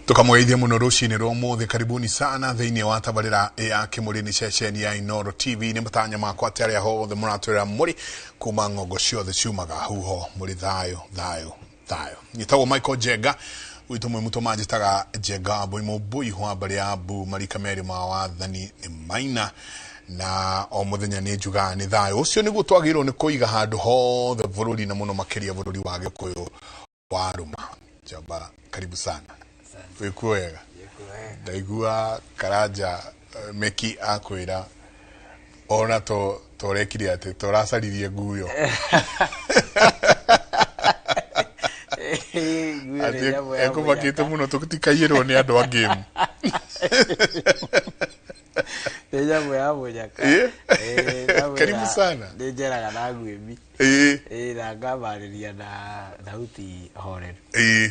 Tukamweithia muno rucini rwa mothe karibuni sana thiini wa tabarira ya Kimurini ceceni ya Inooro TV ni mutanya makwa aria hothe muratwira muri kuma ngogo ciothe ciumaga huho muri thayo nyitagwo Michael Jega witu mwe muto manjitaga Jega boy mo boy ho abari abu marika meri ma wathani ni maina na o muthenya ni njuga ni thayo ucio niguo twagirwo ni kuiga handu hothe bururi na muno makiria bururi wa Gikuyu wa Ruma. Jaba karibu sana. Wekuwega ndaigua Karanja Meki akwira ona torekire ate toracaririe nguyo ekubakite muno tukitikaiyirwo ni andu a game karibu sana ndejeraga na ngwimi na ngabariria na thauti horeru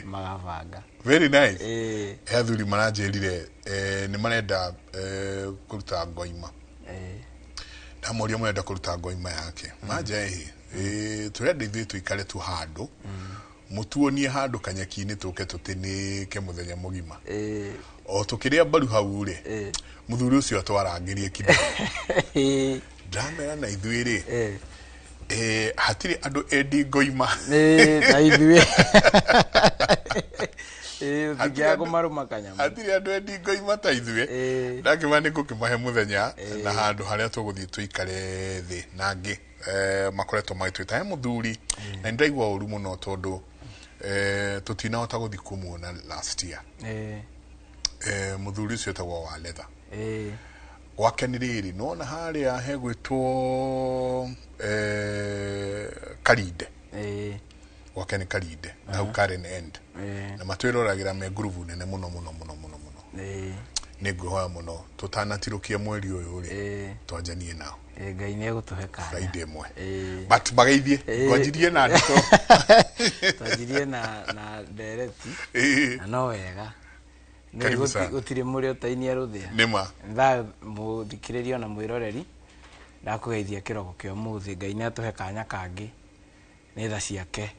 magabanga. Very nice. Athuri maranjerire ni marenda kuruta ngoima. Na morio marenda kuruta ngoima yake. Maja turenda ithuĩ tuikare tu handu. Mutuonie handu kanyaki-ini tuke tutinike muthenya mugima. O tukiria mbaru hau ri. Muthuri ucio atwarangirie kidogo. Ndamera na ithuĩ ri. Hatiri andu endi ngoima. Na ithuĩ. Tigia kumaruma kanyama. Atiri andu endi ngoima ta ithuĩ. Ndakimani kukimahe muthenya na handu haria tuguthii tuikare thi nangi makoretwo magitwita he muthuri na ndaigua uru muno tondu tutinahota guthii kumuona last year. Muthuri ucio tagwo wa Leather. Gwake ni riri nona haria hegwitwo Karinde. Gwake ni Karinde na Karen End. Na matwiroragira me groove nene muno. Niguhoya muno tutanatirukia mweri uyu ri twanjanie nao. Ngai ni egutuheka. Friday mwe. But bagaithie gwanjirie na ndito. Twanjirie na direct. Na no wega. Gutire muri utainia ruthia. Nima. Tha muthikiririo na mwiroreri. Ndakugeithia kiroko kio muthi Ngai ni atuhe kanya kangi. Ni tha ciake.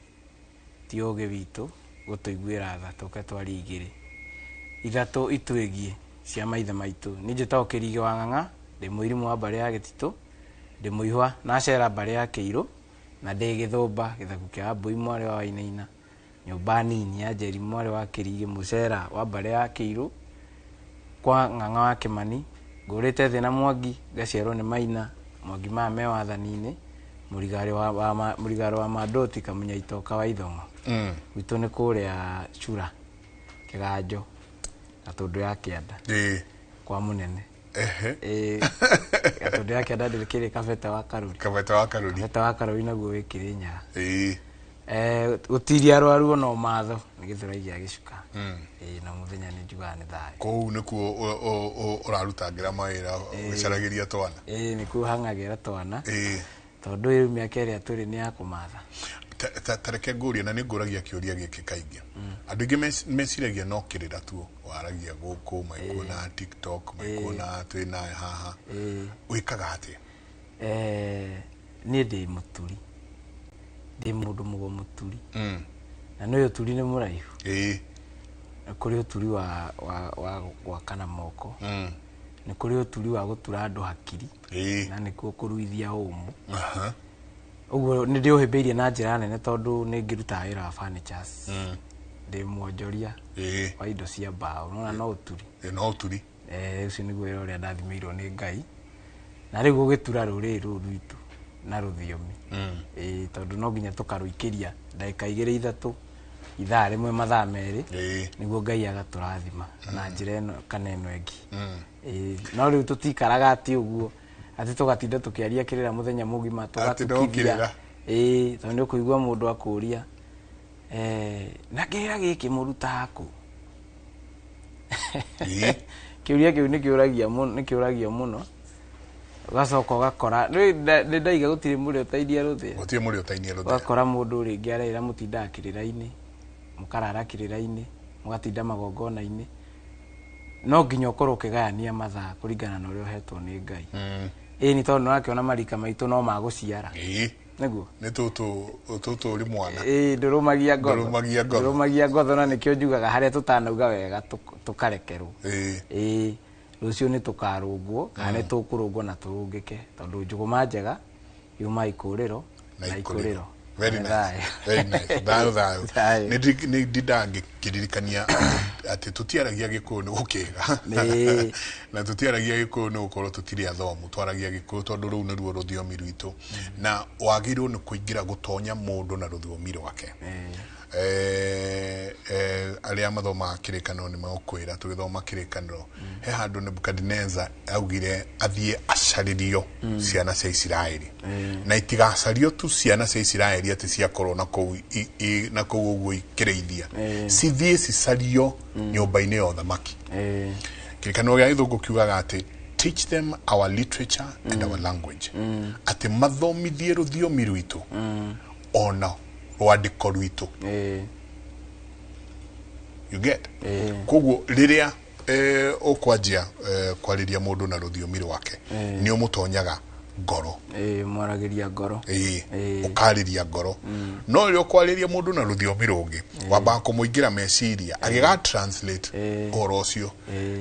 Ti uge witu gutuiguira tha tuke twari igiri. Ithatu itwegie cia maithe maitu. Ni njitao Kirige wa Ng'ang'a, ndi muirimu wa Mbare ya Gitito, ndi muihwa na cera Mbare ya Kiiru, na ndi Githumba githaku kia Mbui mwari wa Wainaina. Nyumba nini ya Njeri mwari wa Kirige mucera wa Mbare ya Kiiru kwa Ng'ang'a wa Kimani. Ngurite thina Mwangi ngacerwo ni Maina, Mwangi mame wathani-ini, murigaro wa Mandoti kamunya itoka wa Ithong'o. Witu ni kuria Chura Kiganjo Gatundu ya Kianda kwa munene. Gatundu ya Kianda ndikire Kabete wa Karuri. Kabete wa Karuri naguo wikire Nyaga. Utiria arwaru no matho ni githuraigia gicuka. Na muthenya ni njuga ni thayo. Kou nikuo urarutangira mawira wicaragiria twana. Nikuo hangagira twana. Tondu iru miaka iria turi ni ya kumatha. Tareke nguria na ninguragia kiuria giki kaingi. Andu ingi meciragia no kirira tu waragia guku maikuona TikTok maikuona twina haha. Wikaga ati? Ni ndi muturi. Ndi mundu mugo muturi. Na no uturi ni muraihu. Kuri uturi wa kana moko. Ni kuri uturi wa gutura andu hakiri. Na nikuo kuruithia umu. Uguo ni ndi uhimbiirie na njira nene tondu ni ngiruta wira wa furnitures. Ndi mwonjoria wa indo cia mbao no uturi. No uturi. Ucio niguo wira uria ndathimirwo ni Ngai. Na riu gugitura ruriri ru rwitu na ruthiomi. Tondu no nginya tukaruikiria ndagika 2-3 ithaa rimwe mathaa meri niguo Ngai agaturathima na njira eno kana eno engi. No riu tutikaraga ati uguo ati tugatinda tukiaria kirira muthenya mugima tugatukithia. Tondu kuigua mundu akuria na kirira giki muruta aku. Kiuria kiu ni kiuragia muno. Ugacoka ugakora ni ndaiga gutire muri utainia ruthia. Gutire muri utainia ruthia. Ugakora mundu ringi arera mutinda kirira-ini, mukarara kirira-ini, mugatinda magongona-ini. No nginya ukorwo ukigayania mathaa kuringana na uria uhetwo ni Ngai. Ni tondu nakiona marika maitu no maguciara. Niguo. Nĩ tũtũ uri mwana. Ndurumagia ngotho. Ndurumagia ngotho. Ndurumagia ngotho na nikio njugaga haria tutanauga wega tukarekerwo. Rucio ni tukarungwo, kana tukurungwo na turungike tondu njuguma njega yuma ikuriro na ikuriro. Very nice. Very nice. Thayo. Nĩ ndangĩkĩririkania atĩ tũtiaragia Gĩkũyũ nĩ gũkĩga. Na tũtiaragia Gĩkũyũ nĩ gũkorwo tũtirĩ athomu, twaragia Gĩkũyũ tondũ rũu nĩruo rũthiomi rwitũ. Na wagĩrĩirwo nĩ kũingĩra gũtonya mũndũ na rũthiomi rwake. Arĩa mathomaga kĩrĩkanĩro nĩ magũkwĩra tũgĩthoma kĩrĩkanĩro he handũ Nebukadneza augire athiĩ acarĩrio ciana cia Isiraeli na itigacario tu ciana cia Isiraeli atĩ ciakorwo na kũu ũguo ikĩrĩithia cithiĩ cicario nyũmba-inĩ ya ũthamaki. Kĩrĩkanĩro gĩa Gĩthũngũ kiugaga atĩ teach them our literature and our language, atĩ mathomithie rũthiomi rwitũ ona rwandĩko rwitũ. You get? Koguo rĩrĩa ũkwanjia kwarĩria mũndũ na rũthiomi rwake nĩ ũmũtonyaga ngoro. Mwaragĩria ngoro. Ũkarĩria ngoro. No rĩrĩa ũkwarĩria mũndũ na rũthiomi rũngĩ wambaga kũmũingĩra meciria agĩga translate ũhoro ũcio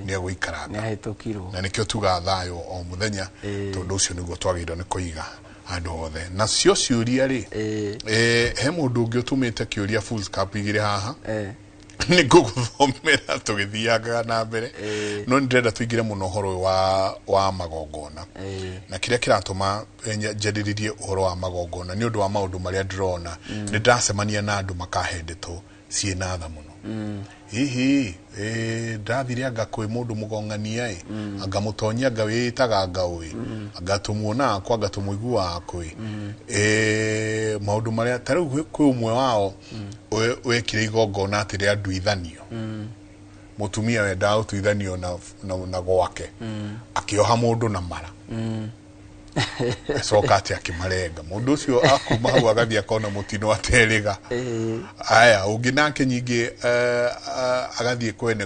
nĩ egũikara nĩ ahĩtũkirwo. Na nĩkĩo tuga thayũ o mũthenya tondũ ũcio nĩguo twagĩrĩirwo nĩ kũiga andũ othe. Na cio ciũria rĩ he mũndũ ũngĩ ũtũmĩte kĩũria full scap igĩrĩ haha nĩ ngũgũthomera tũgĩthiaga na mbere no nĩndĩrenda tũingĩre mũno ũhoro wa magongona na kĩrĩa kĩratũma njarĩrĩrie ũhoro wa magongona nĩ ũndũ wa maũndũ marĩa ndĩrona nĩ ndacemania na andũ makahendetwo ciĩna tha mũno. Hihi ndathire anga kwĩ mũndũ mũgongania anga mũtonyia anga wĩtaga ngaũĩ anga tũmuona akwa anga tũmũigua akwa maũndũ marĩa ta rĩu kwĩ ũmwe wao wekire igongona atĩ rĩa nduithanio mũtumia wendaga gũtuithanio na gwake akĩoha mũndũ na mara coka atĩ akĩmarenga mũndũ ũcio akuma hau agathiĩ akona mũtino aterĩga. Aya ũngĩ nake nyingĩ agathiĩ kwene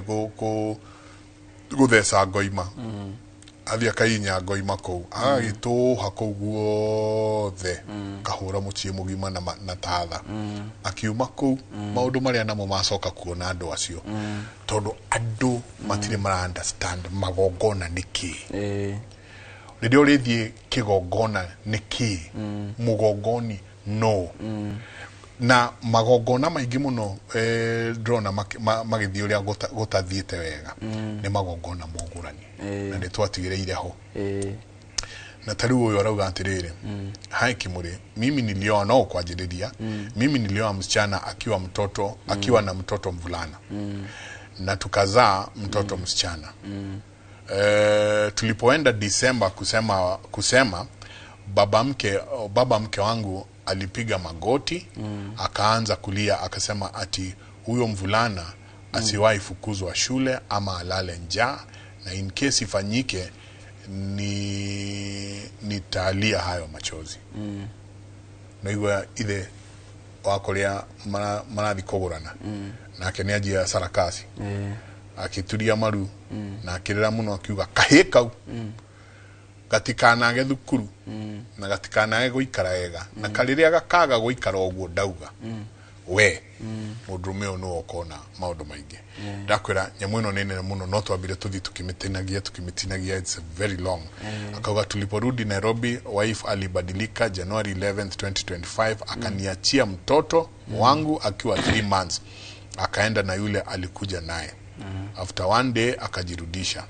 gũtheca ngoima athiĩ akainya ngoima kũu agagĩtũha kũu guothe kahũra mũciĩ mũgima na tatha akiuma kũu maũndũ marĩa namo macoka kuona andũ acio tondũ andũ matirĩ mara understand magongona nĩ kĩĩ. Rĩrĩa ũrĩthiĩ kĩgongona nĩ kĩĩ mũgongoni no na magongona maingĩ mũno ndĩrona magĩthiĩ ũrĩa gũtathiĩte wega nĩ magongona mũgũrani na nĩ twatigĩrĩire ho. Na ta rĩu ũyũ arauga atĩrĩrĩ hai Kimũrĩ mimi nilioa no kwanjĩrĩria mimi nilioa msichana akiwa na mtoto mvulana na tukazaa mtoto msichana. Tulipoenda Disemba kusema baba mke wangu alipiga magoti akaanza kulia akasema ati huyo mvulana asiwahi fukuzwa shule ama alale njaa na in case ifanyike nitalia hayo machozi. Na igwa ithe wakoria marathi kũgũrana nake nĩ anjia sarakasi akituria maru na akirira muno akiuga kahĩ kau gatikanage thukuru na gatikanage gũikara wega na karĩrĩa gakaga gũikara ũguo ndauga we mũndũrũme ũyũ nĩ wokona maũndũ maingĩ. Ndakwĩra nyamũ ĩno nĩ nene mũno no twambire tũthiĩ tukĩmĩtinagia it's very long. Akauga tuliporudi Nairobi wife alibadilika January 11th 2025 akaniachia mtoto wangu akiwa 3 months akaenda na yule alikuja naye. After one day akajirudisha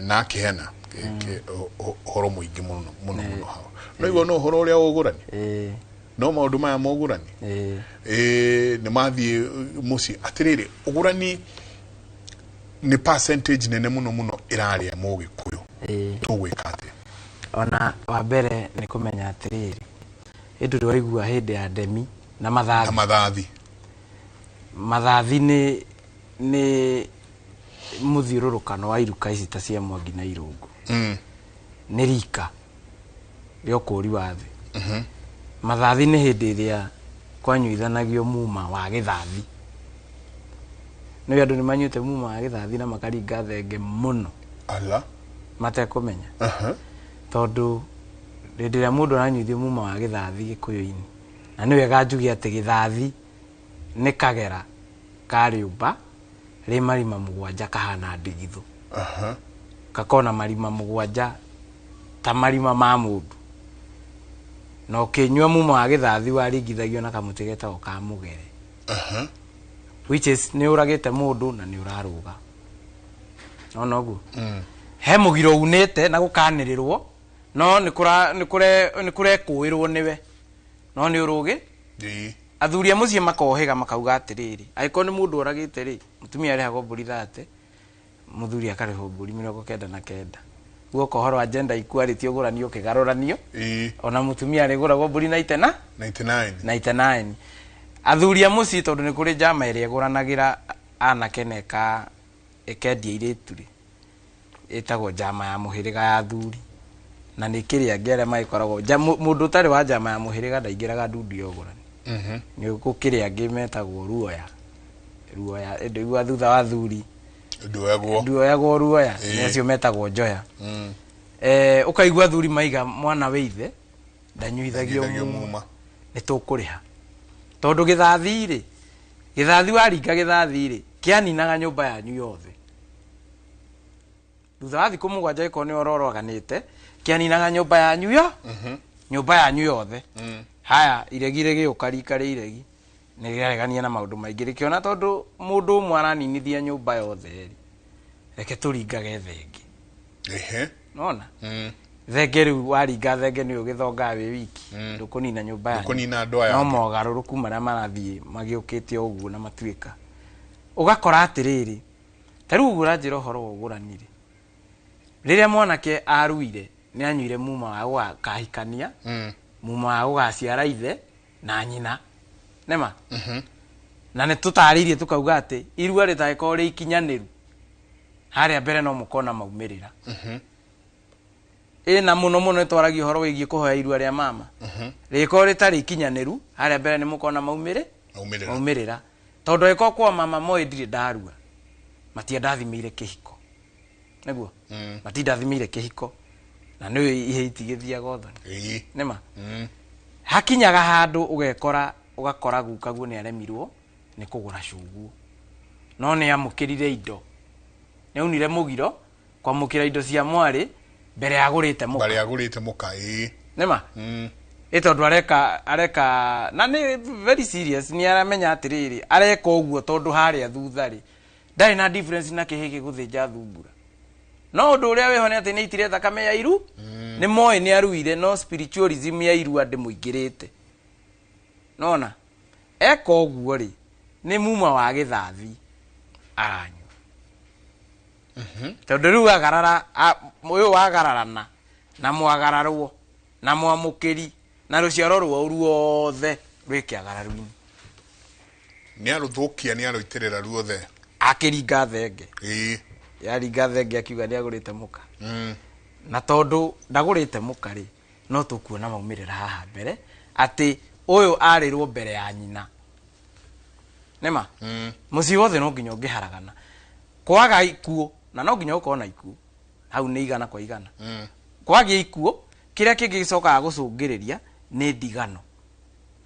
na akihena horo mũingĩ mũno hao. No igua no horo ũrĩa ũgũrani no maũndũ maya mũgũrani nĩ mathiĩ mũciĩ atĩrĩrĩ ũgũrani nĩ percentage nene mũno ĩrarĩa Mũgĩkũyũ tũgwĩka atĩa? Ona wa mbere nĩ kũmenya atĩrĩrĩ hĩndĩ ĩrĩa waigua hĩndĩ ya ndemi na mathathi nĩ mũthiũrũrũkano wa iruka ici ta cia Mwangi na Irũngũ nĩ rika rĩa ũkũri wa thĩ. Mathathi nĩ hĩndĩ ĩrĩa kwanyuithanagio muma wa gĩthathi no andũ nĩ manyuĩte muma wa gĩthathi na makaringa thenge mũno matekũmenya tondũ rĩrĩa mũndũ aranyuithio muma wa gĩthathi gĩkũyũ-inĩ, na nĩ wega njuge atĩ gĩthathi nĩ kagera ka rĩũmba rĩ marima mũgwanja kahana ndigithũ. Kakona marima mũgwanja ta marima ma mũndũ, na ũkĩnyua muma wa gĩthathi waringithagio na kamũtĩ getagwo ka mũgere, which is nĩ ũragĩte mũndũ na nĩ ũrarũga. Nona ũguo he mũgiro unĩte na gũkanĩrĩrwo, no nĩ kũrekũĩrwo nĩwe, no nĩ ũrũgĩ. Athuri a mũciĩ makohĩga makauga atĩrĩrĩ, angĩkorwo nĩ mũndũ ũragĩte rĩ, mũtumia arĩhagwo mbũri 30, mũthuri akarĩhwo mbũri 99. Guo kohoro agenda equality ũgũranio ũkĩgarũranio, ona mũtumia arĩgũragwo mbũri 99. Athuri a mũciĩ tondũ nĩ kũrĩ njama ĩrĩa ĩgũranagĩra anake na ĩkendia airĩtu rĩ, ĩtagwo njama ya mũhĩrĩga ya athuri, na nĩ kĩrĩa ngĩarĩa magĩkoragwo mũndũ ũtarĩ wa njama ya mũhĩrĩga ndaingĩraga ndundi ya ũgũrani. Nĩ gũkĩrĩa angĩ metagwo ruoya, ndĩigua thutha wa athuri nduoyagwo ruoya, nĩ acio metagwo njoya. Ũkaigua athuri maiga mwana wĩithe ndanyuithagio muma, nĩ tũkũrĩha tondũ gĩthathi rĩ, gĩthathi waringa gĩthathi rĩ kĩaninaga nyũmba yanyu yothe. Thutha wa thikũ 7 ĩkorwo nĩ ororoganĩte, kĩaninaga nyũmba yanyu yothe. Haya, iregi rĩgĩũka rika rĩ iregi nĩ rĩaregania na maũndũ maingĩ, rĩkĩona tondũ mũndũ ũmwe araninithia nyũmba yothe rĩ, reke tũringage thenge. Nona thenge rĩu waringa thenge nĩ ũgĩthongaga wĩ wiki, ndũkũnina nyũmba yanyu, no mogarũrũku marĩa marathiĩ magĩũkĩte ũguo na matuĩka. Ũgakora atĩrĩrĩ, ta rĩu ũguo ũranjĩra ũhoro wa ũgũrani rĩ, rĩrĩa mwanake aruire nĩ anyuire muma wa gũkahikania, muma wa gũgaciara ithe na nyina, nema na nĩ tũtarĩirie tũkauga atĩ irua rĩtagĩkorwo rĩ ikinyanĩru harĩa mbere no mũkona maumĩrĩra. Na mũno mũno nĩtwaragia ũhoro wĩgiĩ kũhoya irua rĩa mama, rĩgĩkorwo rĩtarĩ ikinyanĩru harĩa mbere nĩ mũkona maumĩrĩra, tondũ agĩkorwo kwa mama moĩ ndirĩ ndarua, matiandathimĩire kĩhiko, nĩguo matindathimĩire kĩhiko, na nĩ ihe itigĩthiaga ũthoni, nĩma hakinyaga handũ ũgakora gukaguo nĩ aremirwo nĩ kũgũra cuguo, no nĩ amũkĩrire indo, nĩ aunire mũgiro kwamũkĩra indo cia mwarĩ mbere ya agũrĩte mũka, nĩma tondũ areka na nĩ very serious, nĩ aramenya atĩrĩrĩ areka ũguo tondũ harĩa thutha rĩ ndarĩ na difference na kĩhĩ gĩgũthĩnja thumbura, no ũndũ ũrĩa wĩho nĩ atĩ nĩ itirĩ thakame ya iru, nĩ moĩ nĩ aruire, no spiritualism ya irua ndĩmũingĩrĩte. Nona eka ũguo rĩ, nĩ muma wa gĩthathi aranyua, tondũ rĩu agarara ũyũ wagararana na mwagararwo na mwamũkĩri na rũciaro rwao ruothe rwĩ kĩagararu-inĩ, nĩ arũthũkia, nĩ arũitĩrĩra ruothe, akĩringa thenge, yaringa thenge akiuga nĩ agũrĩte mũka, na tondũ ndagũrĩte mũka rĩ, no tũkuona maumĩrĩra haha mbere atĩ ũyũ arĩrwo mbere ya nyina, nĩma mũciĩ wothe no nginya ũngĩharagana, kwaga ikuũ na no nginya ũkorwo na ikuũ, hau nĩ igana kwa igana, kwagĩa ikuũ kĩrĩa kĩngĩcokaga gũcũngĩrĩria nĩ ndigano,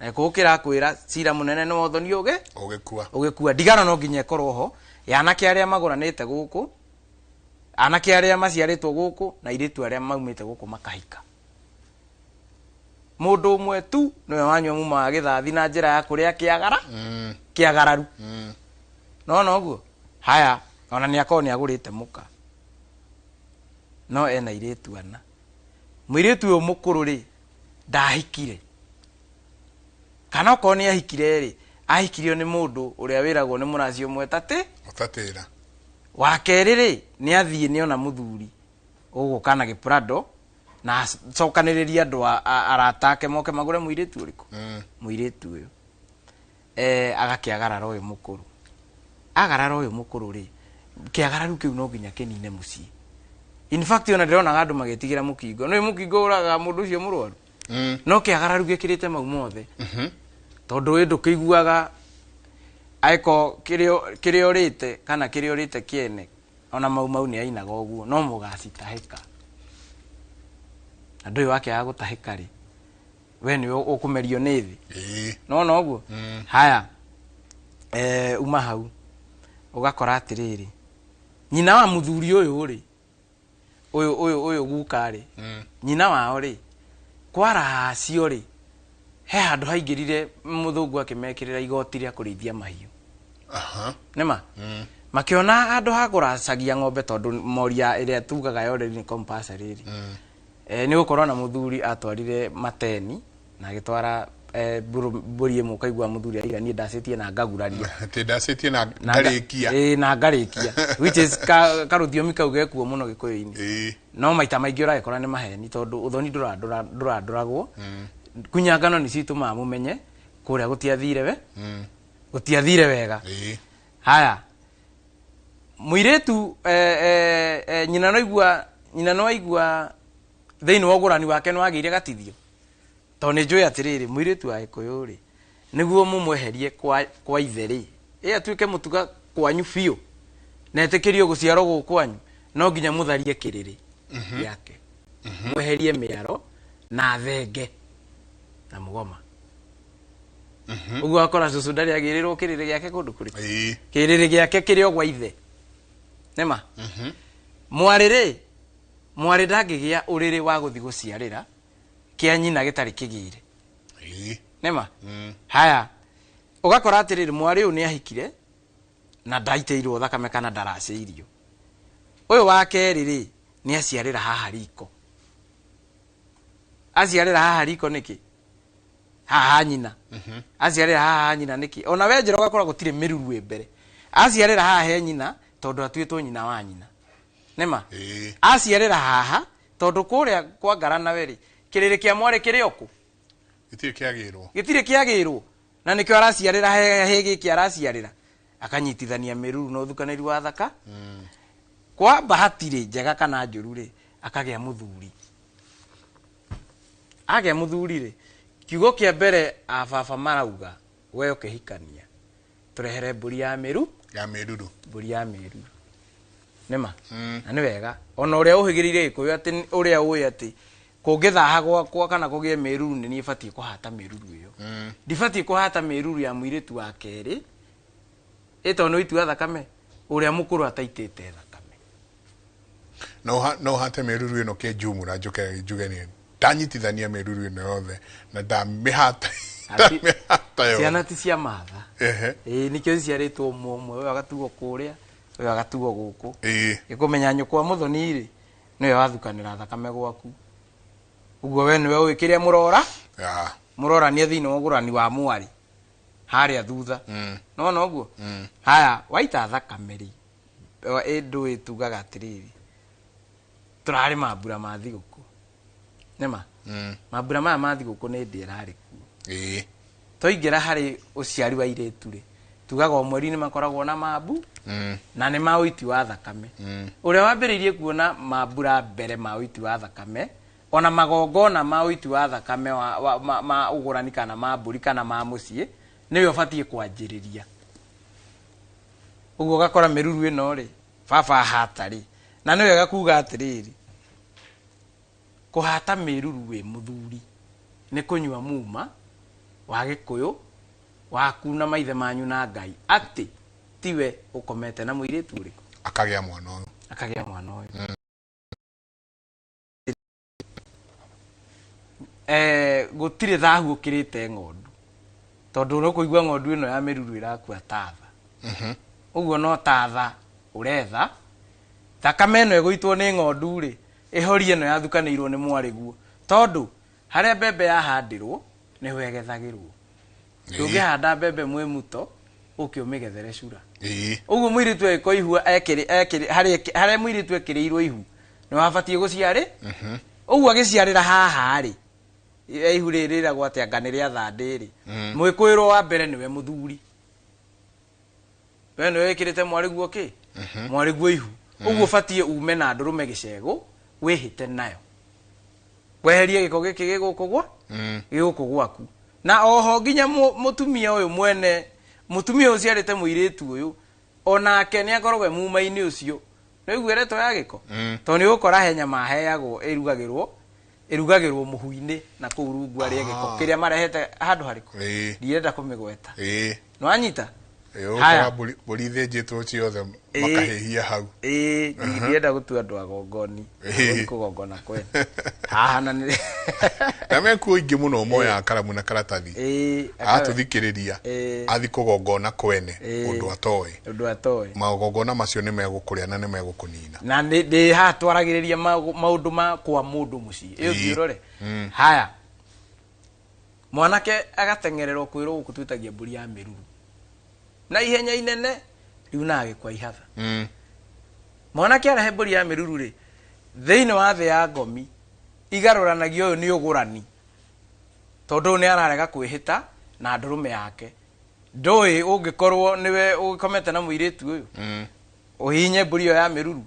na gũkĩra kwĩra cira mũnene nĩ wothoni ũgĩkua. Ndigano no nginya ĩkorwo ho, yanake arĩa magũranĩte gũkũ, anake arĩa maciarĩtwo gũkũ na airĩtu arĩa maumĩte gũkũ makahika. Mũndũ ũmwe tu nĩwe wanyua muma wa gĩthathi na njĩra ya kũrĩa kĩagararu, nona ũguo. Haya, ona nĩ akorwo nĩ agũrĩte mũka, no ena airĩtu ana, mũirĩtu ũyũ mũkũrũ rĩ ndahikire, kana okorwo nĩ ahikire rĩ, ahikirio nĩ mũndũ ũrĩa wĩragwo nĩ mũraci ũmwe tatĩra. Wa kerĩ rĩ, nĩ athiĩ nĩ ona mũthuri ũgũka na gĩprado na cokanĩrĩria andũ aratake moke magũre mũirĩtu ũrĩkũ, mũirĩtu ũyũ agakĩagarara ũyũ mũkũrũ, agarara ũyũ mũkũrũ rĩ, kĩagararu kĩu no nginya kĩnine mũciĩ. In fact ona ndĩronaga andũ magĩtigĩra mũkingo, nĩ mũkingo ũragaga mũndũ ũcio mũrwaru, no kĩagararu gĩkĩrĩte mau mothe, tondũ wĩ ndũkĩiguaga aiko kĩrĩa ũrĩte kana kĩrĩa ũrĩte kĩene, ona mau nĩ ainaga ũguo, no mũgacitahĩka. na ndũĩ wake ya gũtahĩka rĩ we nĩ ũkũmerio nĩ thĩ no ũguo haya uma hau ũgakora atĩrĩrĩ nyina wa mũthuri ũyũ rĩ ũyũ guka rĩ nyina wao rĩ kwara cio rĩ he handũ haingĩrire mũthũngũ akĩmekĩrĩra igoti rĩa kũrĩithia mahiũ nĩma makĩona andũ ha kũracagia ng'ombe tondũ moria ĩrĩa tugaga yothe nĩ compulsory nĩ gũkorwo na mũthuri atwarire mateni na agĩtwara mbũri ĩmwe ũkaigua mũthuri aiga niĩ ndacĩtie na ngaguraria atĩ ndacĩtie na ngarĩkia na ngarĩkia which is karũthiomi kau gekuo mũno gĩkũyũ-inĩ no maita maingĩ ũragĩkora nĩ maheni tondũ ũthoni ndũrandũragwo kunyangano nĩ citũmaga mũmenye kũrĩa gũtiathire wega haya mũirĩtu nyina no aigua thĩinĩ wa ũgũrani wake nĩ wagĩire gatithio tondũ nĩ njũĩ atĩrĩrĩ mũirĩtu wa Gĩkũyũ rĩ nĩguo mũmweherie kwa ithe rĩ atuĩke mũtuga kwanyu biũ na etĩkĩrio gũciarwo gũkũ kwanyu no nginya mũtharie kĩrĩrĩ yake mweherie mĩaro na thenge na mũgoma ũguo akora cũcũ ndarĩ agĩrĩrwo kĩrĩrĩ gĩake kũndũ kũrĩ kĩrĩrĩ gĩake kĩrĩ o gwa ithe nĩma mwarĩ ndangĩgĩa ũrĩrĩ wa gũthiĩ gũciarĩra kĩa nyina gĩtarĩ kĩgĩire nĩma haya ũgakora atĩrĩrĩ mwarĩ ũyũ nĩ ahikire na ndaitĩirwo thakame kana ndaracĩirio ũyũ wa kerĩ rĩ nĩ aciarĩra haha riko nĩkĩ haha nyina aciarĩra haha nyina nĩkĩ ona we njĩra ũgakora gũtirĩ mĩruru mbere aciarĩra haha he nyina tondũ atuĩtwo nyina wa nyina nĩma aciarĩra haha tondũ kũrĩa kwa Ngarana we rĩ kĩrĩrĩ kĩa mwarĩ kĩrĩ okũ gĩtirĩ kĩagĩrwo na nĩkĩo araciarĩra he gĩkĩ araciarĩra akanyitithania mĩruru na ũthukanĩri wa thaka kwa bahati rĩ njega kana njũru rĩ akagĩa mũthuri rĩ kiugo kĩa mbere ababa marauga we ũkĩhikania tũrehere mbũri ya mĩruru nĩma na nĩ wega ona ũrĩa ũhĩgĩrĩire Gĩkũyũ atĩ ũrĩa ũĩ atĩ kũngĩthaha gwakwa kana kũgĩe mĩruru nĩ niĩ batiĩ kũhata mĩruru ĩyo ndibatiĩ kũhata mĩruru ya mũirĩtu wa kerĩ ĩtondũ nĩ ũitua thakame ũrĩa mũkũrũ ataitĩte thakame no hate mĩruru ĩno kĩnjumu na njuge nĩ ndanyitithania mĩruru ĩno yothe na ndamĩhata ciana ti cia matha nĩkĩo ciarĩtwo ũmwe ũyũ agatugwo kũrĩa ũyũ agatugwo gũkũ gĩkũmenya nyũkwa mũthoni rĩ nĩwe wathukanĩra thakame gwaku ũguo we nĩwe ũĩ kĩrĩa mũrorania thĩinĩ wa ũgũrani wa mwarĩ harĩa thutha nona ũguo haya waita thakame rĩ ndũĩ tugaga atĩrĩrĩ tũrarĩ mambura ma thigũkũ nĩma mambura maya ma thigũkũ nĩ ndĩ ĩrarĩ kuo twaingĩra harĩ ũciari wa irĩtu rĩ tugaga o mweri nĩ makoragwo na mambu na nĩ ma ũiti wa thakame ũrĩa wambĩrĩirie kuona mambura mbere ma ũiti wa thakame ona magongona ma ũiti wa thakame ma ũgũrani kana ma mbũri kana ma mũciĩ nĩwe ũbatiĩ kwanjĩrĩria ũguo ũgakora mĩruru ĩno rĩ baba ahata rĩ na nĩ wega kuga atĩrĩrĩ kũhata mĩruru wĩ mũthuri nĩ kũnyua muma wa Gĩkũyũ waku na maithe manyu na Ngai atĩ tiwe ũkomete na mũirĩtu ũrĩkũ akagĩa mwana ũyũ gũtirĩ thahu ũkĩrĩte ng'ondu tondũ nĩ kũigua ng'ondu ĩno ya mĩruru ĩrakua tatha ũguo no tatha ũretha thakame ĩno ĩgũitwo nĩ ng'ondu rĩ ĩhorie ĩno yathukanĩirwo nĩ mwarĩguo tondũ harĩa mbembe yahandĩrwo nĩho ĩgethagĩrwo ndũngĩhanda mbembe mwĩ muto ũkĩũmĩgethere cura ũguo mũirĩtu ekwo ihu harĩa mũirĩtu ekĩrĩirwo ihu nĩ wabatiĩ gũciarĩ ũguo agĩciarĩra haha rĩ ihu rĩrĩ rĩragwo atĩ anga nĩ rĩa thandĩ rĩ mwĩkũĩrwo wa mbere nĩwe mũthuri we nĩwe wĩkĩrĩte mwarĩguo kĩ mwarĩguo ihu ũguo ũbatiĩ ume na ndũrũme gĩcegũ wĩhĩte nayo weherie gĩko gĩkĩ gĩgũkũ gwaku na oho nginya mũtumia ũyũ mwene mũtumia ũcio arĩte mũirĩtu ũyũ onake nĩ akoragwo muma-inĩ ũcio nĩ ũiguĩre to ya gĩko tondũ nĩ ũgũkora he nyama aheagwo ĩrugagĩrwo irugagirwo muhuini na kuu rungu ari giko kiria marehete handu hariko ndirenda kumigweta no anyita haya buri thenjitwo ciothe makahehia hau ndirenda gutua andu agongoni kugongona kwene haha na ni na meku ingi muno moya karamu na karatathi atuthikiriria athi kugongona kwene undu atoe magongona macio ni megukuria na ni megukunina na ndi ha twaragiriria maundu ma kwa mundu muci iyo ngirore haya mwanake agatengererwo kwirwo gukutwitagia mburi ya miruru na ihenya inene riu nage kwa ihatha mwanake arahe mburi ya miruru ri thiini wa thi ya ngomi igaruranagio uyu ni ugurani tondu ni ararega kwihita na ndurume yake ndoi ungikorwo niwe ugikomete na muiritu uyu uhinye mburi yo ya miruru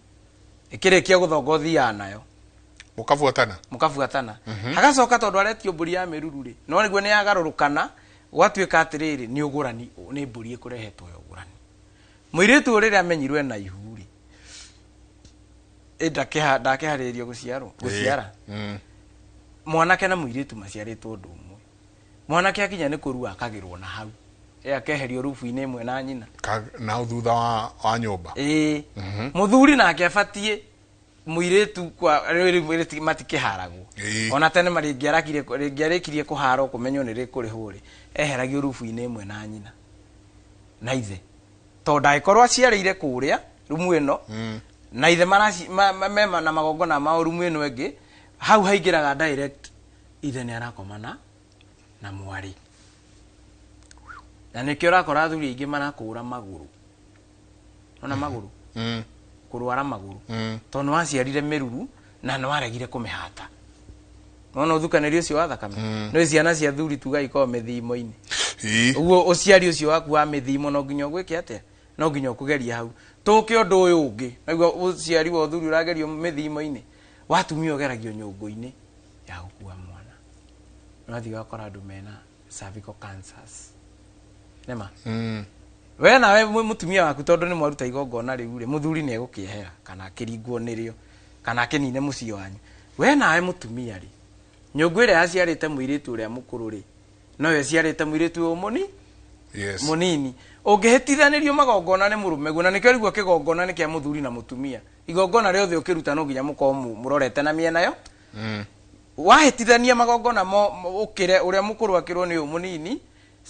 ikirikia guthongothia nayo mukafuatana hagacoka tondu aretio mburi ya miruru ri no niguo ni yagarurukana gwatuika atiriri ni ugurani ni mburi ikurehetwo yo ugurani muiritu riri amenyirwe na ihuri ndakeharirio guciara mwanake na muiritu maciaritwo ndu umwe mwanake akinya ni kurua akagirwo na hau akeherio rufu-ini imwe na nyina na thutha wa nyumba muthuri nake abatie muiritu kwa matikiharagwo ona tene maringiarikirie kuharwo kumenywo ni rikurihuri eheragio rufu-ini imwe na nyina na ithe to ndaikorwo aciarĩire kuria rumu ino na ithe mema na magongona ma rumu ino engi hau haingiraga direct ithe ni arakomana na mwari na nikio rakora athuri ingi marakura maguru ona maguru kurwara maguru tondu waciarire miruru na no aregire kumihata no thukanirio ucio wa thakame no ciana cia thuri tuga iko mithimo-ini uguo uciari ucio waku wa mithimo no nginya gwike atia no nginya kugeria hau tuke undu uyu ungi niguo uciari wa thuri uragerio mithimo-ini watumia ugeragio nyungu-ini ya gukua mwana no thiga kora andu mena cervical cancers nema we nawe mutumia waku tondu ni mwaruta igongona riu ri muthuri ni egukiehera kana akiringwo nirio kana akinine mucii wanyu we nawe mutumia ri nyungu ire aciarite muiritu uria mukuru ri no we aciarite muiritu umuni munini ungihitithanirio magongona ni murume guna nikio rigwo kigongona ni kia muthuri na mutumia igongona riothe ukiruta no nginya muko murorete na miena yo wahitithania magongona ukire uria mukuru akirwo ni umunini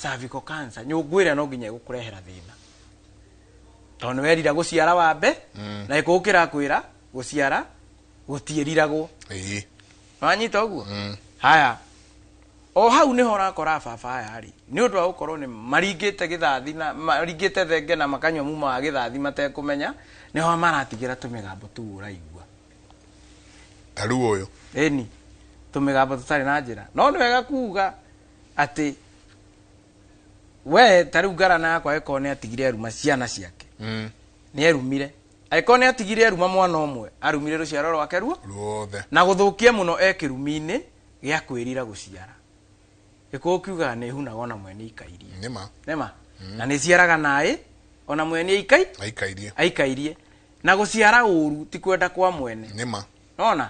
cervical cancer nyungu ire no nginya igukurehera thina tondu werira guciara wambe na ikukira kwira guciara gutieriragwo wanyita uguo haya o hau niho rakora baba aya ri ni undu wa gukorwo ni maringite githathi na maringite thenge na makanywa muma wa githathi matekumenya niho maratigira tumigambo tu uraigua taru uyu eni tumigambo tutari na njira no ni wega kuga ati we tariu ngarana yakwa eko ni atigire aruma ciana ciake ni erumire aiko ni atigire aruma mwana umwe arumire ruciaro rwake ruothe na guthukia muno ekirumi-ini gia kwirira guciara iko kiuga ni hunaga ona mwene ikairie nema na ni ciaraga nae ona mwene aikairie na guciara uru ti kwenda kwa mwene nema ona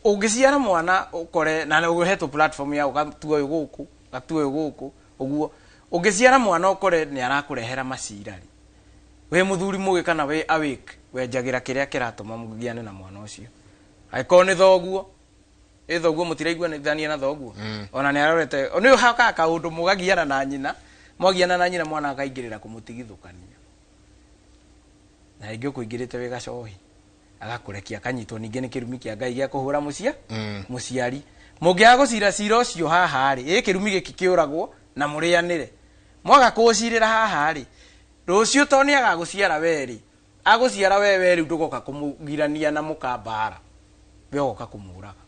ungiciara mwana ukore na uhetwo platform ya ugatua guku uguo ungiciara mwana ukore ni arakurehera macirari we muthuri muge kana we awake we jagira kiria kiratuma mugiane na mwana ucio aiko ni thoguo thoguo mutiraigua ni thania na thoguo ona ni arorete ni haka kaundu mugagiana na nyina mwagiana na nyina mwana akaingirira kumutigithukania na ingio kuingirite we gacohi agakurekia kanyitwo ninge ni kirumi kia Ngai gia kuhura muciari mungiago cira ucio haha ri kirumi giki kiuragwo na murianire mwaga kucirira haha ri rucio toni agaguciara weri aguciara wewe ri ndugoka kumugirania na mukambara we oka kumuraga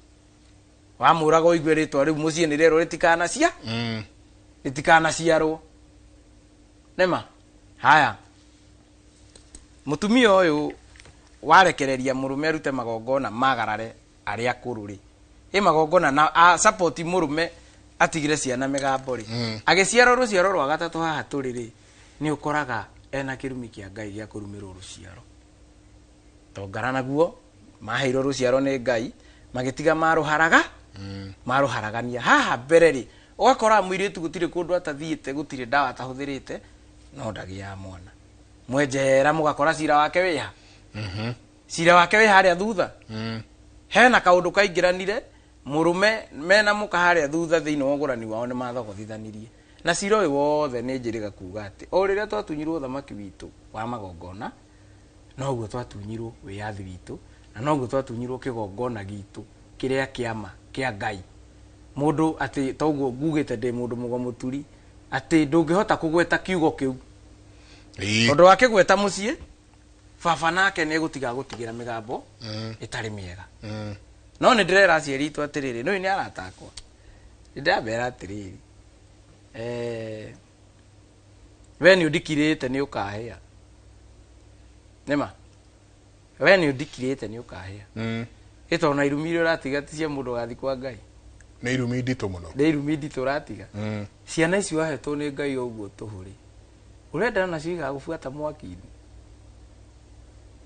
wa muraga oigwe ritwa riu mucie ni rero ritikana ciarwo nema haya mutumia uyu warekereria murume arute magongona magarare aria akuru ri magongona na support murume atigire ciana migambo ri agiciara ruciaro rwa gatatu haha turi ri ni ukoraga ena kirumi kia Ngai gia kurumirwo ruciaro to ngarana guo maheiro ruciaro ni Ngai magitiga maruharaga maruharagania haha mbere ri ugakora mwiritu gutire kundu atathiite gutire dawa atahuthirite no ndagia mwana mwenjera mugakora cira wake wiha cira wake wiha haria thutha hena kaundu kaingiranire murume mena muka haria thutha thiini wa ugurani wao ni mathogothithanirie na cira uyu wothe ni njiriga kuga ati o riria twatunyirwo thamaki witu wa magongona noguo twatunyirwo wiyathi witu na noguo twatunyirwo kigongona gitu kiria kiama kia Ngai mundu ati toguo ngugite ndi mundu mugomuturi ati ndungihota kugweta kiugo kiu tondu wakigweta mucii baba nake ni gutiga gutigira migambo itari miega no ni ndirera aciari itu atiriri no ni aratakwa ndabera atiriri we ni udikirite ni ukahia nema we ni udikirite ni ukahia ito na irumire uratiga ti cia mundu gathi kwa Ngai ni irumi ndito muno ni irumi ndito uratiga ciana icio wahetwo ni Ngai oguo tuhuri urenda na ciga gubuata mwaki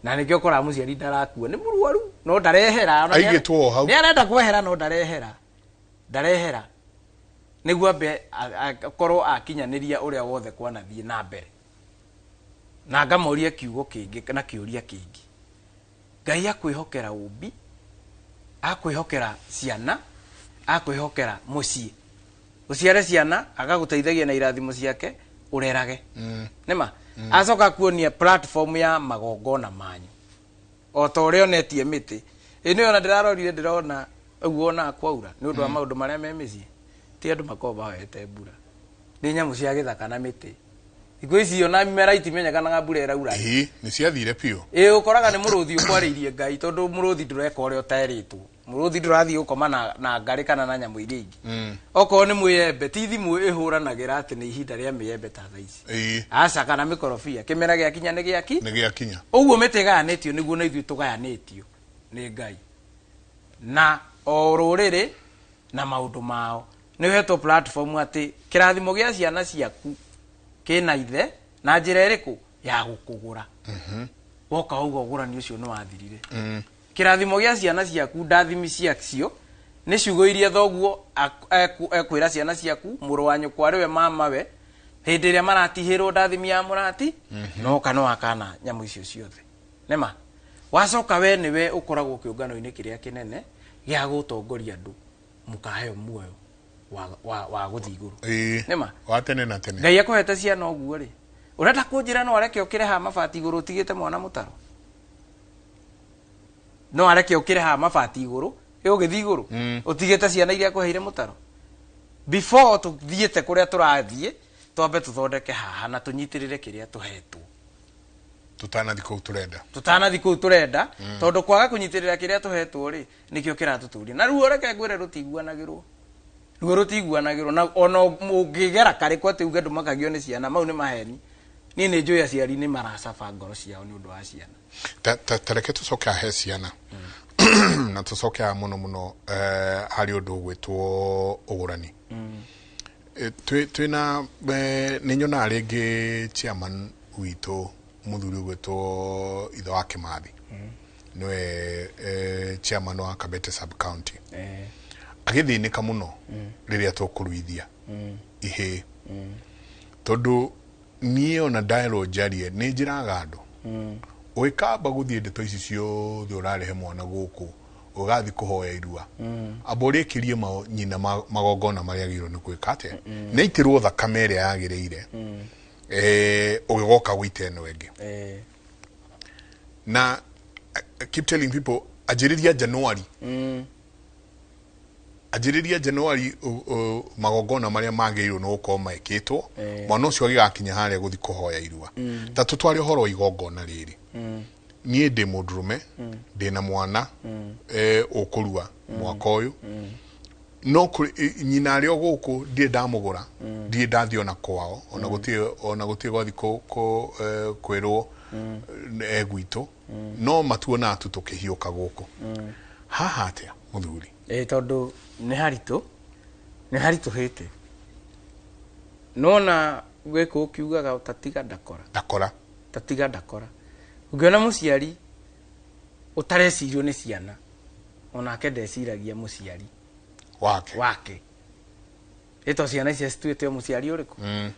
na nikio kora muciari ndarakua ni muruaru no ndarehera aigitwo hau ni arenda kwehera no ndarehera niguo be akorwo akinyaniria uria wothe kwanathie na mbere na ngamoria kiugo kingi kana kiuria kingi Ngai akwihokera umbi akwihokera ciana akwihokera mucii uciare ciana agaguteithagia na irathimo ciake urerage nima acoka kuonia platform ya magongona manyu o to rio netie miti ini ona ndirarorire ndirona uguo na kwaura ni undu wa maundu maria me micii ti andu makoba wete mbura ni nyamu cia githaka na miti iko icio na mimera itimenyekanaga mbura iraura ni ciathire piu ukoraga ni muruthi ukwariirie Ngai tondu muruthi ndureka uria utaeritwo muruthi ndurathie ukoma na ngari kana na nyamu iria ingi oko ni mwiyembe ti thimu ihuranagira ati ni ihinda ria miyembe ta thaici aca kana mikorofia kimera gia kinya ni giakinya uguo mitigayanitio niguo na ithuĩ tugayanitio ni Ngai na o ruriri na maundu mao ni hetwo platform ati kirathimo gia ciana ciaku kina ithe na njira iriku ya gukugura woka ugo ugurani ucio ni wathirire kirathimo gia ciana ciaku ndathimi ciacio ni ciugo iria thoguo ekwira ciana ciaku muru wa nyukwa riwe mama we hindi ria maratihirwo ndathimi ya murati no kana akana nyamu icio ciothe nema wacoka we niwe ukoragwo kiungano-ini kiria kinene gia gutongoria andu mukaheo muoyo wa guthi iguru nema watene na tene Ngai akohete ciana oguo ri urenda kunjira no areke ukire ha mabati iguru utigite mwana mutaro no areke ukire ha mabati iguru ugithi iguru utigite ciana iria kuheire mutaro before tuthiete kuria turathie twambe tuthondeke haha na tunyitirire kiria tuhetwo tutanathi kuu turenda tondu kwaga kunyitirira kiria tuhetwo ri nikio kiratuturia na ruo reke ngwire rutiguanagirwo na ona mungigera kare kwa ati ugedu makagio ni ciana mau ni maheni ni njui aciari ni maracaba ngoro ciao ni undu wa ciana tareke tucoke ahe ciana na tucoke muno hari undu gwitwo ugurani twina ni nyona ringi chairman witu muthuri gwitwo ithe wa Kimathi niwe chairman wa Kabete sub county agithinika muno riria tukuruithia ihe tondu nie ona dialogue jarie ni njiraga andu uikamba guthie ndeto ici ciothe urarehe mwana guku ugathi kuhoya irua abori kirie nyina magongona maria giro ni gwika ate ni itirwo thakame iria yagireire ugigoka gwite eno enge na keep telling people ajiriria January magongona maria magirwo no ko maikitwo mwana ucio agigakinya haria guthi kuhoya irua ta tutware horo igongona riri nie ndi mundurume ndi na mwana ukurua mwaka uyu no nyina ri oguku ndi ndamugura ndi ndathiona kwao ona gutie gwathi kwirwo egwitu no matuona atu tukihiuka guku haha atia muthuri tondu ni haritu hite nona gweko ukiugaga utatiga ndakora ungiona muciari utarecirio ni ciana onake ndeciragia muciari wake ito ciana icio cituĩte mũciari ũrĩkũ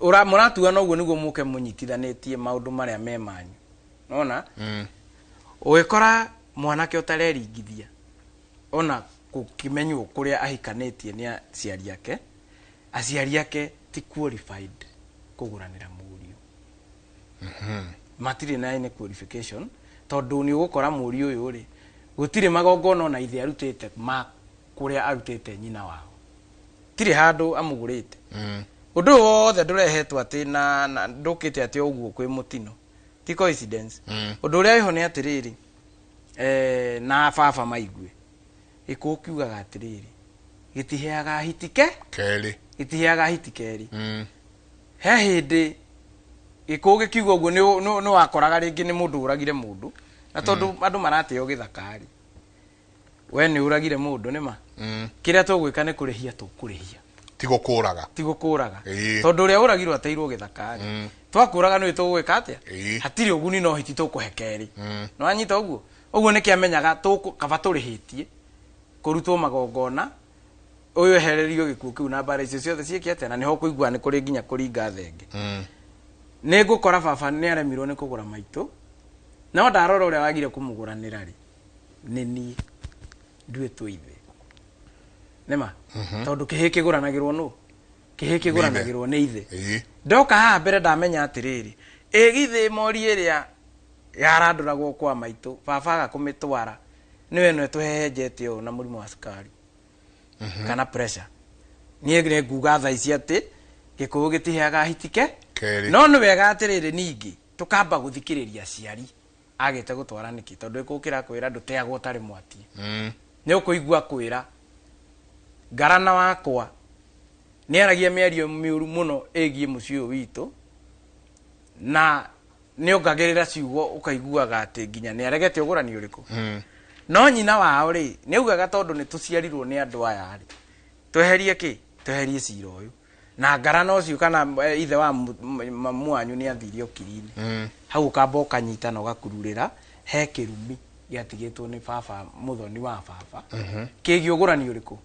mũratua noguo nĩguo mũke mũnyitithanĩtie maũndũ marĩa me manyu nona ũgĩkora mwanake ũtareringithia ona gũkĩmenywo kũrĩa ahikanĩtie nĩ aciari ake ti qualified kũgũranĩra mũriũ matirĩ na any qualification tondũ nĩ ũgũkora mũriũ ũyũ rĩ gũtirĩ magongona na ithe arutĩte ma kũrĩa arutĩte nyina wao tirĩ handũ amũgũrĩte ũndũ wothe ndũrehetwo atĩ na ndũkĩte atĩ ũguo kwĩ mũtino ti coincidence ũndũ ũrĩa wĩho nĩ atĩrĩrĩ na baba maigue gĩkũũ kiugaga atĩrĩrĩ gĩtiheaga hiti kerĩ he hĩndĩ gĩkũũ gĩkiuga ũguo nĩ wakoraga rĩngĩ nĩ mũndũ ũragire mũndũ na tondũ andũ marateo gĩthakari we nĩ ũragire mũndũ nĩma kĩrĩa tũgwĩka nĩ kũrĩhia tũkũrĩhia ti gũkũraga tondũ ũrĩa ũragirwo ateirwo gĩthakari twakũraga nĩ tũgwĩka atĩa hatirĩ ũguni no hiti tũkũhe kerĩ no anyita ũguo nĩ kĩamenyaga kaba tũrĩhĩtie kũrutwo magongona ũyũ ehererio gĩkuũ kĩu na mbara icio ciothe ciĩkĩte na nĩho kũigua nĩ kũrĩ nginya kũringa thenge nĩ ngũkora baba nĩ aremirwo nĩ kũgũra maitũ no ndarora ũrĩa wagire kũmũgũranĩra rĩ nĩ niĩ nduĩtwo ithe nĩma tondũ kĩhĩ kĩgũranagĩrwo nũ kĩhĩ kĩgũranagĩrwo nĩ ithe ndoka haha mbere ndamenya atĩrĩrĩ githĩ mori ĩrĩa yarandũragwo kwa maitũ baba agakũmĩtwara nĩwe no tũhehenjete ũũ na mũrimũ wa cukari kana pressure niĩ nguga thaa ici atĩ gĩkũũ gĩtiheaga hitike no nĩ wega atĩrĩrĩ ningĩ tũkamba gũthikĩrĩria aciari agĩte gũtwara nĩkĩ tondũ gĩkũũ kĩrakwĩra ndũteagwo ũtarĩ mwati nĩ ũkũigua kwĩra ngarana wakwa nĩ aragia mĩario mĩũru mũno ĩgiĩ mũciĩ ũyũ witũ na nĩ ongagĩrĩra ciugo ũkaiguaga atĩ nginya nĩ aregete ũgũrani ũrĩkũ no nyina wao rĩ nĩ ugaga tondũ nĩ tũciarirwo nĩ andũ aya rĩ tweherie tweherie cira ũyũ na ngarana ũcio kana ithe wa mamu wanyu nĩ athiire okiri-inĩ hau ũkamba ũkanyita na ũgakururĩra he kĩrumi gĩatigĩtwo nĩ baba mũthoni wa baba kĩgiĩ ũgũrani ũrĩkũ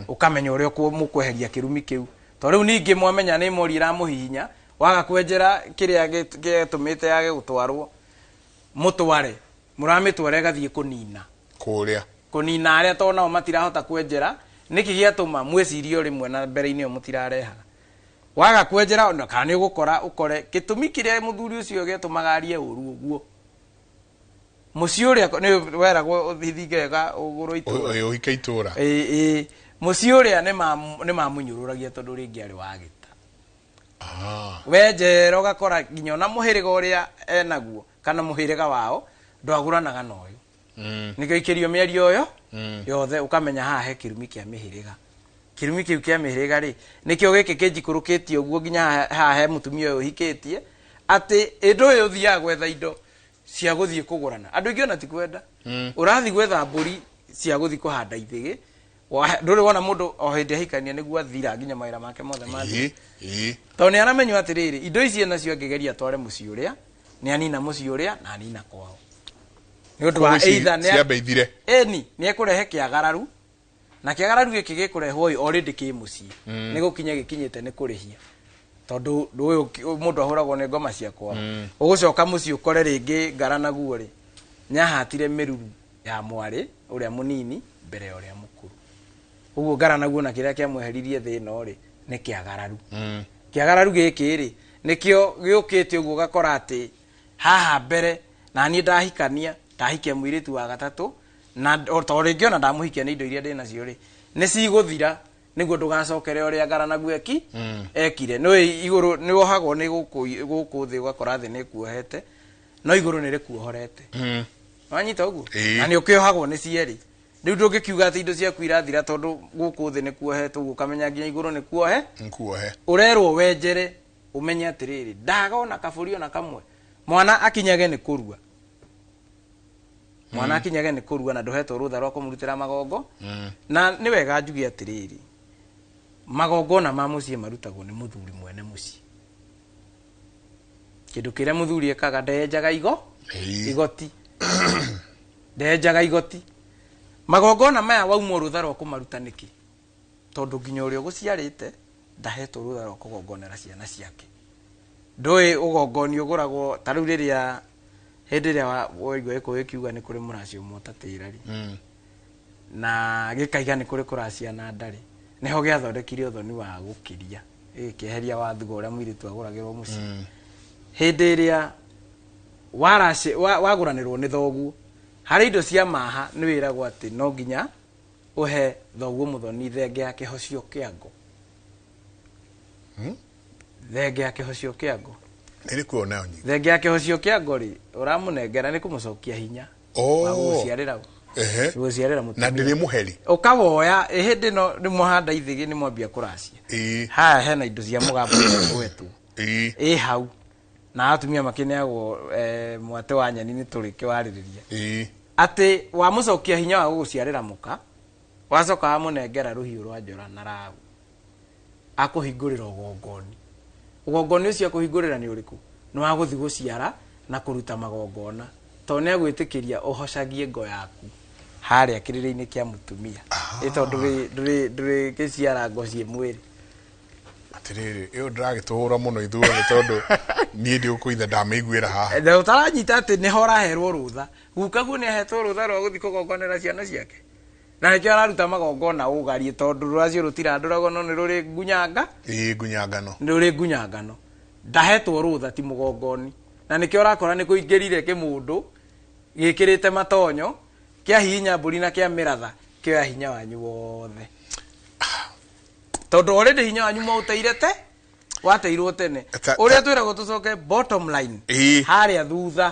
ũkamenya ũrĩa mũkweheria kĩrumi kĩu tondũ rĩu ningĩ mwamenya nĩ mori ĩramũhihinya waga kwenjera kĩrĩa gĩtũmĩte yage gũtwarwo mũtware mũramĩtwara ĩgathiĩ kũnina arĩa to nao matirahota kwenjera nĩkĩ gĩatũma mwĩcirio rĩmwe na mbere-inĩ mũtirarehaga waga kwenjera kana nĩ ũgũkora ũkore gĩtũmi kĩrĩa mũthuri ũcio gĩatũmaga arie ũru ũguo mũciĩ ũrĩa nĩ weragwo thingega ũgũrũ itũra ũhika itũra mũciĩ ũrĩa nĩ mamũnyũrũragia tondũ rĩngĩ arĩ wa gĩta wenjera ũgakora nginya ona mũhĩrĩga ũrĩa enaguo kana mũhĩrĩga wao ndwagũranaga na ũyũ nĩkĩo ikĩrio mĩario ũyũ yothe ũkamenya haha he kĩrumi kĩa mĩhĩrĩga kĩrumi kĩu kĩa mĩhĩrĩga rĩ nĩkĩo gĩkĩ kĩnjikũrũkĩtie ũguo nginya haha he mũtumia ũyũ ũhikĩtie atĩ ĩndũ ũyũ ũthiaga gwetha indo cia gũthiĩ kũgũrana andũ aingĩ ona ti kwenda ũrathiĩ gwetha mbũri cia gũthiĩ kũhanda ithĩgĩ ndũrĩ wona mũndũ o hĩndĩ ahikania nĩguo athira nginya mawĩra make mothe mathiĩ tondũ nĩ aramenywo atĩrĩrĩ indo ici nacio angĩgeria tware mũciĩ ũrĩa nĩ anina mũciĩ ũrĩa na anina kwao nĩ ũndũ wa either nĩ ekũrehe kĩagararu na kĩagararu gĩkĩ gĩkũrehwo already kĩ mũciĩ nĩ gũkinya gĩkinyĩte nĩ kũrĩhia tondũ ũyũ mũndũ ahũragwo nĩ ngoma cia kwao ũgũcoka mũciĩ ũkore rĩngĩ ngarana guo rĩ nĩahatire mĩruru ya mwarĩ ũrĩa mũnini mbere ya ũrĩa mũkũrũ ũguo ngarana guo na kĩrĩa kĩamweheririe thĩno rĩ nĩ kĩagararu kĩagararu gĩkĩ rĩ nĩkĩo gĩũkĩte ũguo gakora atĩ haha mbere na niĩ ndahikania ndahikia mũirĩtu wa gatatũ na to rĩngĩ ona ndamũhikia nĩ indo iria ndĩ nacio rĩ nĩ cigũthira nĩguo ndũgacokere ũrĩa ngarana gueki ekire no igũrũ nĩ wohagwo nĩ gũkũ thĩ ũgakora thĩ nĩ kuohete no igũrũ nĩ rĩkuohorete wanyita ũguo na nĩ ũkĩohagwo nĩ cierĩ rĩu ndũngĩkiuga atĩ indo ciaku irathira tondũ gũkũ thĩ nĩ kuohete ũguo ũkamenya nginya igũrũ nĩ kuohe ũrerwo wenjere ũmenye atĩrĩrĩ ndagona kabũri ona kamwe mwana akinyage nĩ kũrua mwana akinyage nĩ kũrua na ndũhetwo rũtha rwa kũmũrutĩra magongo na nĩ wega njuge atĩrĩrĩ magongona ma mũciĩ marutagwo nĩ mũthuri mwene mũciĩ kĩndũ kĩrĩa mũthuri ekaga ndenjaga igoti ndenjaga igoti magongona maya wauma rutha rwa kumaruta niki tondu nginya uria guciarite ndahetwo rutha rwa kugongonera ciana ciake ndoi ugongoni uguragwo tariu riria hindi ria woigwa iko ikiuga ni kuri muracio motatirari na gikaiga ni kuri kuracia na ndari niho giathondekire uthoni wa gukiria kieheria wathugo uria mwiritu aguragirwo muci hindi ria waguranirwo ni thoguo hari indo cia maha ni wiragwo ati no nginya uhe thoguo muthoni thenge ya kihocio kiango thenge ya kihocio kiango niri kuona onyi thenge ya kihocio kiango ri uramunengera ni kumucokia hinya wa guciarira guciarira mutumia na ndiri muheri ukawoya hindi no ni muhanda ithigi ni mwambia kuracia ha hena indo cia mugamba wetwo hau na atumia makineagwo mwate wa nyani ni turike waririria ati wa mucokia hinya wa guciarira muka wacoka amunengera ruhiu rwa njora na ragu akuhingurira ugongoni ucio akuhingurira ni uriku ni wa guthi guciara na kuruta magongona to ne gwitikiria uhocagie ngo yaku haria kiriri-ini kia mutumia ito nduri kiciara ngo cie mwiri atiriri iyo ndiragituhura muno ithuothe tondu nie ndi ukuitha ndamiguira haha nda utaranyita ati ni hora herwo rutha gukagu ni ahetwo rutha rwa guthi kugongonera ciana ciake na nikio araruta magongona ugarie tondu ruracio rutiranduragwo no ni ruri ngunyanga ngunyangano ni ruri ngunyangano ndahetwo rutha ti mugongoni na nikio rakora ni kuingirire kimundu gikirite matonyo kia hinya mburi na kia miratha kia hinya wanyu wothe tondu already hinya wanyu mauteirete wateirwo tene uria twiragwo tucoke bottom line haria thutha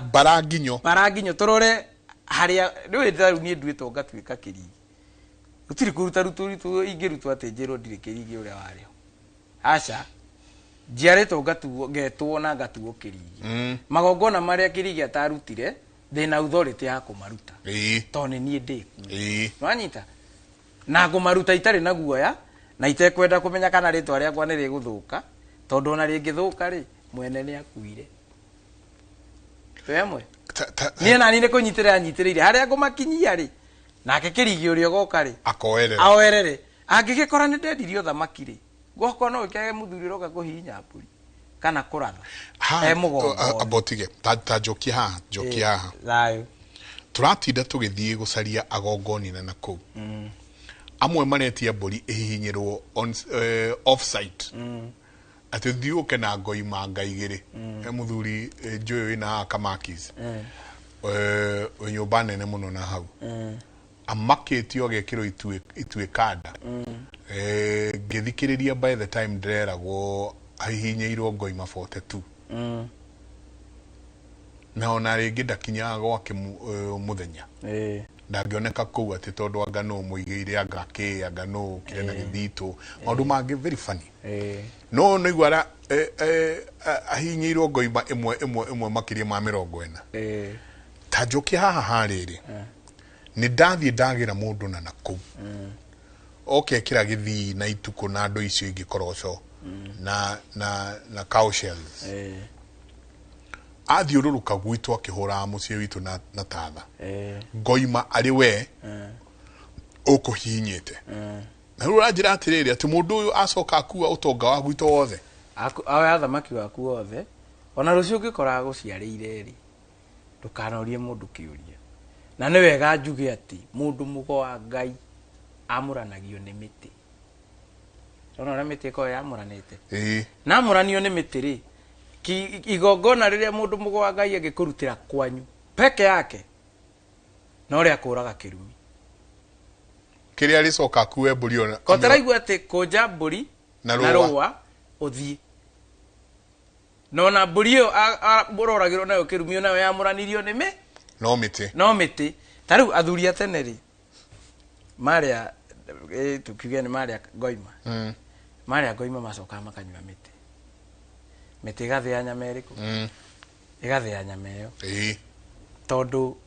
baranginyo turore haria ni ndaru ni nduitwo ngatuika kirigi utiri kuruta rutu ingirutwo ati njiro ndire kirigi uria wario aca njiaritwo ngetwo na ngatuo kirigi magongona maria kirigi atarutire thina authority ya kumaruta to ni nie ndiku nwanyita na kumaruta itari na guoya na itekwenda kumenya kana ritwa riakwa ni riguthuka tondu na ringithuka ri mwene ni akuire twemwe nie nani ni kunyitire haria ngumakinyia ri nake kirigi uria goka ri aoerere angigikora ni ndendirio thamaki ri goko no ikage muthuriro ga kuhinya mburi kana kuratha mugongo abotige ta jokia haha zayo turatinda tugithie gucaria agongoni na naku amwe maretia mburi ihinyirwo on off site ati thiuke na ngoi manga igiri muthuri njuyu ina kamakis nyumba nene muno na hau amaketio gekiro itue kada ngithikiriria by the time nderagwo ahihinyeirwo ngoi ma 42 na ona ringi ndakinyaga gwake muthenya ndangioneka kuu ati tondu anga no muigeire anga no kire na githito maundu mangi very funny no igwara ahinyirwo ngoima imwe makiria ma 40 ta njokia haha hariri ni ndathie ndagira mundu na naku kira githi na ituko na ndo icio ingi koroco na cow shells athiururuka gwitu akihura mucie witu na tatha ngoima ari we ukuhinyite na ruranjira atiriri ati mundu uyu acoka akua utonga wa gwitu wothe awe thamaki waku wothe ona rucio ukikora guciarire ri ndukanorie mundu kiuria na ni wega njuge ati mundu mugo wa Ngai amuranagio ni miti ona miti ko yamuranite na amuranio ni miti ri igongona riria mundu mugo wa Ngai agikurutira kwanyu peke yake no ria kuraga kirumi kiria ricoka kuwe mburi ona kotaraigua ati koja mburi na rowa uthie no na mburi yo buroragirwo nayo kirumi nayo yamuranirio ni no miti tariu athuri ateneri maria tukiuge ni maria ngoima maria ngoima macoka makanywa miti gathia nyameriku igathia nyameyo tondu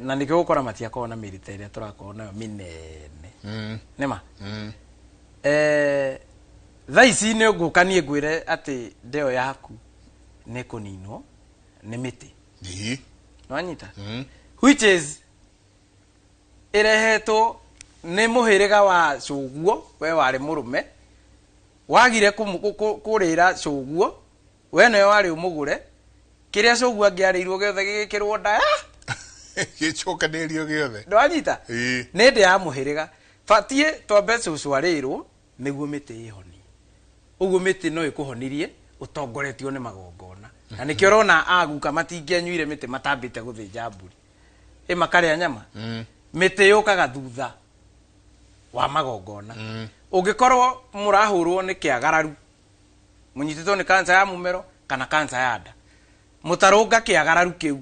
na nikio gukora matiakorwo na mirita iria turakorwo nayo minene nima thaici ni ngukanie ngwire ati ndeo yaku ni kuninwo ni miti nwanyita which is irehetwo nĩ mũhĩrĩga wa Cũguo, we warĩ mũrũme, wagire kũrĩra Cũguo, we nĩwe warĩ ũmũgũre, kĩrĩa Cũguo angĩarĩirwo gĩothe gĩgĩkĩrwo ndaya gĩcokanĩrio gĩothe ndwanyita nĩ ndĩ ya mũhĩrĩga batiĩ twambe cũcũ arĩrwo nĩguo mĩtĩ ĩhonie. Ũguo mĩtĩ no ĩkũhonirie ũtongoretio nĩ magongona, na nĩkĩo ũrona aguka matingĩanyuire mĩtĩ matambĩte gũthĩnja mbũri makarĩa nyama. Mĩtĩ yũkaga thutha wa magongona. Ũngĩkorwo mũrahũrwo nĩ kĩagararu, mũnyitĩtwo nĩ kanca ya mũmero kana kanca ya nda, mũtarũnga kĩagararu kĩu,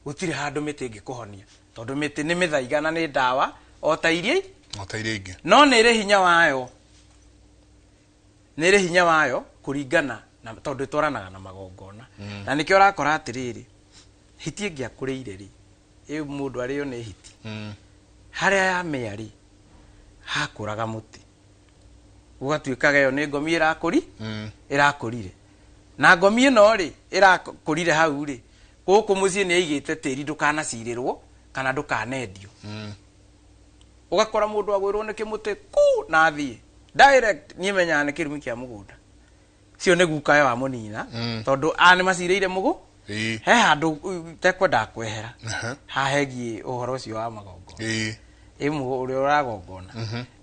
gũtirĩ handũ mĩtĩ ĩngĩkũhonia, tondũ mĩtĩ nĩ mĩthaiga na nĩ ndawa o ta iria ingĩ, no nĩ ĩrĩ hinya wayo, nĩ ĩrĩ hinya wayo kũringana na tondũ ĩtwaranaga na magongona. Na nĩkĩo ũrakora atĩrĩrĩ, hiti ĩngĩakũrĩire rĩ, mũndũ arĩo nĩ hiti, harĩa yamĩa rĩ hakũraga mũtĩ, gũgatuĩkaga ĩyo nĩ ngomi ĩrakũrire, na ngomi ĩno rĩ ĩrakũrire hau rĩ, gũkũ mũciĩ nĩ aigĩte tĩri ndũkanacirĩrwo kana ndũkanendio. Ũgakora mũndũ agwĩrwo nĩ kĩmũtĩ ku na athiĩ direct, niĩ menyaga nĩ kĩrumi kĩa mũgũnda, cio nĩ gukawe wa mũnina, tondũ nĩ macirĩire he handũ tekwendaga kwehera hahegiĩ ũhoro ũcio wa magongona. Ũrĩa ũragongona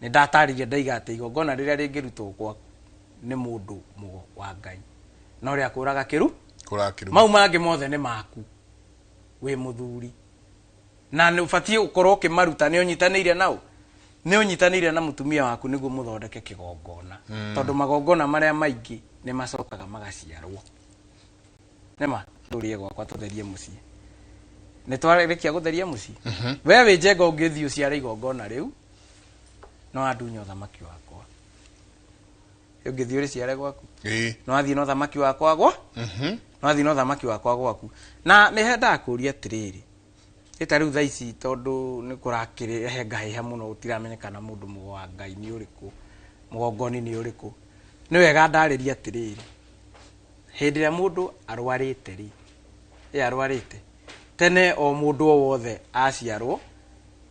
nĩ ndatarĩria ndaiga atĩ igongona rĩrĩa rĩngĩrutwo nĩ mũndũ mũgo wa Ngai, no rĩa kũraga mau mangĩ mothe nĩ maku wĩ mũthuri, na nĩ ũbatiĩ gũkorwo ũkĩmaruta. Nĩ ũnyitanĩire nao, nĩ ũnyitanĩire na mũtumia waku nĩguo mũthondeke kĩgongona, tondũ magongona marĩa maingĩ nĩ macokaga magaciarwo. Nĩma tũrie gwakwa tũtherie mũciĩ, nĩ twarĩkia gũtheria mũciĩ. We wĩ njenga ũngĩthiĩ ũciare igongona rĩu, no andunya ũthamaki wakwa. Ũngĩthiĩ ũrĩciare gwaku, no athiĩ na ũthamaki wakwa no athiĩ na ũthamaki wakwa gwaku. Na nĩ hendaga kũũria atĩrĩrĩ, ĩta rĩu thaa ici tondũ nĩ kũrakĩrehe ngahĩha mũno, gũtiramenyekana mũndũ mũgo wa Ngai nĩ ũrĩkũ, mũgongoni nĩ ũrĩkũ. Nĩ wega ndarĩria atĩrĩrĩ, hĩndĩ ĩrĩa mũndũ arwarĩte rĩ, arwarĩte tene, o mũndũ o wothe aciarwo,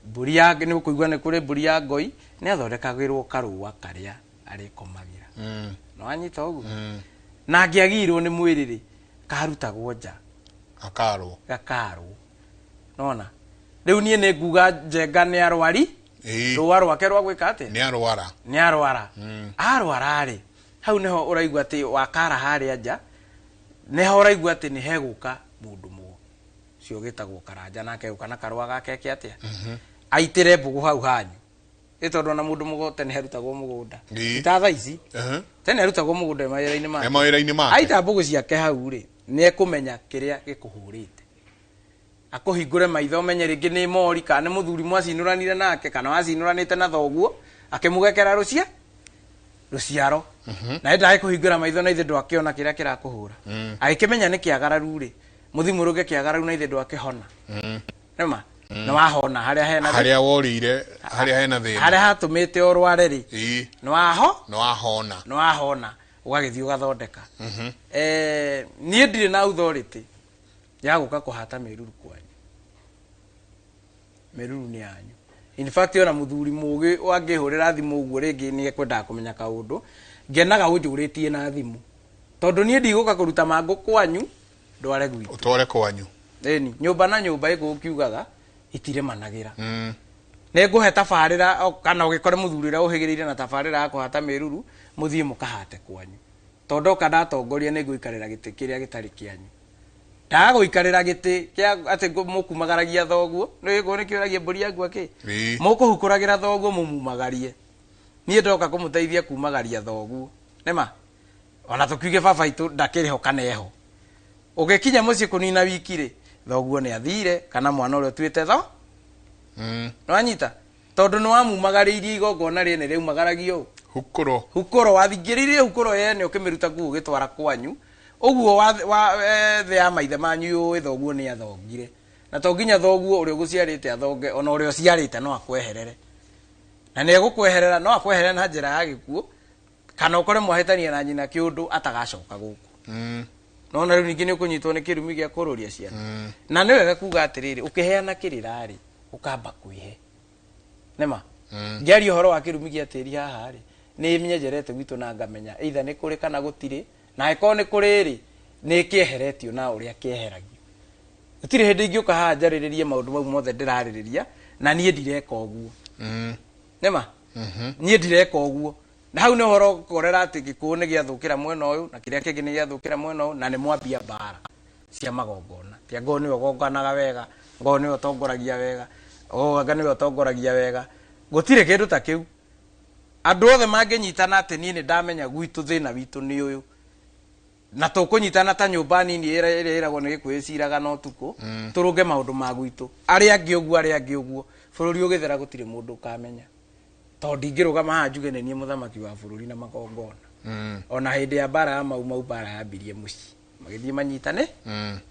mbũri ya nĩ ũkũigua nĩ kũrĩ mbũri ya ngoi, nĩ athondekagĩrwo karũa karĩa arĩkomagĩra. No anyita ũguo, na angĩagirwo nĩ mwĩrĩ rĩ, karutagwo nja gakarwo. Nona rĩu niĩ nĩ nguga njenga nĩ arwari, rũa rwake rwa gwĩka atĩ nĩ arwara. Arwara rĩ, hau nĩho ũraigua atĩ wakara harĩa nja, nĩho ũraigua atĩ nĩ hegũka mũndũ mũgo cio gĩtagwo Karanja, nake gũka na karũa gake atĩa aitĩre mbũgũ hau hanyu. Tondũ na mũndũ mũgo tene herutagwo mũgũnda, ta thaa ici tene herutagwo mũgũnda mawĩra-inĩ make. Aita mbũgũ ciake hau rĩ, nĩ ekũmenya kĩrĩa gĩkũhũrĩte, akũhingũre maitho menye rĩngĩ nĩ mori kana nĩ mũthuri mwacinũranire nake, kana wacinũranĩte na thoguo akĩmũgekera rũciaro, na enda kũhingũra maitho na ithe ndwakĩona kĩrĩa kĩrakũhũra. Agĩkĩmenya nĩ kĩagararu rĩ, mũthimũrũke kĩagararu na ithe ndwakĩhona. Nĩma nĩ wahona harĩa worĩire, harĩa hena thĩna, harĩa hatũmĩte ũrware rĩ, nĩ wahona, ũgagĩthiĩ ũgathondeka. Niĩ ndirĩ na authority ya gũka kũhata mĩruru kwanyu, mĩruru nĩ yanyu. In fact ona mũthuri mũgĩ wangĩhũrĩra thimũ ũguo rĩngĩ nĩ ekwendaga kũmenya kaũndũ, ngenaga ũnjũrĩtie na thimũ, tondũ niĩ ndigũka kũruta mangũ kwanyu ndware gwitũ, ũtware kwanyu. Ĩni nyũmba na nyũmba ĩgũkiugaga itiremanagĩra. Nĩ ngũhe tabarĩra, kana ũgĩkore mũthuri ũrĩa ũhĩgĩrĩire na tabarĩra ya kũhata mĩruru, mũthiĩ mũkahate kwanyu, tondũ oka ndatongoria nĩ ngũikarĩra gĩtĩ kĩrĩa gĩtarĩ kĩanyu. Ndaga gũikarĩra gĩtĩ kĩa atĩ mũkumagaragia thoguo, nĩ kĩũragia mbũri yaku akĩ, mũkũhukũragĩra thoguo mũmumagarie. Niĩ ndoka kũmũteithia kumagaria thoguo. Nĩma ona tũkiuge baba itũ ndakĩrĩ ho kana eho, ũgĩkinya mũciĩ kũnina wiki rĩ, thoguo nĩ athire kana mwana ũrĩa ũtuĩte no anyita, tondũ nĩ wamumagarĩirie igongona rĩene rĩaumagaragio hukũro, wathingĩrĩirie hukũro yene ũkĩmĩruta kuo ũgĩtwara kwanyu. Ũguo thĩ ya maithe manyu yũĩ thoguo nĩ athongire, na to nginya thoguo ũrĩa ũgũciarĩte athonge, ona ũrĩa ũciarĩte no akweherere, na nĩ egũkweherera, no akweherere na njĩra ya gĩkuũ, kana ũkore mwahĩtania na nyina kĩũndũ atagacoka gũkũ. No na rĩu ningĩ nĩ ũkũnyitwo nĩ kĩrumi gĩa kũrũria ciana. Na nĩ wega kuga atĩrĩrĩ, ũkĩheana kĩrĩra rĩ, ũkamba kwĩhe, nema ngiaria horo wa kirumi gia tiri haha ri ni menyejerete gwitu na ngamenya either ni kuri kana gutiri na eko ni kuri ri ni kieheretio na uria kieheragio gutiri hindi ngiuka haha njariririe maundu mau mothe ndiraririria na nie ndireka uguo nema nie ndireka uguo na hau ni horo korera ati gikuo ni giathukira mwena uyu na kiria kingi ni giathukira mwena uyu na ni mwambia bara cia magongona tia ngo ni ogonganaga wega ngo ni otongoragia wega oga ni otongoragia wega gutire kindu ta kiu andu othe mangenyitana ati nie ni ndamenya gwitu thina witu ni uyu na tukunyitana ta nyumba nini iragwo ni gikwiciraga no tuko turunge maundu ma gwitu ari angi uguo bururi ugithera gutire mundu kamenya to ndingirugama haha njuge ni nie muthamaki wa bururi na magongona ona hindi ya bara ya mau bara yambirie muci magithie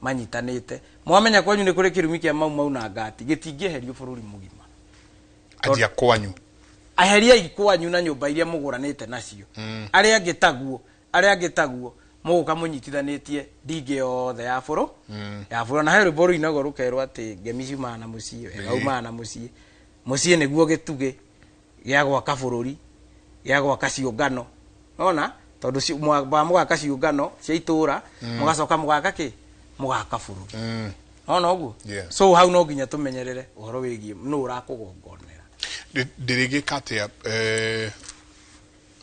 manyitanite mwamenya kwanyu ni kuri kirumi kia mau na ngati gitingieherio bururi mugima ajia kwanyu aheria ikwanyu na nyumba iria muguranite nacio ari angi taguo muguka munyitithanitie ndinge yothe ya buru na heru boru inago rukerwo ati ngemi ciumana mucie gaumana mucie niguo gituge gia gwaka bururi gia gwaka ciungano ona tondu mwaka ciungano cia itura mugacoka mugaka bururi ona uguo so hau no nginya tumenyerere uhoro wigie no urakugongonera ndirigi katia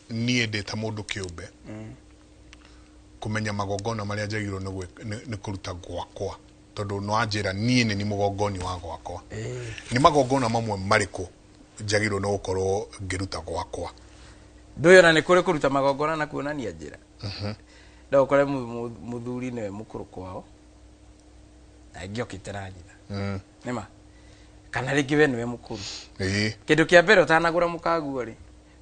nie ndita mundu kiumbe kumenya magongona maria njagirwo ni kuruta gwakwa tondu no anjira nie ni mugongoni wa gwakwa ni magongona mamwe mariku njagirwo no gukorwo ngiruta gwakwa ndoyona ni kuri kuruta magongona na kuonania njira ndokore muthuri niwe mukuru kwao na ngiokitera njira nema kana ringi we niwe mukuru kindu kia mbere utanagura mukaguo ri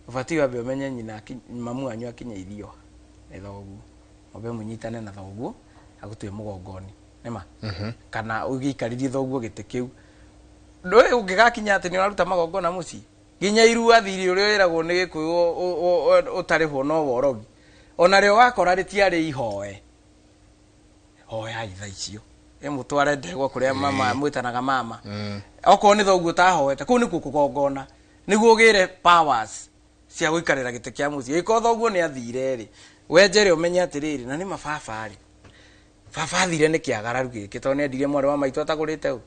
ubati wa umenye nyina mamu anyu akinya irio ethogu obe munyitane na thoguo agutwe mugongoni nema kana ugiikaririe thoguo gite kiu ndoe ungigakinya ati ni uraruta magongona muci ginya irua thiri uria wiragwo ni gikuyu utarihwo no worogi ona rio wakora ritiari ihoe hoya itha icio mutware ndegwa kuria mama mwitanaga mama oko ni thoguo tahoete ku ni kugongona niguo ugire powers cia guikarira gite kia muci iko thoguo ni athire ri wenjere umenye atiriri na ni mababa ri baba thire ni kiagararu giki to ne ndire mwari wa maitu atagurite u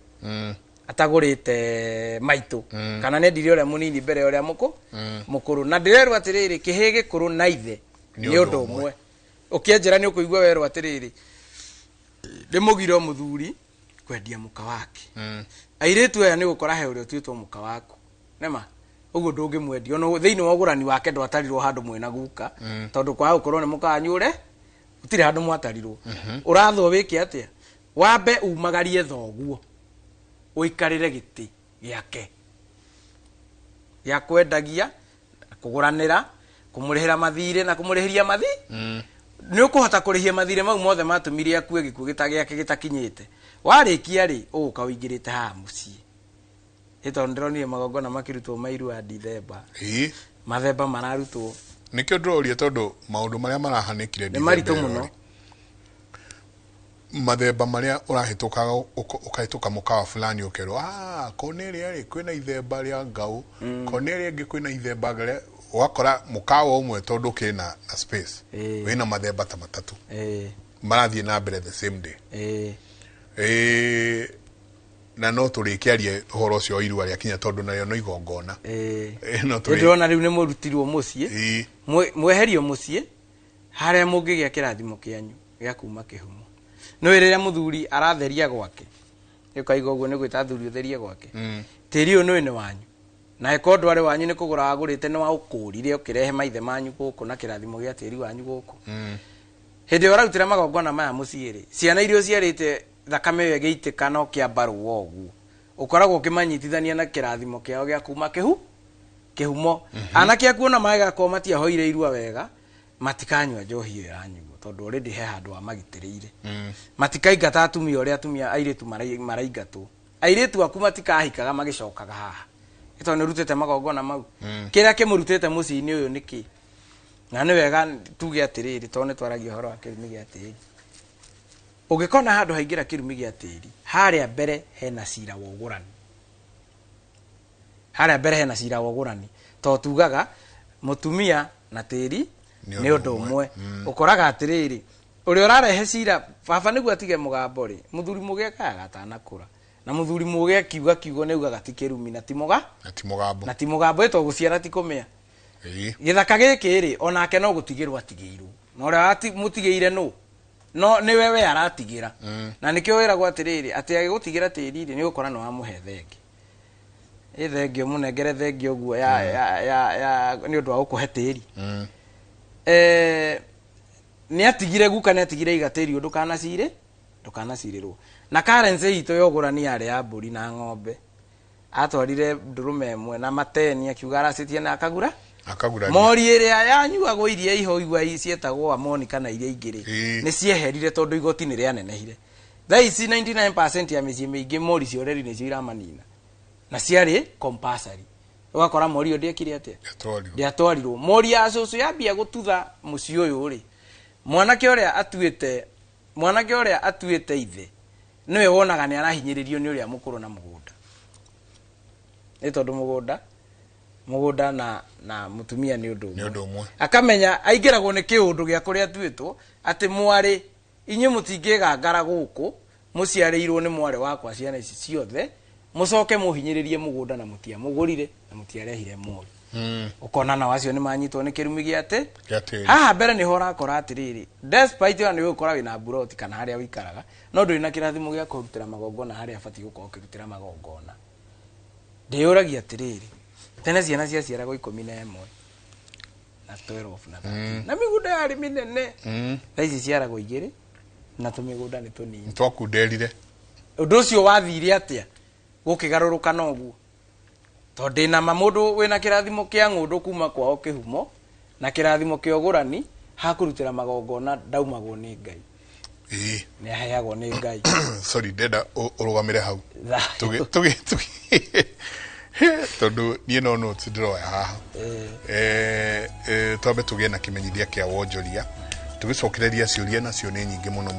atagurite maitu kana ne ndire uria munini mbere uria mukuru na ndireru atiriri kihege kuru na ithe ni undu umwe ukienjera ni ukuigwa weru atiriri ndimugiro muthuri kwendia muka wake airetu aya ni gukora he uria twitwo muka waku nema uguo ndungimwendia ono thiini wa ugurani wake ndwatarirwo handu mwena guka tondu kwa ukorwo ni muka anyure utire handu mwatarirwo urathwo wiki atia wambe umagarie thoguo uikarire giti giake ya kwendagia kuguranira kumurihira mathire na kumurihiria mathi ni ukuhota kurihia mathire mau mothe matumire akue gikuo gitagiake gitakinyite warikia ri uka wingirite ha mucie ito ndironire magongona makirutwo mairu a Dithemba mathemba mararutwo nikio ndorie tondu maundu maria marahanikire ni marito muno mathemba maria urahitukaga ukahituka mukawa fulani ukerwo koneria ri kwina ithemba ria ngau koneria ngi kwina ithemba gare wakora mukawa umwe tondu kina na space wina mathemba ta matatu marathie na mbere the same day na no turikiarie horo ucio irua ria kinya tondu nayo no igongona no ndona riu ni murutirwo mucie mweherio mucie haria mungigia kirathimo kianyu gia kuma kihumo no iriria muthuri aratheria gwake ukaiga uguo ni gwita thuri utherie gwake tiri uyu ni wanyu na ikondo ari wanyu ni kugura agurite ni wa ukurire ukirehe maithe manyu guku na kirathimo gia tiri wanyu guku hindi urarutira magongona maya muciiri ciana irio ciarite thakame yo geitika no kia baru wogu ukoragwo ukimanyitithania na kirathimo kiao gia kuma kihumo anake akuona maiga ko matia hoire irua wega matikanywa njohi yanyu tondu already he handu wa magitirire matikaingata atumia uria atumia airetu maraingatwo airetu aku matikahikaga magicokaga haha ito ni rutete magongona mau kiria kimurutete muciini uyu niki na ni wega tuge atiriri to ni twaragia horo wa kirumi gia tiri ugikona handu haingira kirumi gia tiri haria mbere hena cira wa ugurani haria mbere hena cira wogurani to tugaga mutumia na tiri ni undu umwe ukoraga atiriri uri urarehe cira baba niguo atige mugambo ri muthuri muge kaga atanakura na muthuri muge kiugo neuga gatikirumi na ti mugambo eto guciara ti kumea githaka giki ri onake no gutigirwo atigirwo no uri mutigeire no ni wewe aratigira na nikio wiragwo atiriri ati agigutigira tiri ri ni gukora no amuhe thengi thengio munengere thengio guo ya ni undu wa gukuhe tiri ni atigire guka ni atigire igateri undu ndukanacirĩrwo na currency ito yogurani yari ya mburi na ng'ombe atwarire ndurume mwe na mateni akiuga aracitie na akagura mori iria yanyuagwo iria iho igwa cietagwo amoni kana iria ingiri ni cieherire tondu igoti ni rianenehire thaici 99% ya mĩciĩ mĩingĩ mori cio reri ni cio iramanina na ciarĩ compulsory ugakora mori yo ndiekire atia ndiatwarirwo mori ya cucu yambia gututha muciĩ uyu ri mwanake uria atuite ithe niwe wonaga ni arahinyiririo ni uria mukuru na mugunda ni tondu mugunda na mutumia ni undu umwe akamenya aingiragwo ni kiundu gia kuria atuitwo ati mwari inye mutingigangara guku muciarirwo ni mwari wakwa ciana ici ciothe mucoke muhinyiririe mugunda na mutia mugurire na mutiarehire mori ukona na wacio ni manyitwo ni kirumi giate haha mbere ni hora akora atiriri despite ya ni ukora wina buroti kana haria wikaraga no nduri na kirathimo gia kurutira magongona haria afati gukorwo kirutira magongona ndiyuragia atiriri tene ciana cia ciaragwo 11 na 12 na 13 na migunda yari minene thaici ciaragwo igiri na tumigunda ni tunini twakunderire undu ucio wathire atia gukigaruruka noguo tondu na mamundu wina kirathimo kia ngundu kuma kwao kihumo na kirathimo kia ogurani hakurutira magongona ndaumagwo ni Ngai ni aheagwo ni Ngai sorry deda urugamire hau tugi tondu nie no notes ndiroya haha tobe tugie na kimenyithia kia wonjoria tugicokereria ciuria nacio ni nyingi muno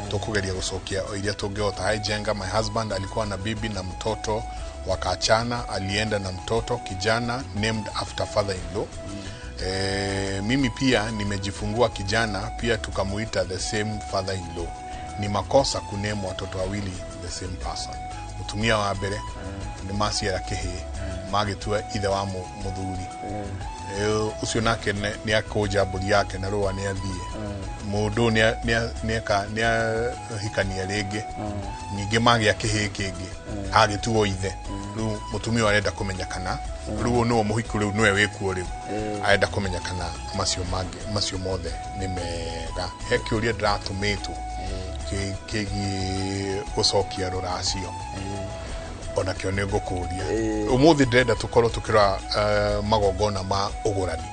tukugeria gucokia iria tungihota. Hi Jenga, my husband alikuwa na bibi na mtoto wakaachana, alienda na mtoto kijana named after father-in-law. Mimi pia nimejifungua kijana pia tukamuita the same father-in-law. Ni makosa kunemu watoto wawili the same person. Mutumia wa mbere ni masiera kihi magitua ithe wa muthuri ucio nake ni akoja mburi yake na roa ni athie mundu ni hikania ringi ningi magia kihi kingi agituo ithe riu mutumia arenda kumenya kana riu no muhiku riu niwe wikuo riu arenda kumenya kana macio mothe ni mega he kiuria ndiratumĩtwo kigi gucokia ruracio ona kio ni ngukuria umuthi ndenda tukorwo tukira magongona ma ugurani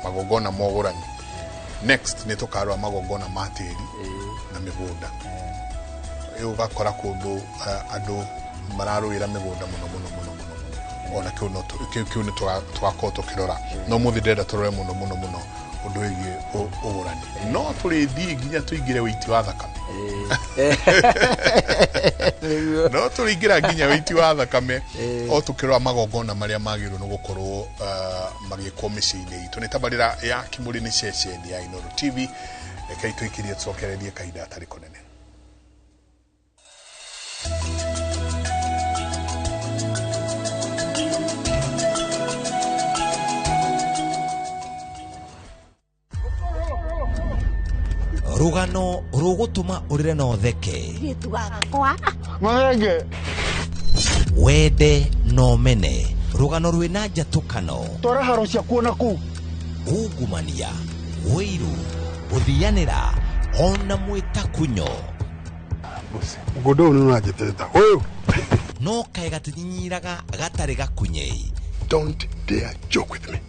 magongona ma ugurani next ni tukarwa magongona ma tiri na migunda ugakora kundu andu mararuira migunda muno ona kio ni twako tukirora no muthi ndenda turore muno undu wigi ugurani no turithi nginya tuingire witi wa thakame no turingira nginya witi wa thakame o tukirwa magongona maria magirwo no gukorwo magikwo miciini itu ni tabarira ya Kimuri ni ceceni ya Inooro TV kai tuikirie tucokererie kaida atari konene. Rugano rugutuma urire no theke gitugakwa Mwenge wende no mene rugano rwina njatukano tora haro cia kuona ku ungumania wiru uthianira ona mwitakunyo godo no ajiteta oyo no kai gatinyiraga gatari gakunye. Don't dare joke with me.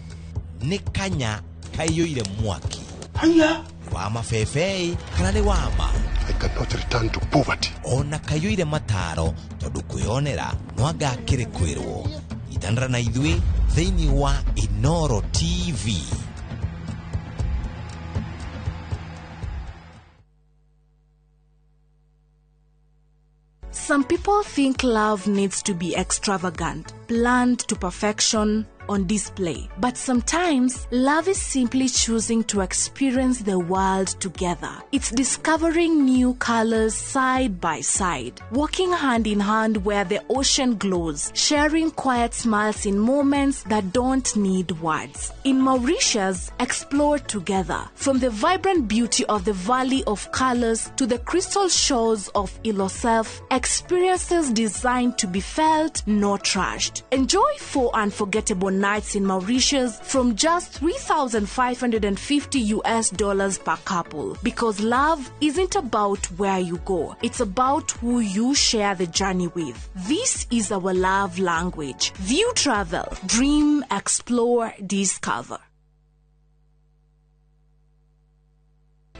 Ni kanya kayoire mwaki Haya wa mafefei kana ni wama. I cannot return to poverty. Ona kayoire mataro tondu kwionera no agakire kwirwo itandara na ithui thiini wa Inooro TV. Some people think love needs to be extravagant. planned to perfection on display. But sometimes, love is simply choosing to experience the world together. It's discovering new colors side by side, walking hand in hand where the ocean glows, sharing quiet smiles in moments that don't need words. In Mauritius, explore together. From the vibrant beauty of the Valley of Colors to the crystal shores of Ilocef, experiences designed to be felt, not trashed. Enjoy 4 unforgettable nights in Mauritius from just $3,550 per couple. Because love isn't about where you go, it's about who you share the journey with. This is our love language. View travel, dream, explore, discover.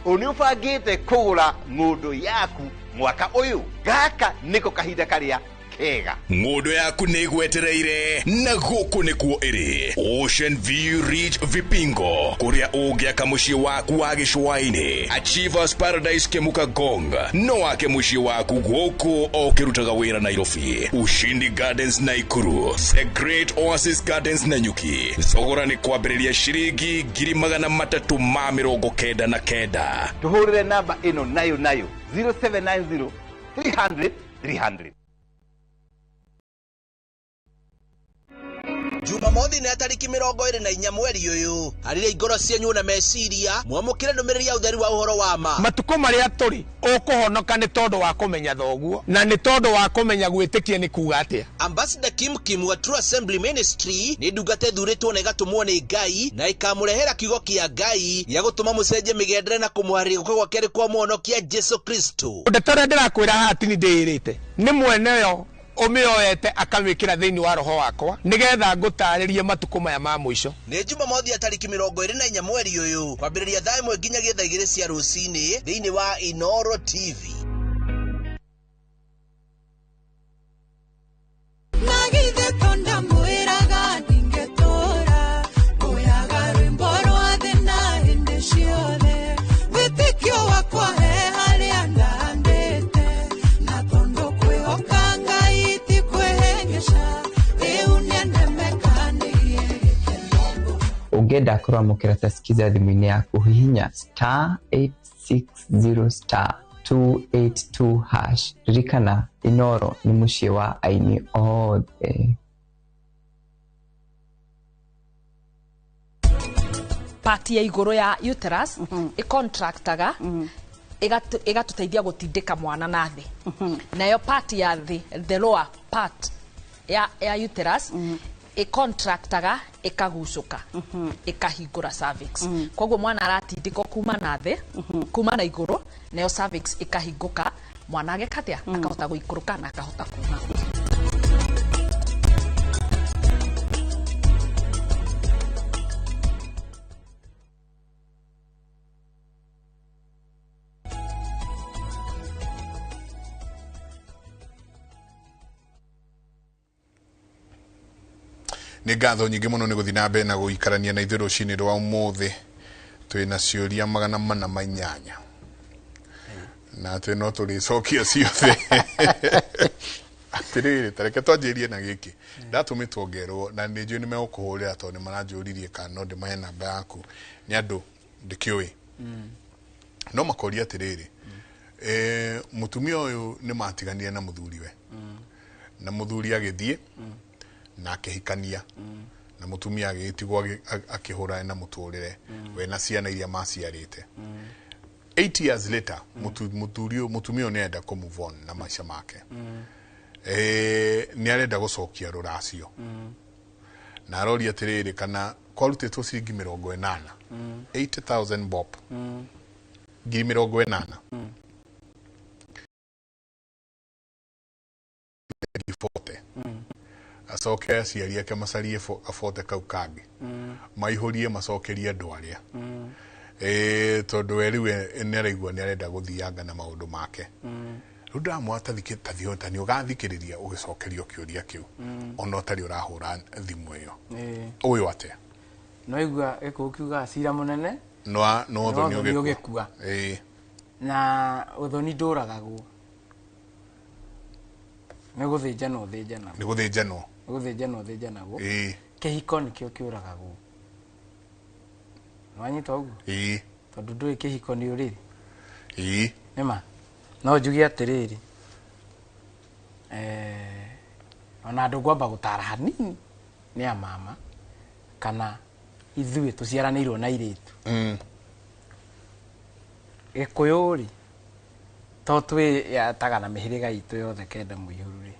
Uniupangite kugura ngundo yaku mwaka uyu gaka niko kahinda karia kega ngundo yaku nigwetereire na guku nikuo iri Ocean View Ridge Vipingo kuria ugiaka mucii waku wa gicwaini Achievers Paradise Kemuka Gong no wake mucii waku guku okirutaga wira Nairobi Ushindi Gardens Naikuru The Great Oasis Gardens Nanyuki thogora ni kwambiriria ciringi 399 tuhurire namba ino nayo 0790 300 300. Jumamothi na tariki 24 mweri uyu harire igoro cianyu na meciria mwamukire ndumiriri ya utheri wa uhoro wa ma matuko maria turi ukuhonoka ni tondu wa kumenya thoguo na ni tondu wa kumenya gwitikia ni kuga atia. Ambassador Kim wa True Assembly Ministry ni ndungate thuritwo na igatumwo ni Ngai na ikamurehera kiugo kia Ngai ya gutuma mucenje migendere na kumuharĩria gukwa keri kwa muhonokia Jesu Kristo. Ndatore ndirakwira hati ni ndirite ni mwene yo umioete akamwikira thiini wa roho wakwa nigetha ngutaririe matuko maya ma mwisho. Ni Jumamothi ya tariki 24 mweri uyu kwambiriria thaa 1 nginyagia thaa 2 cia rucini thiini wa Inoro TV. Nagithe tonda mwiraga ndingetora oyaga rwimbo rwa thina hindi ciothe witikio wakwa he haria ndandite na tondo kwihoka Ngai ti kwehengesha riu nendemekanirie gikeno. Ungenda kuramukira tasikiza thimu-ini yaku hihinya *860*282# ririkana Inoro ni mucii wa aini othe. Pati ya iguru ya uterus icontractaga igatuteithia gutindika mwana na thi nayo pati ya thi the lower part ya uterus icontractaga ikagucuka ikahingura cervix koguo mwana aratindika kuma na thi kuma na iguru nayo cervix ikahinguka mwana agekatia akahota guikuruka na akahota kuma. Nĩ ngatho nyingĩ mũno nĩ gũthiĩ na mbere na gũikarania na ithuĩ rũcinĩ rwa ũmũthĩ twĩna ciũria 408 na twĩ no tũrĩcokia ciothe atĩrĩrĩ tareke twanjĩrie na gĩkĩ ndatũmĩtwo ngerwo na nĩ njũĩ nĩ megũkũhũrĩra tondũ nĩ maranjũririe kana no ndĩmahe namba yaku nĩ andũ ndĩkĩũĩ no makoria atĩrĩrĩ mũtumia ũyũ nĩ matiganire na mũthuriwe na mũthuri agĩthiĩ na akĩhikania na mutumia agĩtigwo akĩhũrana na mũtũrĩre we na ciana iria maciarĩte 8 years later mutumia nĩ enda kũ move on na maisha make nĩ arenda gũcokia rũracio na aroria atĩrĩrĩ kana kwarutĩtwo ciringi 80 80,000 bob ngiri 80 acoke aciari ake macarie abote kau kangi maihũrie macokerie andũ arĩa tondu we rĩu nĩ araigua nĩ arenda gũthianga na maũndũ make rĩu ndamwata thikĩta nĩ ũgathikĩrĩria ũgĩcokerio kĩũria kĩu ona ũtarĩ ũrahũra thimũ ĩyo ũyũ atĩa no igua gĩkũũ kiuga cira mũnene no ũthoni ũgĩkua na ũthoni ndũragagwo nĩ gũthĩnjanwo nĩ gũthĩnjanwo guthinjana uthinjanagwo kihiko nikio kiuragagwo wanyita uguo tondu ndui kihiko ni uriri nima no njugi atiriri ona andu ngwamba gutara hanini ni a mama kana ithuĩ tuciaranĩirwo na iritu Gĩkũyũ-rĩ to twĩyataga na mĩhĩrĩga itũ yothe kenda mũihũru-rĩ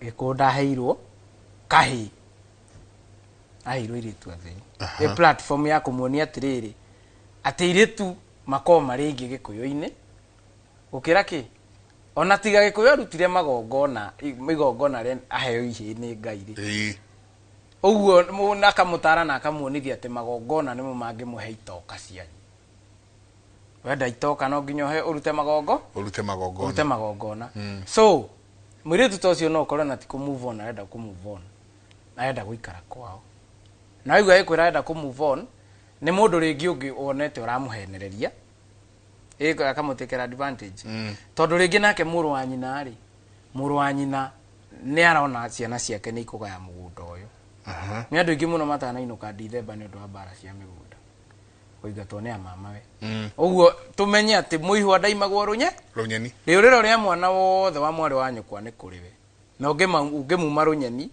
Gĩkũyũ ndaheirwo kahĩ aheirwo iritu atheri ĩ platform ya kũmuonia atĩrĩrĩ atĩ iritu makoo marĩ aingĩ Gĩkũyũ-inĩ gũkĩra kĩ ona tiga Gĩkũyũ arutire magongona aheo ihĩ nĩ Ngai-rĩ uguo nakamutara na akamuonithia ati magongona nimo mangĩmũhe itoka cianyu wenda itoka no nginya he urute magongona so mũirĩtu ta ũcio no ũkorwo na ti kũ move on arenda kũ move on arenda gũikara kwao na aigua ĩkwĩra arenda kũ move on nĩ mũndũ rĩngĩ ũngĩ wonete ũramũhenereria akamũtekera advantage tondũ rĩngĩ nake mũrũ wa nyina nĩ arona ciana ciake nĩ ikũgaya mũgũnda ũyũ nĩ andũ aingĩ mũno matanainũka Dithemba nĩ ũndũ wa mbara cia mĩgũnda kũingatwo nĩ a mamawe ũguo tũmenye atĩ mũihũ ndaimagwo rũnyeni rĩũrĩro rĩa mwana wothe wa mwarĩ wa nyũkwa nĩ kũrĩ we na ũngĩmuma rũnyeni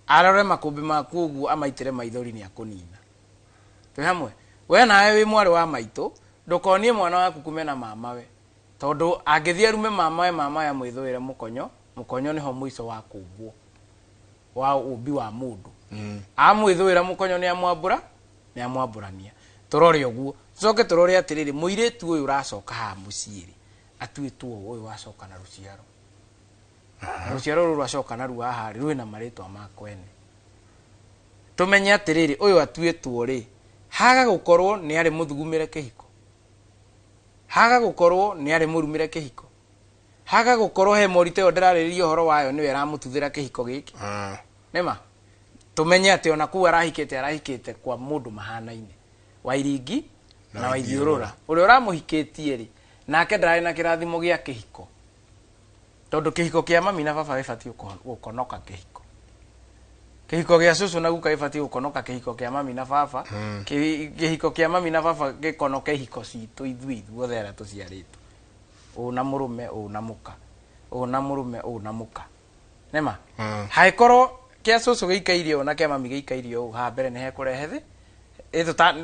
arore makũmbĩ maku ũguo amaitĩre maithori nĩ akũnina twĩ hamwe we nawe wĩ mwarĩ wa maitũ ndũkonie mwana waku kumena mamawe tondũ angĩthiĩ arume mamawe amwĩthũĩre mũkonyo nĩho mũico wa kũmbwo wa ũmbi wa mũndũ amwĩthũĩra mũkonyo nĩ amwambũrania tũrore ũguo coke tũrore atĩrĩrĩ mũirĩtu ũyũ ũracoka haha mũciĩ-rĩ atuĩtwo ũyũ wacoka na rũciaro rũrũ acoka naruo haha-rĩ rwĩna marĩtwa ma kwene tũmenye atĩrĩrĩ ũyũ atuĩtwo-rĩ haga gũkorwo nĩ arĩ mũthugumĩre kĩhiko haga gũkorwo nĩ arĩ mũrumĩre kĩhiko haga gũkorwo he morite yo ndĩrarĩrĩria ũhoro wayo nĩwe aramũtuthĩra kĩhiko gĩkĩ nĩma tũmenye atĩ ona kũu arahikĩte kwa mũndũ mahanaine Wairingi na Waithiũrũra ũrĩa ũramũhikĩtie-rĩ nake ndarĩ na kĩrathimo gĩa kĩhiko tondũ kĩhiko kĩa mami na baba gĩbatiĩ gũkonoka kĩhiko gĩa cũcũ na guka gĩbatiĩ gũkonoka kĩhiko kĩa mami na baba kĩhiko kĩa mami na baba gĩkonoke ihiko citũ ithuothe arĩa tũciarĩtwo ũũ na mũrũme ũũ na mũka ũũ na mũrũme ũũ na mũka nĩma hangĩkorwo kĩa cũcũ gĩikairie ũũ na kĩa mami gĩikairie ũũ haha mbere nĩ hekũrehe thĩ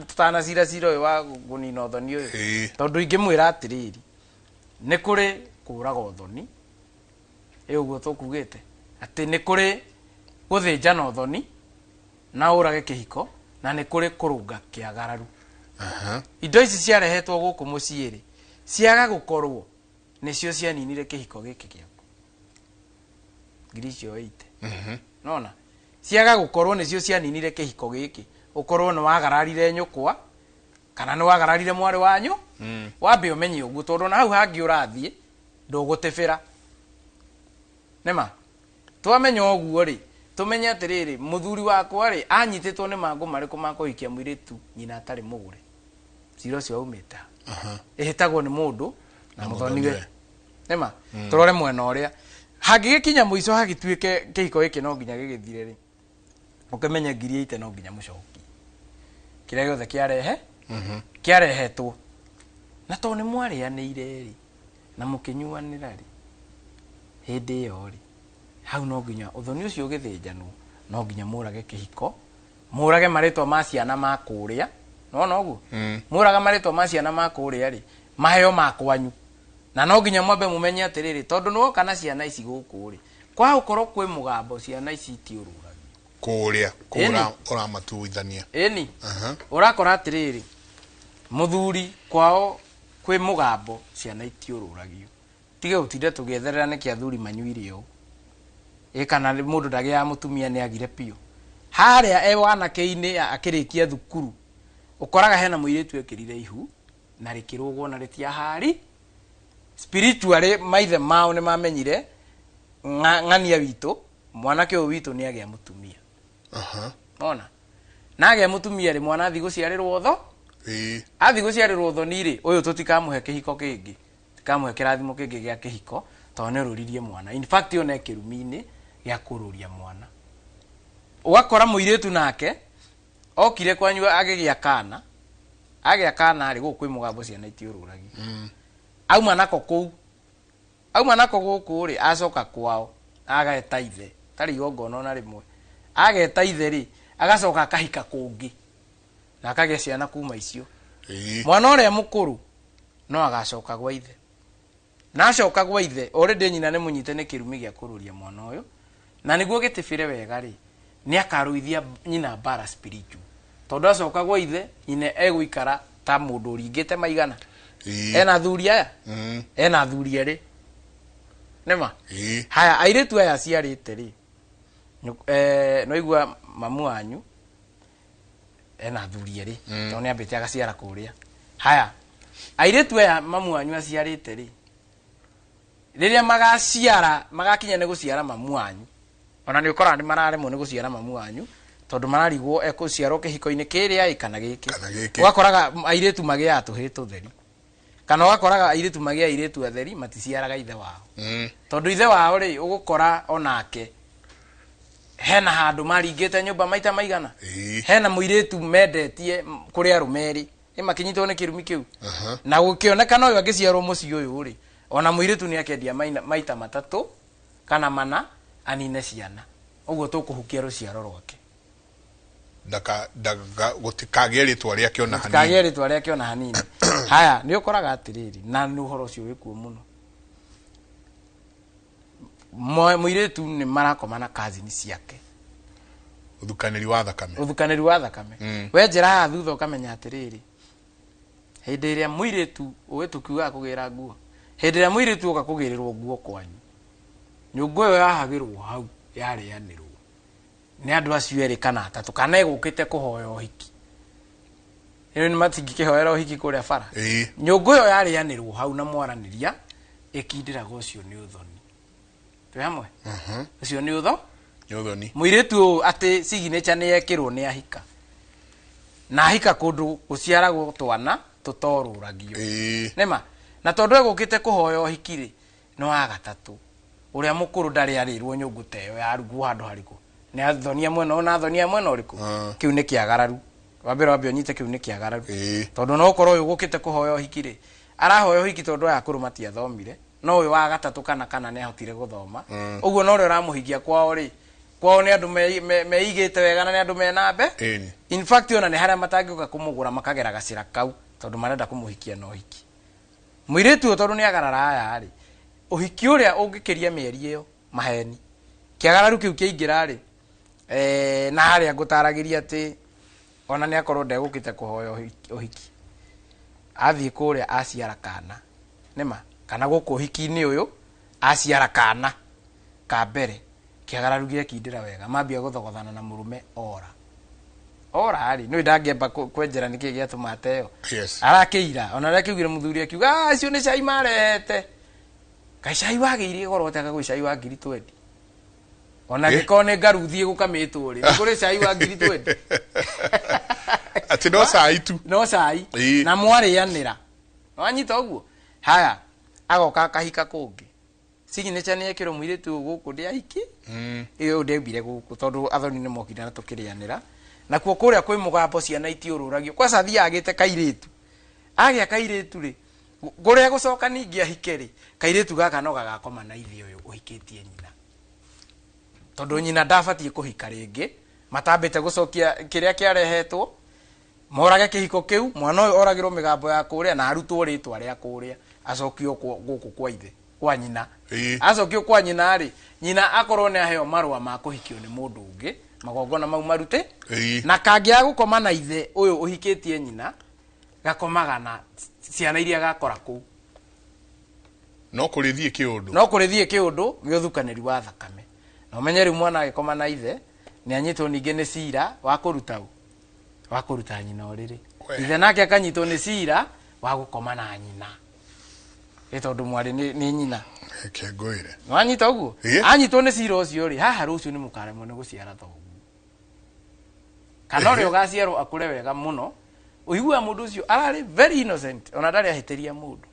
tũtanacira ũyũ wa kũnina ũthoni ũyũ tondũ ingĩmwĩra atĩrĩrĩ nĩ kũrĩ kũraga ũthoni ũguo tũkugĩte atĩ nĩ kũrĩ gũthĩnjana ũthoni na ũrage kĩhiko na nĩ kũrĩ kũrũnga kĩagararu indo ici ciarehetwo gũkũ mũciĩ-rĩ ciaga gũkorwo nĩcio cianinire kĩhiko gĩkĩ gĩaku ngiri icio ite nona ciaga gũkorwo nĩcio cianinire kĩhiko gĩkĩ ũkorwo nĩ wagararire nyũkwa kana nĩ wagararire mwarĩ wanyu wambe ũmenye ũguo tondũ na hau hangĩ ũrathiĩ ndũgũtebĩra nĩma twamenya ũguo-rĩ tũmenye atĩrĩrĩ mũthuri wakwa-rĩ anyitĩtwo nĩ mangũ marĩkũ ma kũhikia mũirĩtu nyina atarĩ mũgũre cira ũcio waumĩte ĩhĩtagwo nĩ mũndũ na mũthoniwe nĩma tũrore mwena ũrĩa hangĩgĩkinya mũico hagĩtuĩke kĩhiko gĩkĩ no nginya gĩgĩthire-rĩ ũkĩmenye ngiri ite no nginya mũcoki kĩrĩa gĩothe kĩarehetwo na tondũ nĩ mwarĩanĩire-rĩ na mũkĩnyuanĩra-rĩ hĩndĩ ĩyo-rĩ hau no nginya ũthoni ũcio ũgĩthĩnjanwo no nginya mũrage kĩhiko mũrage marĩtwa ma ciana ma kũrĩa nona ũguo mũraga marĩtwa ma ciana ma kũrĩa-rĩ maheo ma kwanyu na no nginya mwambe mũmenye atĩrĩrĩ tondũ nĩwoka na ciana ici gũkũ-rĩ kwa gũkorwo kwĩ mũgambo ciana ici itiũrũragio kũrĩa ũramatuithania ĩni ũrakora atĩrĩrĩ mũthuri kwao kwĩ mũgambo ciana itiũrũragio tige gũtinda tũgĩetherera nĩkĩ athuri manyuire ũũ kana mũndũ ndagĩaga mũtumia nĩ agire piũ harĩa wanake-inĩ akĩrĩkia thukuru ũkoraga hena mũirĩtu ekĩrire ihu na rĩkĩrũgwo na rĩtiahari spiritually maithe mao nĩ mamenyire ng'ania witũ mwanake ũyũ witũ nĩ agĩa mũtumia ona na agĩa mũtumia-rĩ mwana athiĩ gũciarĩrwo ũtho athiĩ gũciarĩrwo ũthoni-rĩ ũyũ tũtikamũhe kĩhiko kĩngĩ tũtikamũhe kĩrathimo kĩngĩ gĩa kĩhiko tondũ nĩ rũririe mwana in fact ona kĩrumi-inĩ gĩa kũrũria mwana. Ũgakora mũirĩtu nake okire kwanyu agĩgĩa kana, agĩa kana rĩ gũkũ kwĩ mũgambo ciana itiũrũragia. Auma nako kũu, auma nako gũkũ rĩ acoka kwao ageta ithe, tarĩ igongona ona rĩmwe, ageta ithe rĩ agacoka akahika kũngĩ na akagĩa ciana kuma icio. Mwana ũrĩa mũkũrũ no agacoka gwa ithe, na acoka gwa ithe already nyina nĩ mũnyite nĩ kĩrumi gĩa kũrũria mwana ũyũ, na nĩguo gĩtĩbĩre wega rĩ nĩ akarũithia nyina bara spiritual, tondũ acoka gwa ithe nyina egũikara ta mũndũ ũringĩte maigana. Ena thuri aya, ena thuri erĩ nema. Haya airĩtu aya ciarĩte rĩ no igua mamu wanyu ena thuri erĩ tondũ nĩ ambĩte agaciara kũrĩa. Haya airĩtu aya mamu wanyu aciarĩte rĩ rĩrĩa magaciara magakinya nĩ gũciara mamu wanyu, ona nĩ ũkoraga nĩ mararemwo nĩ gũciara mamu wanyu tondũ mararigwo ekũciarwo kĩhiko-inĩ kĩrĩa kana gĩkĩ. Ũgakoraga airĩtu magĩaga tũhĩĩ tũtheri, kana ũgakoraga airĩtu magĩa airĩtu atheri maticiaraga ithe wao. Tondũ ithe wao rĩ ũgũkora onake hena handũ maringĩte nyũmba maita maigana. Hena mũirĩtu mendetie kũrĩ arũme erĩ makinyitwo nĩ kĩrumi kĩu, na gũkĩonekana ũyũ angĩciarwo mũciĩ ũyũ rĩ ona mũirĩtu nĩ akendia maita matatũ kana mana anine ciana, ũguo tũkũhukia rũciaro rwake. Gũtikagĩe rĩtwa rĩake ona hanini, gũtikagĩe rĩtwa rĩake ona hanini. Haya nĩ ũkoraga atĩrĩrĩ, na nĩ ũhoro ũcio wĩ kuo mũno, mũirĩtu nĩ marakoma na cousin ciake, ũthukanĩri wa thakame, ũthukanĩri wa thakame. We njĩra haha thutha ũkamenya atĩrĩrĩ, hĩndĩ ĩrĩa mũirĩtu ũĩ tũkiugaga kũgĩra nguo, hĩndĩ ĩrĩa mũirĩtu ũka kũgĩrĩrwo nguo kwanyu, nyũngũ ĩyo yahagĩrwo hau yarĩanĩrwo nĩ andũ acio erĩ kana atatũ, kana egũkĩte kũhoya ũhiki. Rĩu nĩ matingĩkĩhoera ũhiki kũrĩa bara. Nyũngũ ĩyo yarĩanĩrwo hau na mwaranĩria ĩkindĩraga ũcio nĩ ũthoni. Twĩ hamwe? Ũcio nĩ ũthoni. Mũirĩtu ũyũ atĩ signature nĩ yekĩrwo nĩ ahika, na ahika kũndũ gũciaragwo twana tũtorũragio nema, na tondũ egũkĩte kũhoya ũhiki rĩ no wa gatatũ ũrĩa mũkũrũ ndarĩ arĩrwo nyũngũ ta ĩyo yarugwo handũ harĩkũ, nĩ athonia mwena ona athonia mwena ũrĩkũ. Kĩu nĩ kĩagararu, wambere wambe ũnyite kĩu nĩ kĩagararu, tondũ no ũkorwo ũyũ ũgũkĩte kũhoya ũhiki rĩ arahoya ũhiki tondũ aya akũrũ matiathomire, no ũyũ wa gatatũ kana nĩ ahotire gũthoma, ũguo no ũrĩa ũramũhikia kwao rĩ kwao nĩ andũ meigĩte wega na nĩ andũ mena mbe. In fact ona nĩ harĩa matangĩũka kũmũgũra makagera gacĩra kau tondũ marenda kũmũhikia na ũhiki. Mũirĩtu ũyũ tondũ nĩ agarara aya rĩ ũhiki ũrĩa ũngĩkĩria mĩeri ĩyo maheni, kĩagararu kĩu kĩaingĩra rĩ na harĩa ngũtaragĩria atĩ ona nĩ akorwo ndegũkĩte kũhoya ũhiki, athiĩ kũrĩa aciara kana nĩma, kana gũkũ ũhiki-inĩ ũyũ aciara kana ka mbere, kĩagararu gĩekindĩra wega, mambia gũthogothana na mũrũme ora rĩ nĩ ndangĩamba kwenjera nĩkĩ gĩatũma ateo. Arakĩira ona rĩrĩa kĩugire mũthuri akiuga acio nĩ cai marehete, kaĩ cai wagĩire goro ataka gwĩ cai wa 20 ona gĩkorwo nĩ ngaruthie gũkamĩtwo rĩ nĩ kũrĩ cai wa 20 atĩ no cai tu, no cai na mwarĩanĩra wanyita ũguo. Haya agoka akahika kũngĩ, signature nĩ ekĩrwo mũirĩtu gũkũ ndĩahiki, ĩyo ndembire gũkũ tondũ athoni nĩ mokire na tũkĩrĩanĩra, na kuo kũrĩa kwĩ mũgambo ciana itiũrũragio kwa sathi agĩte kairĩtu, agĩa kairĩtu rĩ kũrĩa gũcoka ningĩ ahike rĩ kairĩtu gaka no gagakoma na ithe ũyũ ũhikĩtie nyina, tondũ nyina ndabatiĩ kũhika rĩngĩ, matambĩte gũcokia kĩrĩa kĩarehetwo, morage kĩhiko kĩu, mwana ũyũ oragĩrwo mĩgambo ya kũrĩa na arutwo rĩtwa rĩa kũrĩa, acokio gũkũ kwa ithe kwa nyina. Acokio kwa nyina rĩ nyina akorwo nĩ aheo marũa ma kũhikio nĩ mũndũ ũngĩ, magongona mau marute, na kangĩaga gũkoma na ithe ũyũ ũhikĩtie nyina gakomaga na ciana iria gakora kũu, no kũrĩthiĩ kĩũndũ, no kũrĩthiĩ kĩũndũ gĩa ũthukanĩri wa thakame. Na ũmenye rĩu mwana agĩkoma na ithe nĩ anyitwo ningĩ nĩ cira wa kũruta nyina ũrĩrĩ, ithe nake akanyitwo nĩ cira wa gũkoma na nyina tondũ mwarĩ nĩ nyina. Kĩngũĩre wanyita ũguo, anyitwo nĩ cira ũcio rĩ haha rũciũ nĩ mũkaremwo nĩ gũciara thoguo, kana ũrĩa ũgaciarwo akũre wega mũno, ũiguaga mũndũ ũcio ararĩ very innocent ona ndarĩ ahĩtĩria mũndũ,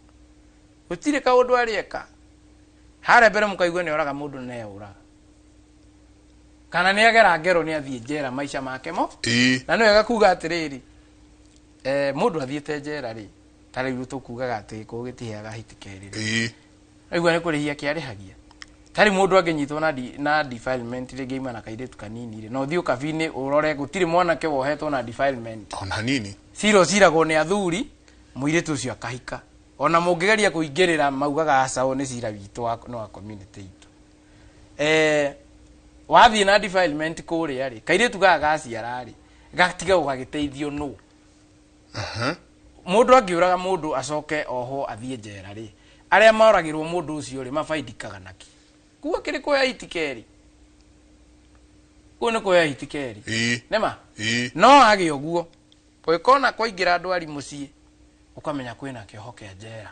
gũtirĩ kaũndũ arĩeka harĩa mbere mũkaigua nĩ oraga mũndũ nĩ eũraga, kana nĩ agera ngero nĩ athiĩ njera maica make mo na nĩ wega kuga atĩrĩrĩ mũndũ athiĩte njera rĩ ta rĩu tũkugaga atĩ gĩkũyũ gĩtiheaga hitikerĩ aigua nĩ kũrĩhia kĩarĩhagia tari mũndũ angĩnyitwo na defilement rĩngĩ ima na kairĩtu kanini rĩ no thiĩ kabi-inĩ ũrore gũtirĩ mwanake wohetwo na defilement ona nini cira ũciragwo nĩ athuri mũirĩtu ũcio akahika ona mũngĩgeria kũingĩrĩra maugaga acaũ nĩ cira witũ no wa community itũ wathiĩ na defilement kũrĩa rĩ kairĩtu gaka gaciara rĩ gatiga gũgagĩteithio nũ mũndũ angĩũraga mũndũ acoke oho athiĩ njera rĩ arĩa moragĩrwo mũndũ ũcio rĩ mabaidikaga naki kuga kĩrĩ kuoya itikeri kuo nĩ kuoya itikeri nema no agĩ ũguo ũgĩkona kwaingĩra andũ ari mũciĩ ukamenya kwĩna kĩoho kĩa njera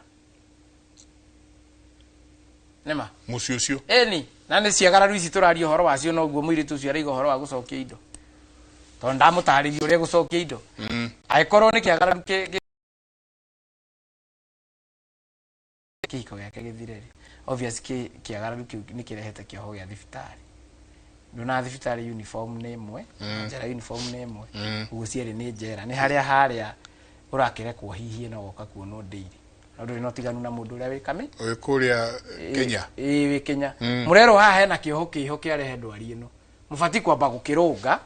nema mũciĩ ũcio eni na nĩ ciagararu ici tũraria ũhoro wacio no guo mũirĩtu ũcio araiga ũhoro wa gũcokia indo tondũ ndamũtarĩria ũrĩa gũcokia indo agĩkorwo nĩ kĩagararu kĩhiko gĩake gĩthire obvious kĩagararu kĩu nĩ kĩrehete kĩoho gĩa thibitarĩ ndona thibitarĩ uniform nĩ ĩmwe njera uniform nĩ ĩmwe ũguo cierĩ nĩ njera nĩ harĩa ũrakĩrekwo hihie no goka kuonwo ndĩiri no ndũrĩ no tiganu na mũndũ ũrĩa wĩ kame kũrĩa Kenya wĩ Kenya mũrero haha hena kĩoho kĩarehe ndwari ĩno mũbati kwamba gũkĩrũnga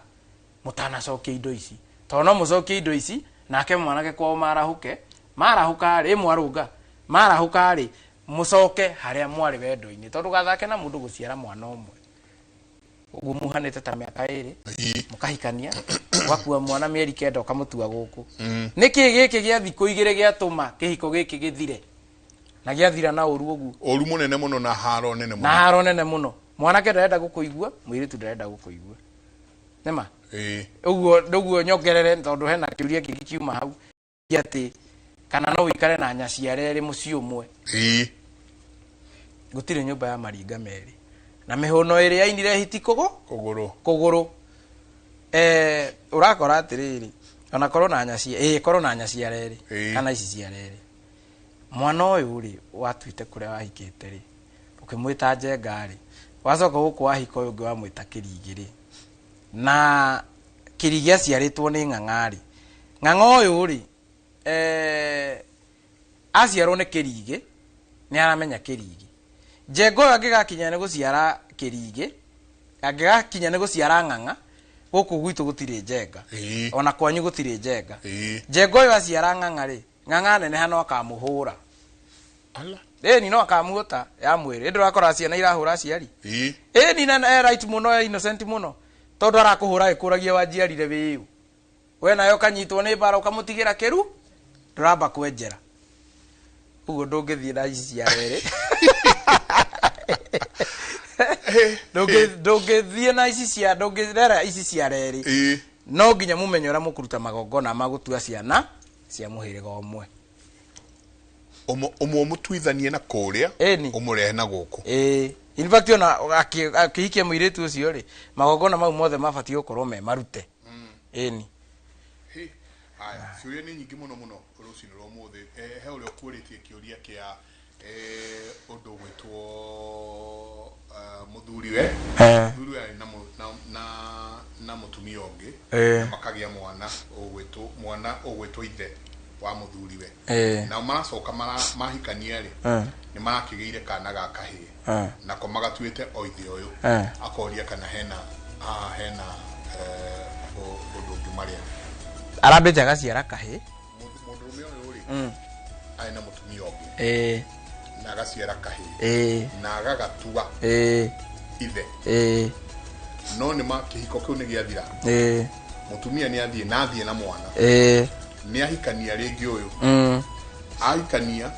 mũtanacokia indo ici tondũ no mũcokie indo ici nake mwanake kwao marahũka rĩ mwarũnga marahũka rĩ mũcoke harĩa mwarĩ wendo-inĩ tondũ gathake na mũndũ gũciara mwana ũmwe ũguo muhanĩte ta mĩaka ĩrĩ mũkahikania wakua mwana mĩeri 9 ũkamũtua gũkũ nĩkĩ gĩkĩ gĩa thikũ igĩrĩ gĩatũma kĩhiko gĩkĩ gĩthire na gĩathira na ũru ũguo ũru mũnene mũno na haro nene mũno mwanake ndarenda gũkũigua mũirĩtu ndarenda gũkũigua nema ũguo nyongerere tondũ hena kĩũria kĩngĩ kiuma hau atĩ kana no wĩkare na nyaciara erĩ mũciĩ ũmwe gũtirĩ nyũmba ya maringa merĩ na mĩhũno ĩrĩ yainire hiti kũgũrũ ũrakora atĩrĩrĩ ona korwo na nyaciara erĩ kana ici ciara erĩ mwana ũyũ rĩ watuĩte kũrĩa wahikĩte rĩ ũkĩmwĩta njenga rĩ wacoka gũkũ wahika ũyũ ũngĩ wamwĩta kĩrigi rĩ na kĩrigi aciarĩtwo nĩ ng'ang'a rĩ ng'ang'a ũyũ rĩ aciarwo nĩ kĩrigi nĩ aramenya kĩrigi njenga ũyũ angĩgakinya nĩ gũciara kĩrigi angĩgakinya nĩ gũciara ng'ang'a gũkũ gwitũ gũtirĩ njenga ona kwanyu gũtirĩ njenga njenga ũyũ aciara ng'ang'a rĩ ng'ang'a nene hano akamũhũra ĩni no akamuota ya mwĩrĩ ndũrakora ciana irahũra aciari ĩni na right mũno innocent mũno tondũ arakũhũra ĩkũragia wanjiarire wĩũ we nayo kanyitwo nĩ mbara ũkamũtigĩra kĩru ndũramba kwenjera ũguo ndũngĩthiĩ na ici cia rere ndũngĩthiĩ na ici cia ndũngĩrera ici cia rere no nginya mũmenye ũrĩa mũkũruta magongona magũtua ciana cia mũhĩrĩga ũmwe ũmwe mũtuithanie na kũrĩa ũmũrehe na gũkũ in fact ona akĩhikia mũirĩtu ũcio rĩ magongona mau mothe mabatiĩ gũkorwo me marute ĩni haya ciũria nĩ nyingĩ mũno rũcinĩ rwa ũmũthĩ he ũrĩa ũkũrĩtie kĩũria kĩa ũndũ gwĩtwo mũthuriwe na mũtumia ũngĩ makagĩa mwana ũgwĩtwo ithe wa mũthuriwe na maracoka mahikania rĩ nĩ marakĩgĩire kana ga kahĩĩ nako magatuĩte o ithe ũyũ akoria kana hena ũndũ ũngĩ marĩa arambĩte agaciara kahĩĩ mũndũrũme ũyũ rĩ arĩ na mũtumia ũngĩ na agaciara kahĩĩ na agagatua ithe no nĩ kĩhiko kĩu nĩ gĩathira mũtumia nĩ athiĩ na mwana nĩ ahikania rĩngĩ ũyũ ahikania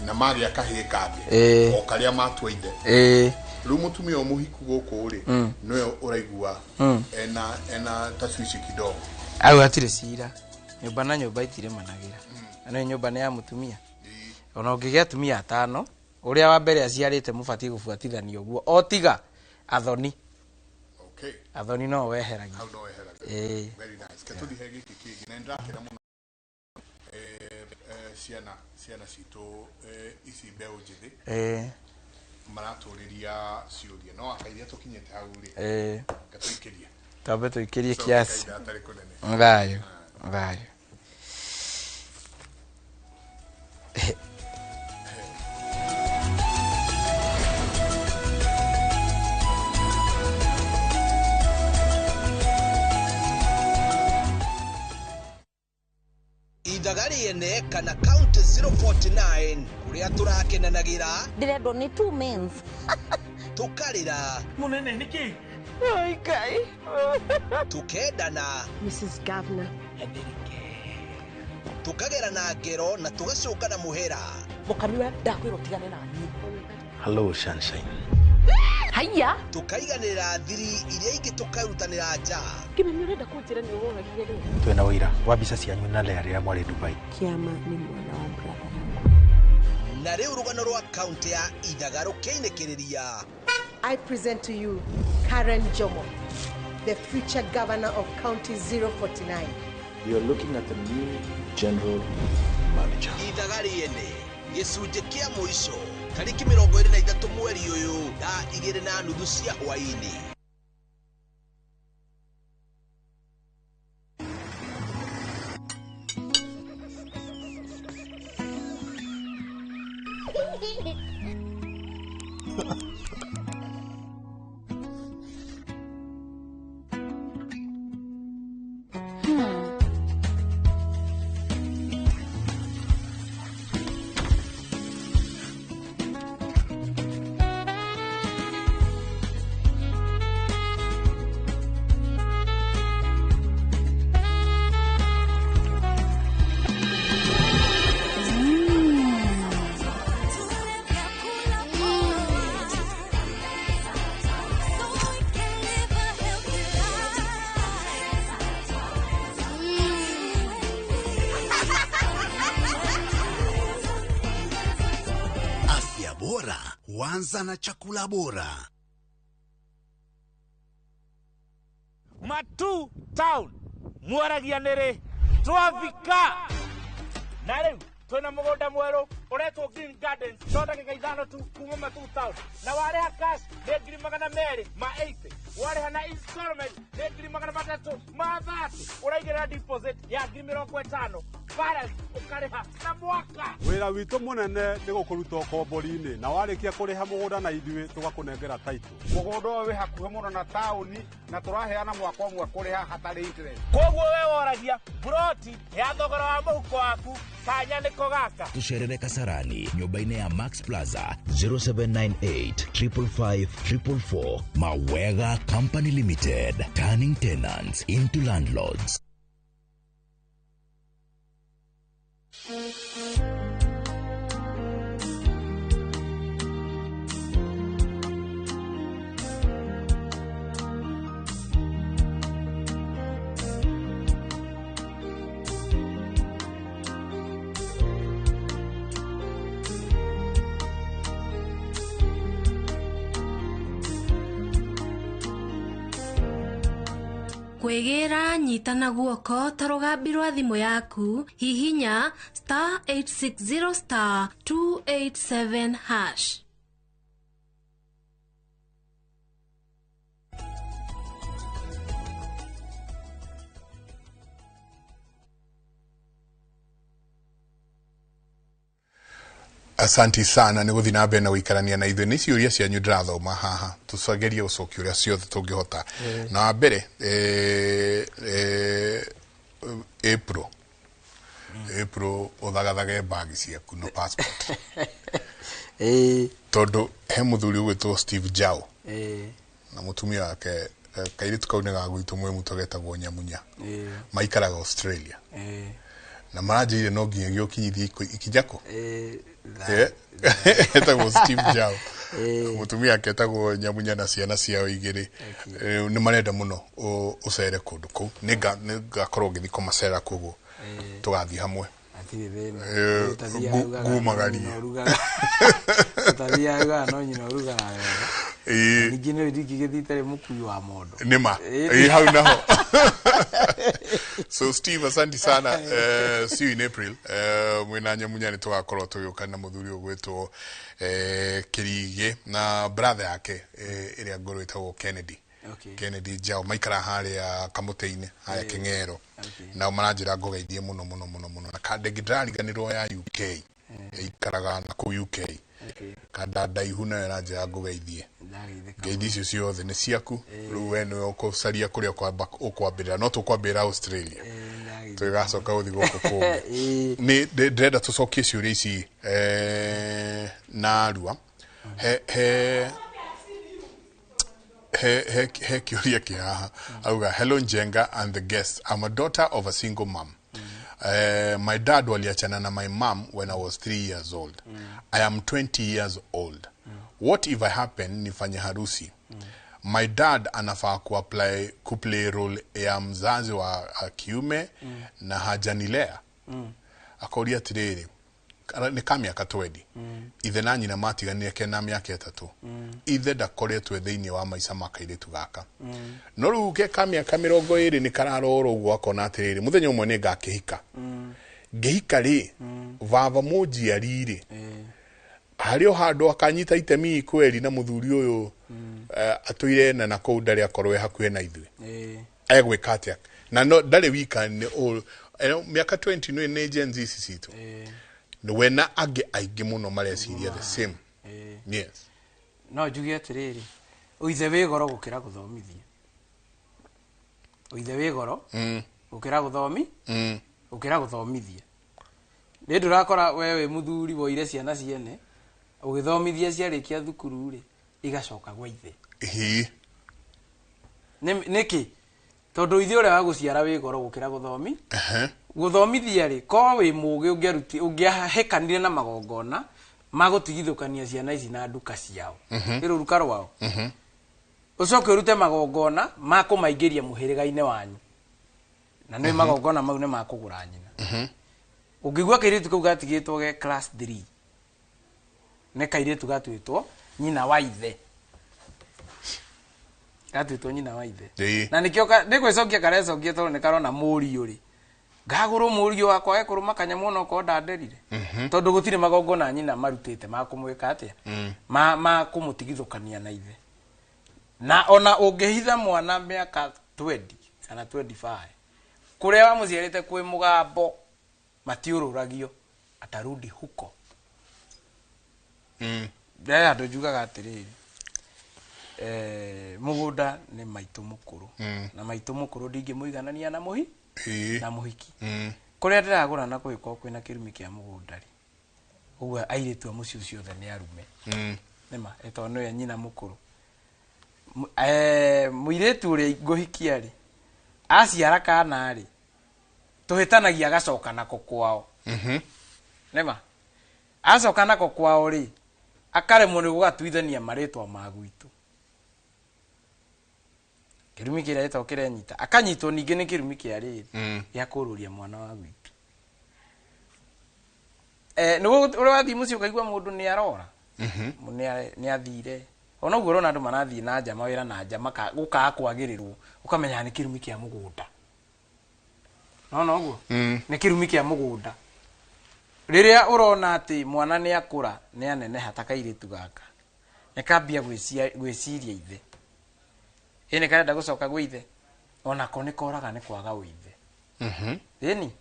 na magĩa kahĩĩ kangĩ o karĩa matua ithe rĩu mũtumia o mũhiku gũkũ rĩ nĩwe ũraigua ena tashwishi kidogo au hatirĩ cira nyũmba na nyũmba itirĩmanagĩra na nyũmba nĩ ya mũtumia ona ũngĩgĩa atumia atano ũrĩa wa mbere aciarĩte mũbatiĩ gũbuatithania ũguo o tiga athoni athoni no weheragia very nice ketũthihe gĩkĩ kĩngĩ na nĩndĩrakĩra mũno ciana citũ ici mbeũ njĩthĩ maraturiria ciuria no akairia tukinyete hau ri gatuikiria tabe tuikirie kiasi ngayo Idagari ene kana count 049 kuria turakenanagira Diredo ni 2 means tukarira munene niki Ai kai tukedana Mrs. Governor tukagera na ngero na tugacoka na muhera mukaniwe ndakwiro tigane na ni hello sunshine haya tukaiganira thiri iria ingi tukarutanira nja kimenyo renda kunjira ni wona gigere twena wira wa bica cianyu na rĩrĩa mwarĩ Dubai kiama ni mwana wa brother na riu rugano rwa count ya Idagaro keinekereria I present to you Karen Jomo, the future governor of County 049. You are looking at the new general manager. Idagari ene gicunje kia muico tariki 23 mweri uyu na 2:30 cia hwaini. Wanza na chakula bora. Matu town mwaragia nere twafika na riu twina mugunda mweru uretwo Green Gardens thonda gikaithano tu kuma Matu town na wareha cash ni 280 ma 80 wareha na installment ni 330 ma 30 uraigira deposit ya 50 balance ukareha na mwaka. Wira witu munene ni gukuruta kombori-ini na warikia kuriha mugunda na ithui tugakunengera title. Mugunda wi hakuhe muno na tauni na turaheana mwaka umwe kuriha hatari interest. Koguo we woragia broti ya thogora wa muhuko waku kanya niko gaka. Tucerere Kasarani nyumba-ini ya Max Plaza 0798 555 444. Mawega Company Limited, turning tenants into landlords. Kwegera nyitana guoko tarugambirwa thimu yaku hihinya *860 *287#. Asanti sana ni guthina mbere na guikarania na ithuĩ nĩ ciũria cianyu ndĩrathoma haha tucagerie gũcokia ũrĩa ciothe tũngĩhota na mbere April ũthagathage bagi ciaku no passport tondũ he mũthuri ũgwĩtwo Steve Jao na mũtumia wake kairĩtu kau nĩ gagwitũ mwĩ mũtũ getagwo Nyamunya maikaraga Australia na maranjĩire no nginyagia ũkinyithie ikijako etagwo Steve Jao mutumia aketagwo Nyamunya na ciana ciao igĩrĩ nĩ marenda mũno ũcere kũndũ kũu nĩngakorwo ngĩthiĩ kũmacera kũguo tũgathiĩ hamwe ngumagarie tathiaga no nyina urugaga wega ningĩ nĩ ndingĩgĩthiĩ tarĩ mũkui wa mondo nĩma hau naho So Steve, asante sana. See you in April. Mwina nyamunya ni tugakorwo tugiuka na muthuri ugwitwo Kirige na brother yake iria ngoro itagwo Kennedy. Okay. Kennedy Jao maikara haria Kamuteine haria Kingero. Na maranjira ngogeithie muno na kande ngidrariganirwo ya UK. Ikaraga na ku UK. Kanda ndaihu na ranjira ngogeithie. Ngeithi icio ciothe ni ciaku. Riu we ni ukucaria kuria ukwambirira no tukwambira Australia. Tugacoka uthi guku kungi. Ni ndenda tucokie ciuria ici na arua. He kiuria kiaha. Auga, hello Njenga and the guests. I'm a daughter of a single mom. My dad waliachana na my mom when I was 3 years old. I am 20 years old. What if I happen nifanye harusi? My dad anafaa kuplay role ya mzazi wa kiume na hajanilea. Akauria tiriri. Ni miaka 20. Ithe na nyina matiganire kena miaka 3. Ithe ndakoretwe thiini wa maica makairitu gaka. No riu ke miaka 20 ni kararoro uguo akona atiriri muthenya umwe ni ngakihika. Ngihika ri vava mujiari ri. Hario handu akanyita itemi kweli na muthuri uyu atuire na kou ndari akorwe hakuhe na ithui. Egwika atia. Na no ndari wika ni miaka 20 ni Gen Z cito. Wena age aige muno mareciria the same. Yes. No njuge atiriri. Uithe wi goro gukira guthomithia. Uithe wi goro gukira gukira guthomithia. Ni ndurakora wewe muthuri woire ciana ciene ugithomithia ciarikia thukuru ri igacoka gwa ithe. Niki tondu ithe uria waguciara wi goro gukira guthomi. Guthomithia ri ko wi mugi ungiahekanire na magongona magutigithukania ciana ici na nduka ciao iro rukaro wao ucoke urute magongona makumaingiria muhiriga-ine wanyu na ni magongona mau ne makugura nyina ungigwa kairitu kau gatigitwo ge class 3 ne kairitu gatwitwo nyina wa ithe gatwitwo nyina wa ithe na nikio nigwicokia karecokia tondu nikarona muri uri gaguru muri wakwa ekuruma kanyamu no ko ndanderire tondu gutire magongona nyina marutite makumwika atia ma kumutigithukania na ithe na ona ungihitha mwana miaka 20 kana 25 kuria wa muciarite kwi mugambo matiururagio atarudi huko ndaya ndujugaga atiriri mugunda ni maitu mukuru na maitu mukuru ndingimuiganania na na muhiki kuria ndiragura na kuiko kwina kirumi kia mugundari uguo airitu a muci ucio the ni arume nima eto no ya nyina mukuru muiretu ri nguhikia ri aciara kana ri tuhitanagia gacoka nako kwao nima acoka nako kwao ri akaremwo ni gugatuithania maritwa magwitu kirumi kira eto kirenyita akanyitwo ningi ni kirumi kia riri ya kururia mwana wa gwitu no uri wathi mucio kaigwa mundu ni arora ni athire ona uguo rona andu marathie na nja mawira na nja guka kwagirirwo ukamenya ni kirumi kia mugunda no uguo ni kirumi kia mugunda riria urona ati mwana ni akura ni anene hatakairitu gaka nikambia gwiciria ithe ene karenda gucoka gwithe ona ko ni koraga ni kwaga withe eni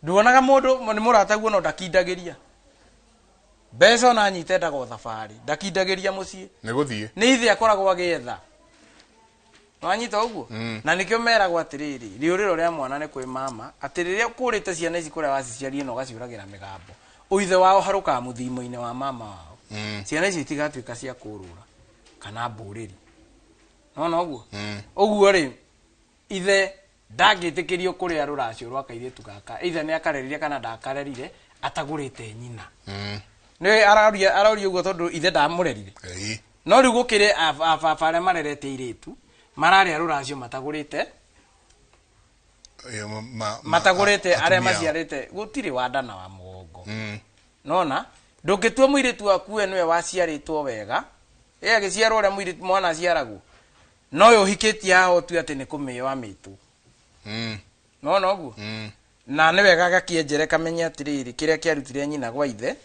nduonaga mundu ni murataguo no ndakindagiria beso na nyite ndago thabari ndakindagiria mucie ni guthie ni ithe akoragwo agietha wanyita uguo na nikio meragwo atiriri riuriro ria mwana ni kwi mama atiriria kurite ciana ici kuria waciciarie no gaciuragira migambo uithe wao haruka muthimo-ine wa mama wao ciana ici itigatuika cia kurura kana mburiri no uguo uguo ri ithe ndangitikirio kuria ruracio rwa kairitu gaka ithe ni akareririe kana ndakarerire atagurite nyina ni araria uguo tondu ithe ndamurerire no riu gukire afare marerete iritu mararia ruracio matagurite aria maciarite gutire wandana wa mugongo nona ndungitua muiritu waku we niwe waciaritwo wega agiciarwo uria muiritu mwana aciaragwo no yo hikitie hao tu ati ni kumio wa mitu no no guo na ne wega gakienjere kamenya atiriri kiria kiarutire nyina gwa ithe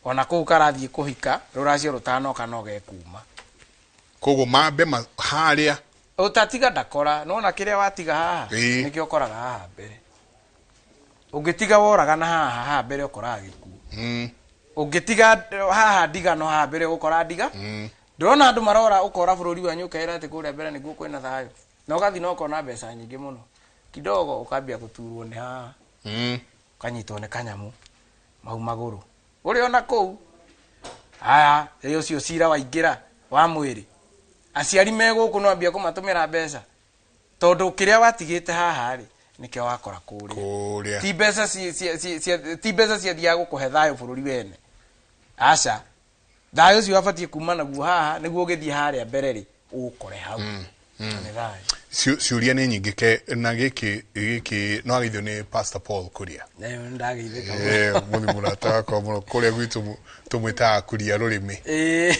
ona kuu karathie kuhika ruracio rutanoka no gekuma kogo mambe haria utatiga ndakora no na kiria watiga haha nikio koraga haha mbere ungitiga woraga na haha mbere ukora giku ungitiga haha ndiga no haha mbere ukora ndiga ndona andu marora ukora bururi wanyu kaira ati kuria mbere niguo kwina thayo na ugathi no kona mbeca nyingi muno kidogo ukambia guturwo ni haha kanyitwo ni kanyamu mau maguru uri ona kou aya iyo cio cira waingira wa mwiri aciari meguku no ambia kumatumira mbeca tondu kiria watigite haha ri nikio wakora kuria ti mbeca ti mbeca cia thia gukuhe thayo bururi wene aca thayo cio abatie kuma naguo haha niguo ugithie haria mbere ri ukore hau ni thayo ciuria ni nyingi ke na giki no agithio ni Pastor Paul Kuria ndageithika muthi murata kwa muno kuria gwitu tumwita kuria rurimi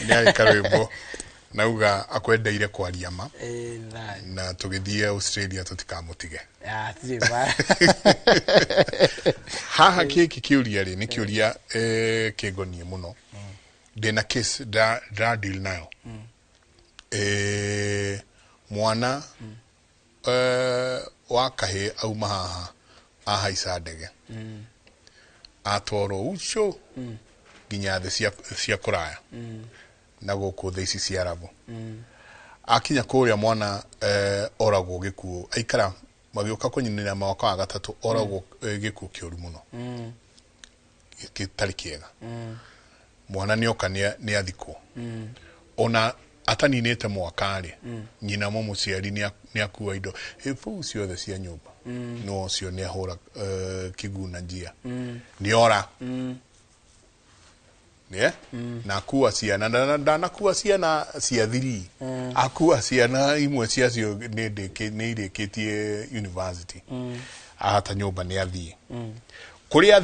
ni ari karwimbo nauga akwendeire kwaria ma na tugithie Australia tutikamutige haha kiki kiuria ri ni kiuria kigonie muno ndina case da deal nayo mwana wakahe auma haha ahaica ndege atwaro ucio nginya thĩ cia kuraya na guku thĩ ici cia Arabu akinya kuria mwana oragwo gikuo aikara magioka kunyinira mwaka wa gatatu oragwo gikuo kiuru muno kitari kiega mwana niokania ni athikwo ona ataninete mwakari nyina mo muciari ni akua indo ifu ciothe cia nyumba no cio ni ahura kiguna njia ni ora na kuwa ciana na kuwa ciana cia thiri akuwa ciana imwe cia cio ni irikitie university ahata nyumba ni athie kuria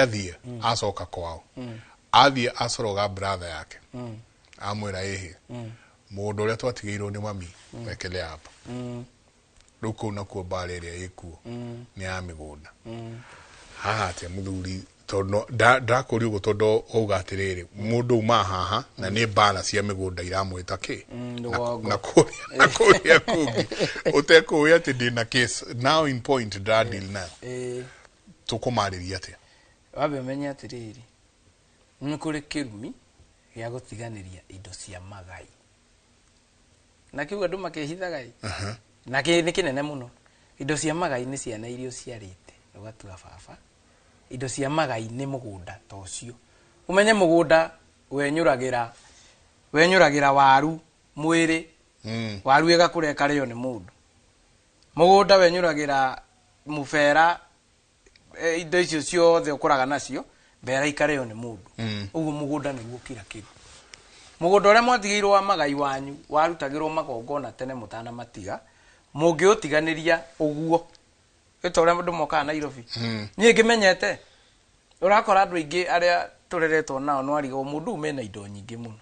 athie acoka kwao athie acoroga brother yake amwira ehe mundu uria twatigeirwo ni mami wekele hapa ruko na kuo bare ria ikuo ni amigunda haha ate muthuri tondo ndakuri ugo tondo uga atiriri mundu uma haha na ni bala cia migunda iramwita ki na kuria kungi utekuya ati ndina case now in point deal na tukumariria ati wabe menya atiriri nkuri kirumi ya gutiganiria indo cia magai na kiuga ndu makehithagai na ni kinene muno indo cia magai ni ciana irio ciarite ugatua baba indo cia magai ni mugunda tocio umenye mugunda wenyuragira waru mwiri waru igakure kario ni mundu mugunda wenyuragira mufera indo icio ciothe ukuraga nacio mbera ikareo ni mundu uguo mugunda niguo kira kindu mugunda uria mwatigiirwo wa magai wanyu warutagirwo magongona tene mutana matiga mungiutiganiria uguo itoria mundu moka Nairobi nie ngimenyete urakora andu ingi aria tureretwo nao no arigo mundu mena indo nyingi muno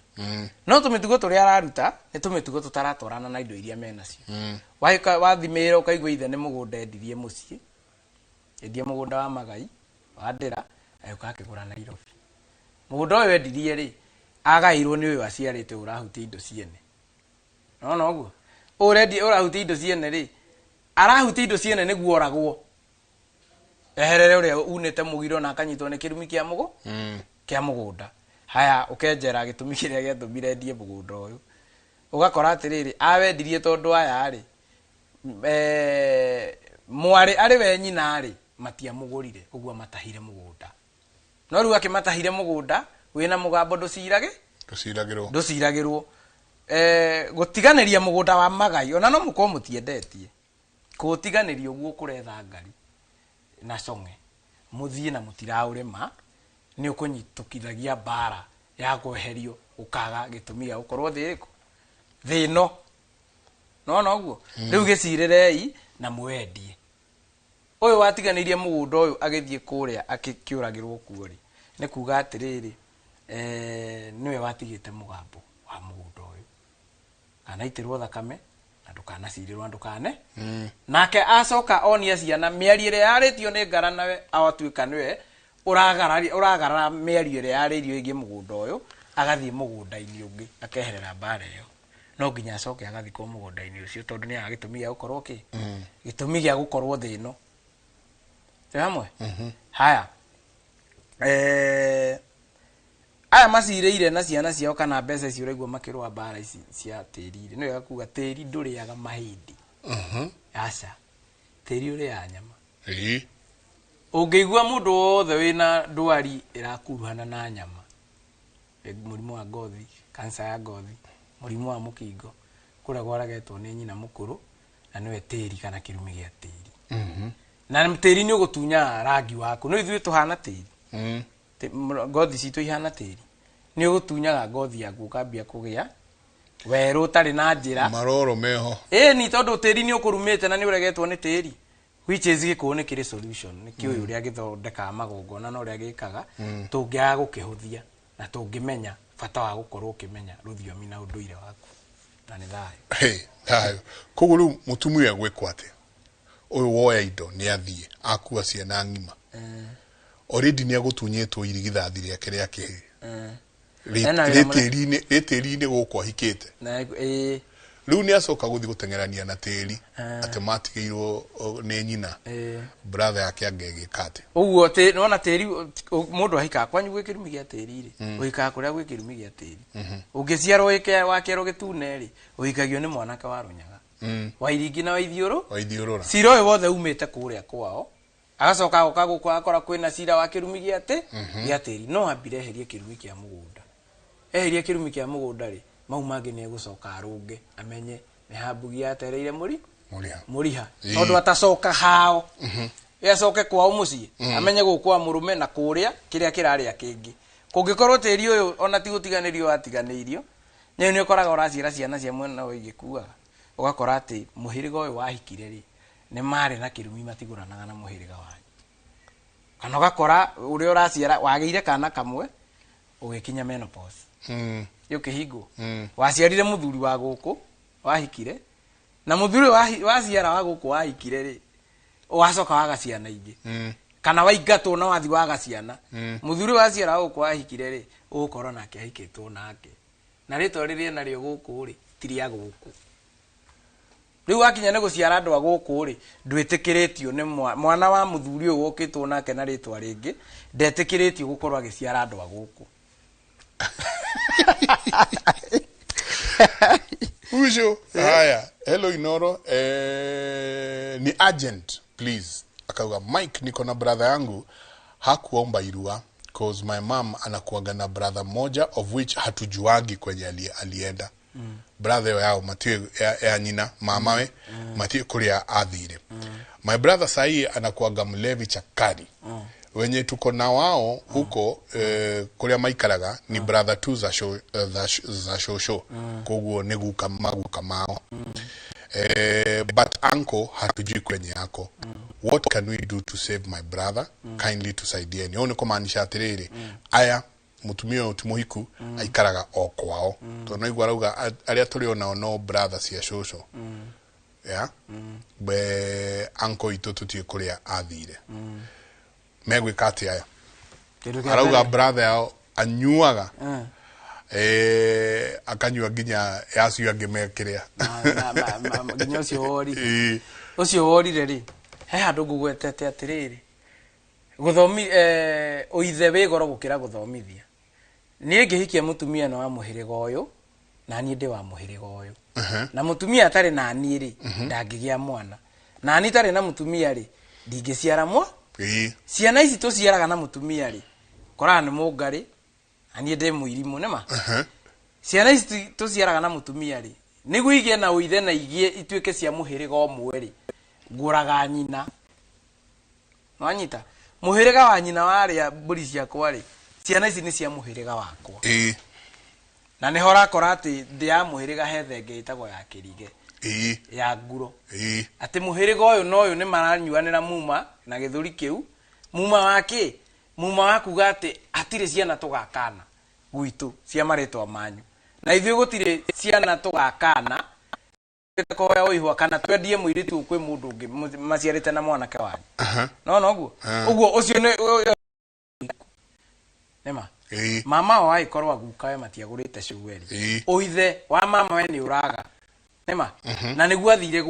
no tumitugo turia araruta ni tumitugo tutaratwarana na indo iria mena cio wathimira ukaigwa ithe ni mugunda endirie mucii endie mugunda wa magai wa ndira ayuka akigura Nairobi mugunda uyu endirie ri agairwo ni uyu aciarite urahutia indo ciene no uguo urahutia indo ciene ri arahutia indo ciene niguo oragwo eherere uria unete mugiro na akanyitwo ni kirumi kia mugunda haya ukenjera gitumi kiria giatumire endie mugunda uyu ugakora atiriri awendirie tondu aya ri mwari ari we nyina ri matia mugurire uguo matahire mugunda no riu akimatahire mugunda wina mugambo nduciragirwo gutiganiria mugunda wa magai ona no muko mutiendetie gutiganiria uguo kuretha ngari na songe muthie na mutiraurema ni ukunyitukithagia bara ya kweherio ukaga gitumia ukorwo thino no uguo riu gicirerei na mwendie uyu watiganirie mugunda uyu agithie kuria akiuragirwo kuori ni kuga atiriri niwe watigite mugambo wa mugunda uyu anaitirwo thakame na ndukanacirirwo ndukane nake acoka onia ciana mĩario ĩrĩa yarĩtio nĩ ngara nawe agatuĩka nĩwe ũragarara mĩario ĩrĩa yarĩrio ĩgiĩ mũgũnda ũyũ agathiĩ mũgũnda-inĩ ũngĩ akeherera mbara ĩyo no nginya acoke agathikwo mũgũnda-inĩ ũcio tondũ nĩ gĩtũmi gĩa gũkorwo gĩtũmi gĩa gũkorwo thĩ ĩno hamwe haya aya macirĩire na ciana ciao kana mbeca icio ũraigua makĩrũa mbara ici cia tĩri-rĩ nĩ wega kuga tĩri ndũrĩaga mahĩndĩ aca tĩri ũrĩaga nyama ũngĩigua mũndũ wothe wĩna ndwari ĩrakuruhana na nyama mũrimũ wa ngothi kanca ya ngothi mũrimũ wa mũkingo kũrĩa gwaragetwo nĩ nyina mũkũrũ na nĩwe tĩri kana kĩrumi gĩa tĩri na tĩri nĩ ũgũtunya rangi waku no ithuĩ tũhana tĩri ngothi citũ ihana tĩri nĩ ũgũtunyaga ngothi yaku ũkambia kũgĩa werũ ũtarĩ na njĩra maroro meho ni tondũ tĩri nĩ ũkũrumĩte na nĩ ũregetwo nĩ tĩri which is gĩkũũ nĩ kĩrĩ solution nĩ kĩũĩ ũrĩa gĩthondekaga magongona na ũrĩa gĩkaga tũngĩaga gũkĩhũthia na tũngĩmenya bata wa gũkorwo ũkĩmenya rũthiomi na ũndũire waku na nĩ thayũ koguo rĩu mũtumia gwĩkwo atĩa ũyũ woya indo nĩ athiĩ akua ciana ng'ima already nĩ agũtunyĩtwo irigithathi rĩake rĩa kĩhĩ rĩtĩri-inĩ gũkũ ahikĩte rĩu nĩ acoka gũthiĩ gũteng'erania na tĩri atĩ matigĩirwo nĩ nyina brother yake angĩgĩka atĩ ũguo nona tĩri mũndũ ahikaga kwanyu gwĩ kĩrumi gĩa tĩri-rĩ ũhikaga kũrĩa gwĩ kĩrumi gĩa tĩri ũngĩciarwo wakĩerwo gĩtune-rĩ ũhikagio nĩ mwanake wa Rũnyaga Wairingi na Waithiũrũra cira ũyũ wothe umĩte kũrĩa kwao agacoka agoka gũkũ akora kwĩna cira wa kĩrumi gĩa tĩri no ambire eherie kĩrumi kĩa mũgũnda eherie kĩrumi kĩa mũgũnda-rĩ mau mangĩ nĩ egũcoka arũnge amenye nĩ hambugi yatereire mũriha tondũ atacoka hao acoke kwao mũciĩ amenye gũkwa mũrũme na kũrĩa kĩrĩa kĩrarĩa kĩngĩ kũngĩkorwo tĩri ũyũ ona ti gũtiganĩrio watiganĩirio nĩ ũkoraga ũraciara ciana cia mwena ũyũ igĩkuaga ũgakora atĩ mũhĩrĩga ũyũ wahikire-rĩ nĩ marĩ na kĩrumi matigũranaga na mũhĩrĩga wanyu kana ũgakora ũrĩa ũraciara wagĩire kana kamwe ũgĩkinya menopause yũkĩhingwo waciarire mũthuri wa gũkũ wahikire na mũthuri waciara wa gũkũ wahikire-rĩ wacoka waga ciana ingĩ kana waingatwo na wathi waga ciana mũthuri waciara wa gũkũ wahikire-rĩ ũgũkorwo nake ahikĩtwo nake na rĩtwa rĩrĩa narĩo gũkũ-rĩ ti rĩa gũkũ rĩu wakinya nĩ gũciara andũ a gũkũ-rĩ ndwĩtĩkĩrĩtio nĩ mwana wa mũthuri ũyũ ũkĩtwo nake na rĩtwa rĩngĩ ndetĩkĩrĩtio gũkorwo agĩciara andũ a gũkũ Ujo, haya, hello Inoro, ni agent, please. Akauga, Mike, niko na brother yangu, hakuomba irua, cause my mom anakuanga na brother moja, of which hatujuagi kwenye alienda. Brother yao, matio ya nyina, mamawe, matio kuria athire. My brother sahi anakuanga mlevi chakari. Wenye tuko na wao huko kuria maikaraga ni brother tu za shosho koguo ni guka mao but uncle hatujui kwenye yako what can we do to save my brother kindly tusaidie ni one kumaanisha atiriri aya mutumia utumuhiku aikaraga o kwao to no igwa rauga aria turi ona no brother cia shosho be uncle itu tutie kuria athire megwe kati aya arauga brother yao anyuaga akanyua nginya yacio angimekiria nginya ucio worire ri he handu ngugwetete atiriri guthomi uithe wi goro gukira guthomithia ni ngihikia mutumia no wa muhiriga uyu na ni ndi wa muhiriga uyu na mutumia atari na ni ri ndangigia mwana na ni tari na mutumia ri ndingiciara ciana ici tuciaraga na mutumia ri korana ni mungari ani ndi muirimu nema ciana ici tuciaraga na mutumia ri niguo igie na uithe na igie ituike cia muhiriga omwe ri nguraga nyina nwanyita muhiriga wa nyina waria mburi ciakwa ri ciana ici ni cia muhiriga wakwa na ni hora kora ati ndi ya muhiriga he thenge itagwo ya kirige ya nguro ati muhiriga uyu no uyu ni maranyuanira muma na githuri kiu muma wake muma wakuga ati atire ciana tugakana gwitu cia maritwa manyu na ithuĩ gũtirĩ ciana tugakana koya oihwa kana twendie muiritu kwi mundu ungi maciarite na mwanake wanyu no uguo ucio ni nema mama wa ikorwa gukawe matiagurite cugweri oithe wa mama we ni uraga nema na niguo athire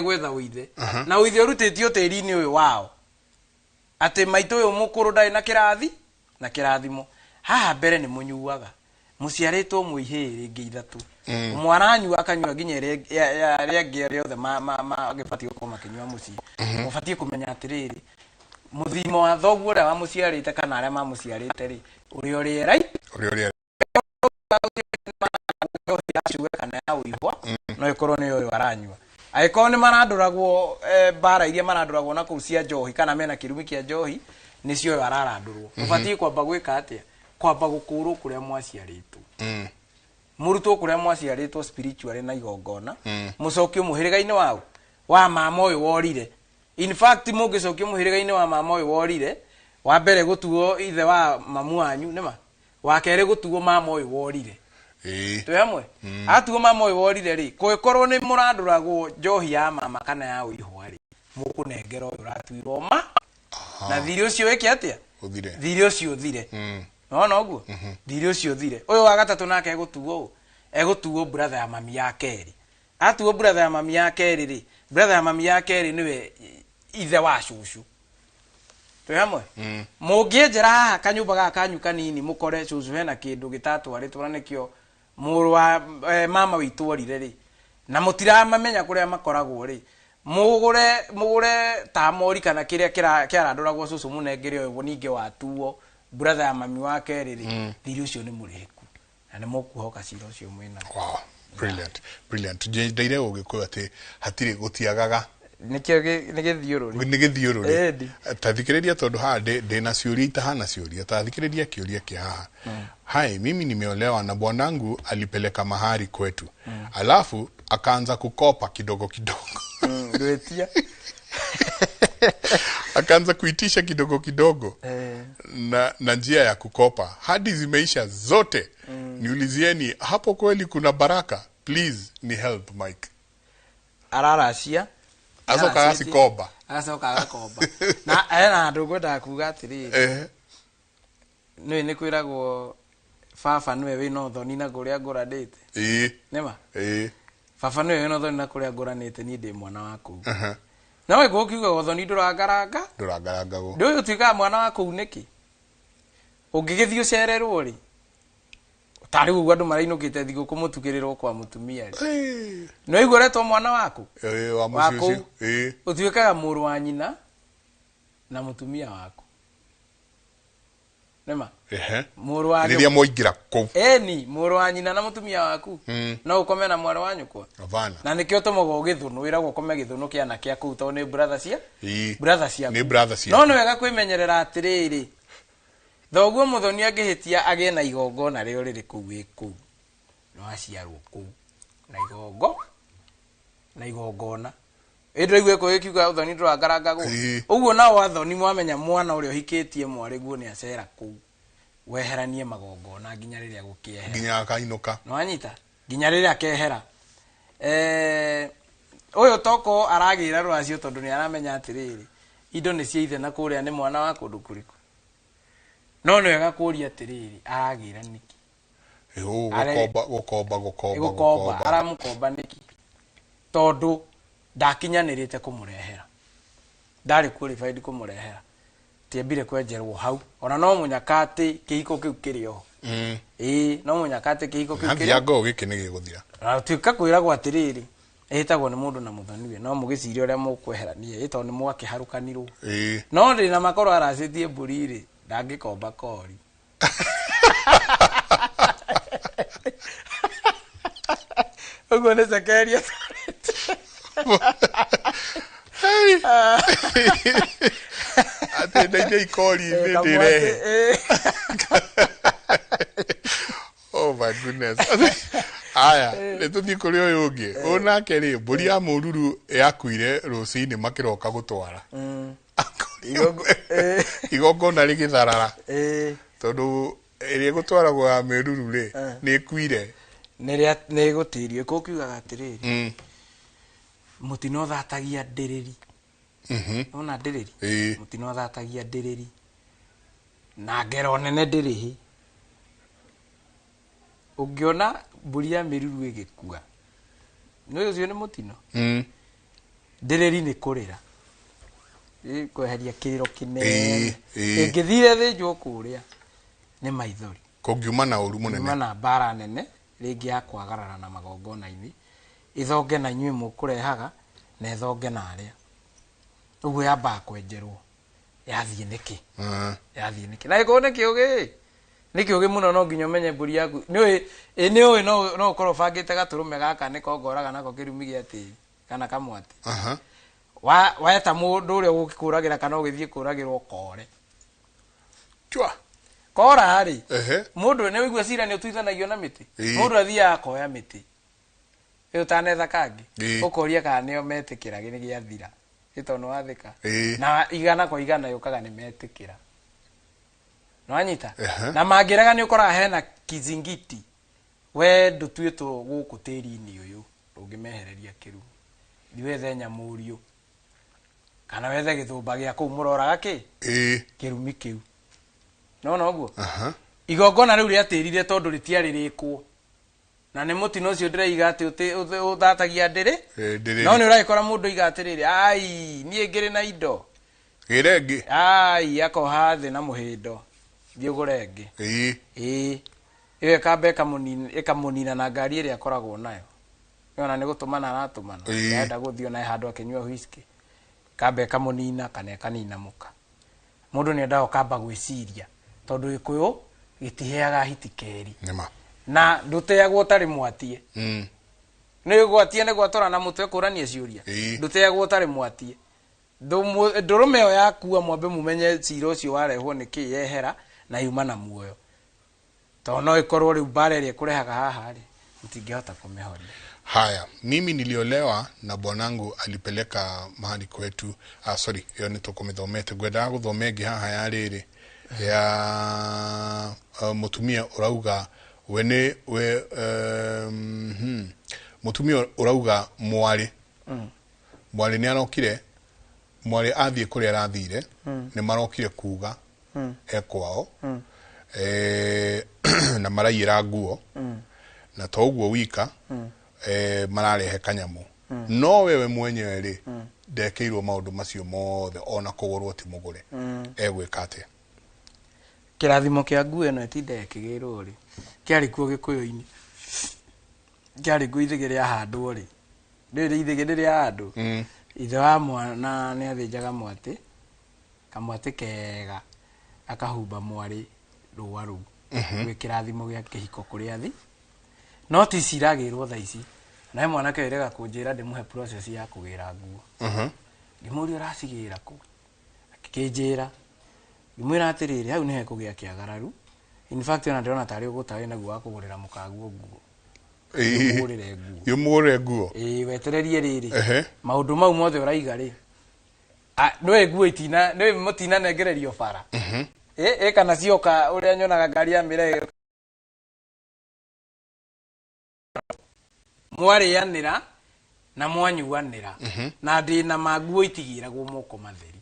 gwetha uithe na uithe urutitio tiri-ini uyu wao ati maitu uyu mukuru ndai na kirathimo haha mbere ni munyuaga muciaritwo muihiri ngi ithatu mwaranyu akanyua nginya ria riothe gibati gukoma makinyua mucii mubatie kumenya atiriri muthimo wa thoguo uria wa muciarite kana aria mamuciarite ri uri orierai kana ya uihwa no ikorwo ni uyu aranyua aikorwo ni maranduragwo bara iria maranduragwo na kucia njohi kana mena kirumi kia njohi nicio uyu ararandurwo mubatie kwamba gwika atia kwamba gukurwo kuria mwaciaritwo murutwo kuria mwaciaritwo spiritually na igongona mucokio muhiriga-ini wa mama uyu worire. In fact mungicokio muhiriga-ini wa mama uyu worire, wa mbere gutuo ithe wa mamu wanyu nema, wa kere gutuo mama uyu worire twi hamwe atuo mama uyu worire ri kwikorwo ni muranduragwo njohi ya mama kana ya uihwa ri mukunengera uyu ratuirwo ma na thiri ucio wiki atia thiri ucio uthire no uguo thiri ucio uthire uyu wa gatatu nake egutuo brother ya mami ya keri atuo brother ya mami ya keri ri brother ya mami ya keri niwe ithe wa cucu twi hamwe mungienjera haha kanyumba gaka kanyu kanini mukore cucu hena kindu gitatwaritwo nikio muru wa mama witu orire ri na mutiramamenya kuria makoragwo ri mugure ta mori kana kiria kiaranduragwo cucu munengere uyu ninge watuo brother ya mami wake riri thiri ucio ni murihiku na ni mukuhoka cira ucio mwina. Wow, brilliant ndaire ugikuyu ati hatiri gutiagaga nikio ni githiururi tathikiriria tondu ha ndina ciuria itahana ciuria tathikiriria kiuria kia haha hai mimi nimeolewa na bwanangu alipeleka mahari kwetu alafu akaanza kukopa kidogo ndoetia akaanza kuitisha kidogo na njia ya kukopa hadi zimeisha zote niulizieni hapo kweli kuna baraka please ni help Mike araracia asoka asikoba na ndugwenda kuga atiri ni kwiragwo baba niwe wina uthoni na kuria nguranite nema baba niwe wina uthoni na kuria nguranite ni ndi mwana waku na we gukiuga uthoni ndurangaranga go ndu tuika mwana waku niki ungigithio ucererwo ri tari ugu andu marainukite thigo kumutukirirwo kwa mutumia ri no igoretwo mwana waku wa muciucio utuikaga muru wa nyina na mutumia waku nema muru wa riria moingira ku ni muru wa nyina na mutumia waku no ukome na mwana wanyu kwa avana na nikio tomogo githunu wiragwo kome githunu kia na kia ku to ni brother cia ni brother cia no wega kwimenyerera atiriri thoguo muthoni angihitia agie na igongona rio riri kuu iku no aciarwo kuu na igongona indro igwe ko ikiuga uthoni ndurangaranga go uguo nao athoni mwamenya mwana uria hikitie mwariguo ni acera kuu weheranie magongona nginya riria gukiehera nginya akainuka no anyita nginya riria akehera uyu toko aragira rwacio tondu ni aramenya atiriri indo ni cia ithe na kuria ni mwana wa kundu kuriku no wega kuria atiriri aragira niki gukomba aramukomba niki tondu ndakinyanirite kumurehera ndari qualified kumurehera tiambire kwenjerwo hau ona no munyakati kihiko kiu kirio no munyakati kihiko kiu kirio ngo giki ni giguthira tuika kwiragwo atiriri etagwo ni mundu na muthoniwe no mugiciria uria mukweherania ito ni mwakiharukanirwo no ndi na makoro aracitie mburiri ndangikomba kori ugo ne sakeria ate ndai ikori ndire oh my goodness aya letuthi kuri uyu ungi onake ri mburi ya mururu yakuire rucini makiroka gutwara igongona rigitharara tondu iri gutwaragwo ya miruru ri ni kuire nä gå tä rio kå kiugaga atä rä rä må tino thatagia ndä rä ri ona ndä rä ri må tino thatagia ndä rä ri na ngero nene ndä rä hä å ngä ona mburi ya mä ruru ä gä kua nä å cio nä må tino ndä rä ri nä kå rä ra kweheria kä rä ro kä nene ä ngä thire thä njwo kå rä a nä maithori kå ngiuma na å ru må nene ngiuma na mbara nene rä ngä ya kwagarara na magongona-inä ithonge na inyuä må kå rehaga na ithonge na arä a å guo yambaga kwenjerwo yathiä nä kä yathiä nä kä na ä korwo nä kä å gä nä kä å gä må no no nginya å menye mbå ri yaku nä å ä no å korwo bangä te gatå rå me gaka nä kongoraga nako kä rumi gä atä kana kamwati weta må ndå å rä a å gå kä kå ragä ra kana å gä thiä kå ragä rwo kore kora rä må ndå nä wä igua cira nä å tuithanagio na mä tä må ndå athiaga akoya mä tä ä å tanetha kangä å koria kana nä o metä kä ra gä nä gä athira ä tondå wathä ka na igana kwa igana yå kaga nä metä kä ra nä wanyita na mangä rega nä å koraga hena kizingiti we ndå tuä two gå kå tä ri-inä å yå ndå ngä mehereria kä rumi thiwethe nyamå riå kana wethe gä thå mba gä a kå u må roraga kä kä rumi kä u nona guo igongona riu riatirire tondu ritiari rikwo na nä må tino å cio ndä reiga atä å thatagia ndä rä no nä å ragäkora må ndå iga atä rä rä ai niä ngä rä na indo gä rengä ai akoha thä na må hä ndo thiä å gå rengä ä ä kamba ä kamå nina na ngari ä rä a akoragwo nayo ona nä gå tå mana aratå mana enda gå thiä onae handå akä nyua whisky kamba ä kamå nina kana ä kanina må ka må ndå nä endaga kamba gwä ciria tondå gä kå yå gä tiheaga hiti keri na ndå teagwo å tarä mwatie nä gwatie nä gwatåra na må twe kå rania ciå ria ndå teagwo å tarä mwatie ndå rå me ä yo yakua mwambe må menye cira å cio warehwo nä kä yehera na yuma na muoyo tondå no ä korwo rä u mbara ä rä a ä kå rehaga haha rä må tingä hota kå mä horia. Haya, mimi niliolewa na bwanangu alipeleka mahali kwetu. Sorry, hiyo ni tukumithomete ngwendaga guthome ngi haha ya riri ya mutumia urauga we mutumia urauga mwari mwari ni arokire mwari athie kuria arathire ni marokire kuga ekwao na maraiyira nguo na toguo wika mararehe kanyamu no wewe mwenyewe ri ndekeirwo maundu macio mothe ona kugurwo ti mugure egwika atia kirathimo kia nguo ino itinda ikigirwo ri kiari kuo gikuyu-ini kiari kuo ithige ria handwo ri riri ithige ria handu ithe wa mwana ni athinjaga mwati kamwati kega akahumba mwari rũa rũu gwĩ kĩrathimo gĩa kĩhiko kũrĩa athi no ti ciragĩrwo tha ici nawe mwanake wĩrĩga kũnjĩra ndĩmũhe process ya kũgĩra nguo ngĩmũria ũracigĩra kũ akĩnjĩra ngĩmwĩra atĩrĩrĩ hau nĩhe kũgĩa kĩagararu in fact ona ndĩrona tarĩ ũgũta wĩ naguo wa kũgũrĩra mũkaguo nguo yũmũgũrĩre nguo wetererie rĩrĩ maũndũ mau mothe ũraiga rĩ nĩwe nguo nĩwe mũtinanengererio bara kana cioka ũrĩa nyonaga ngari ya mĩrege mwarĩanĩra na mwanyuanĩra na ndĩna manguo itigĩragwo moko matheri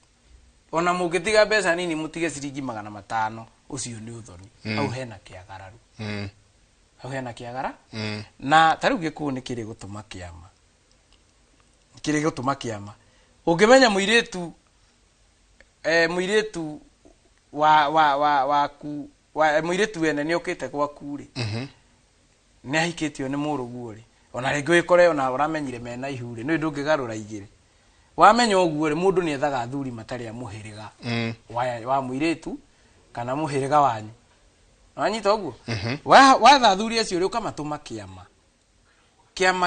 ona mũngĩtiga mbeca nini mũtige ciringi 500 ũcio nĩ ũthoni hau hena kĩagararu hau hena kĩagara na tarĩu gĩkũũ nĩ kĩrĩ gũtũma kĩama ũngĩmenya mũirĩtu waku mũirĩtu wene nĩ ũkĩte gwaku rĩ nĩ ahikĩtio nĩ mũrũguo rĩ ona rĩngĩ wĩkore ona ũramenyire mena ihu rĩ nĩ ndũngĩgarũra igĩrĩ wamenya ũguo rĩ mũndũ nĩ ethaga athuri matarĩ a mũhĩrĩga wa mũirĩtu kana mũhĩrĩga wanyu wanyita ũguo watha athuri acio rĩ ũkamatũma kĩama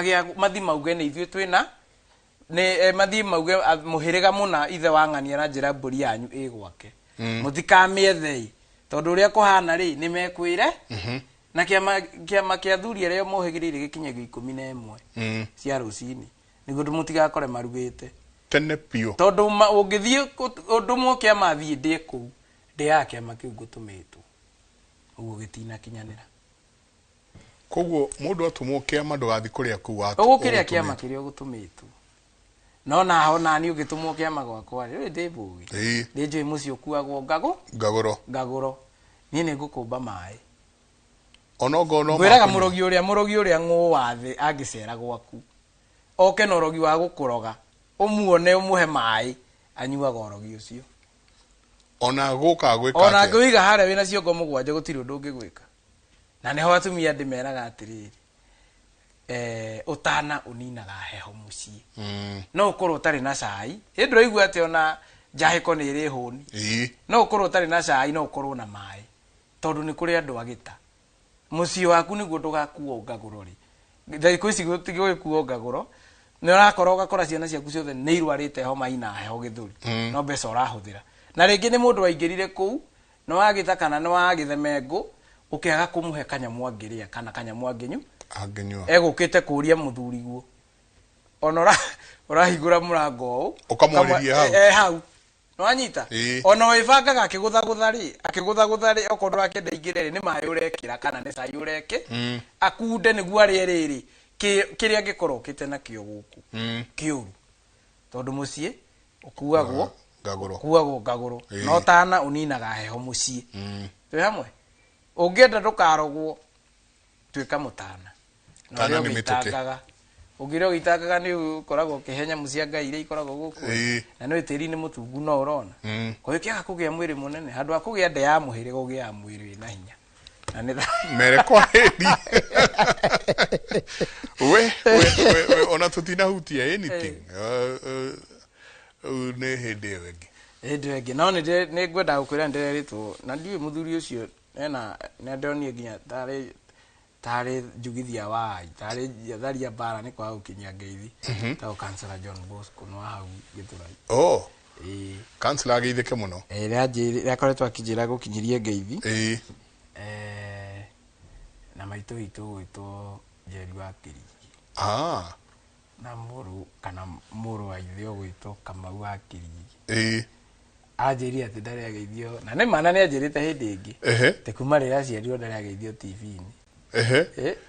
gĩa mathi mauge nĩ ithuĩ twĩna mathi mauge mũhĩrĩga mũna ithe wang'ania na njĩra mbũri yanyu ĩ gwake mũtikamĩethei tondũ ũrĩa kũhana rĩ nĩ mekwĩre na kĩama kĩa athuri arĩa mohĩgĩrĩire gĩkinyagia 11 cia rũcinĩ nĩguo mũtigakore marugĩte tene piũ tondũ ũngĩthiĩ ũndũ ũmwe kĩama athiĩ ndĩ kũu ndĩaga kĩama kĩu ngũtũmĩtwo ũguo gĩtinakinyanĩra koguo mundu atumwo kiama ndugathi kuria kuwa ugukiria kiama kiria gutumitwo no na hona ni ugitumwo kiama gwakwa ri ndi mbugi ndi njui muci ukuagwo ngaguro ni ni ngukumba mai onogo no gwiraga murogi uria ng'u wathi angicera gwaku oke no rogi wa gukuroga umuone umuhe mai anyuaga rogi ucio ona guka gwika ona ngwiga haria wina ciongo mugwanja gutiri undu ungigwika na neho atumia ndimeraga atiriri utana uninaga heho mucii no ukorwo utari na cai hindu raigua ati ona njahiko ni iri huni no ukorwo utari na cai no ukorwo na mai tondu ni kuri andu agita mucii waku niguo ndugakuo ngaguro ri thaiku ici gutigikuo ngaguro ni urakora ugakora ciana ciaku ciothe ni irwarite homa ina heho githuri no mbeca urahuthira na ringi ni mundu waingirire kuu no wagita kana no wagithemengu ukiaga kumuhe kanyamu angiria kana kanyamu anginyu egukite kuria muthuri guo ona urahingura murango ukamwariria hau no anyita ona wibangaga akiguthaguthari okorwo akendeingire ni mai urekira kana ni cai ureke akunde niguo ari riri kiria gikorwo kite na kio guku kiuru tondu mucii ukuagwo ngaguro no tana uninaga heho mucii twi hamwe ungienda ndukarogwo twika mutana tana ni mituke ugire ugitakaga ni ukoragwo kihenya mucia ngai ire ikoragwo guku na no tiri ni mutungu no urona kwa hiyo kiaga kugia mwiri munene handu akugia nde ya muhire gugia mwiri na hinya na ni mere kwa hedi we ona tutina hutia anything ne hede wegi no ni ngwenda gukwira ndereritwo na ndiwe muthuri ucio ena na ndoni nginya tare njugithia wai tare tharia bara ni kwa ukinya ngeithi ta kansela John Bosco no hau giturai kansela ageithike muno ria akoretwo akinjira gukinyirie ngeithi na maitu itu gwitwo Njeri wa Kirigi na muru kana muru wa ithio gwitwo Kamau wa Kirigi ajiri ati ndari ageithio na ni mana ni ajirite hindi ingi te kuma rira ciario ndari ageithio TV-ini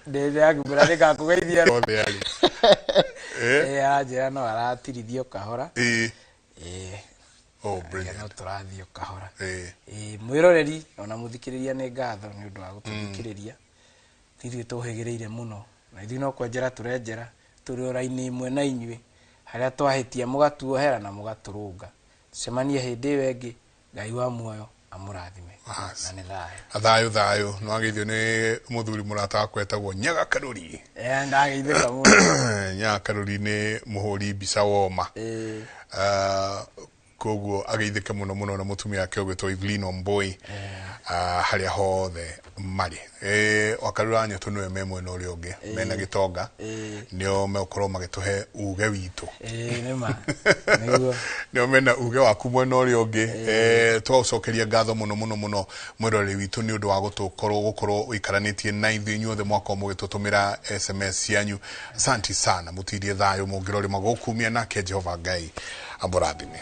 ndende agumura nika kugeithia ajira no aratirithio kahora brilliant no turathio kahora mwiroreri ona muthikiriria ni ngatho ni undu wa gututhikiriria thithio tuhigireire muno na ithu no kwenjera turenjera turi ora-ini imwe na inyui haria twahitia mugatuohera na mugaturunga semania hindi wengi ngai wa muoyo amurathime na ni thayo no ageithio ni muthuri murata kwetagwo Nyaga Karuri ndageithika muno Nyaga Karuri ni muhuri mbica woma koguo ageithike muno na mutumia yake ogwetwo Evelyn Omboi haria hothe mari wakarura nyoto niwe memwe no ri ungi mena gitonga nio mekorwo magituhe uge witu nima nio mena uge waku mwena uri ungi twacokeria ngatho muno mwirore witu ni undu wa gukorwo uikaranitie na ithu inyuothe mwako mugitutumira SMS yanyu asante sana mutirie thayo mungirori magokumia nake Jehova Ngai amurathime.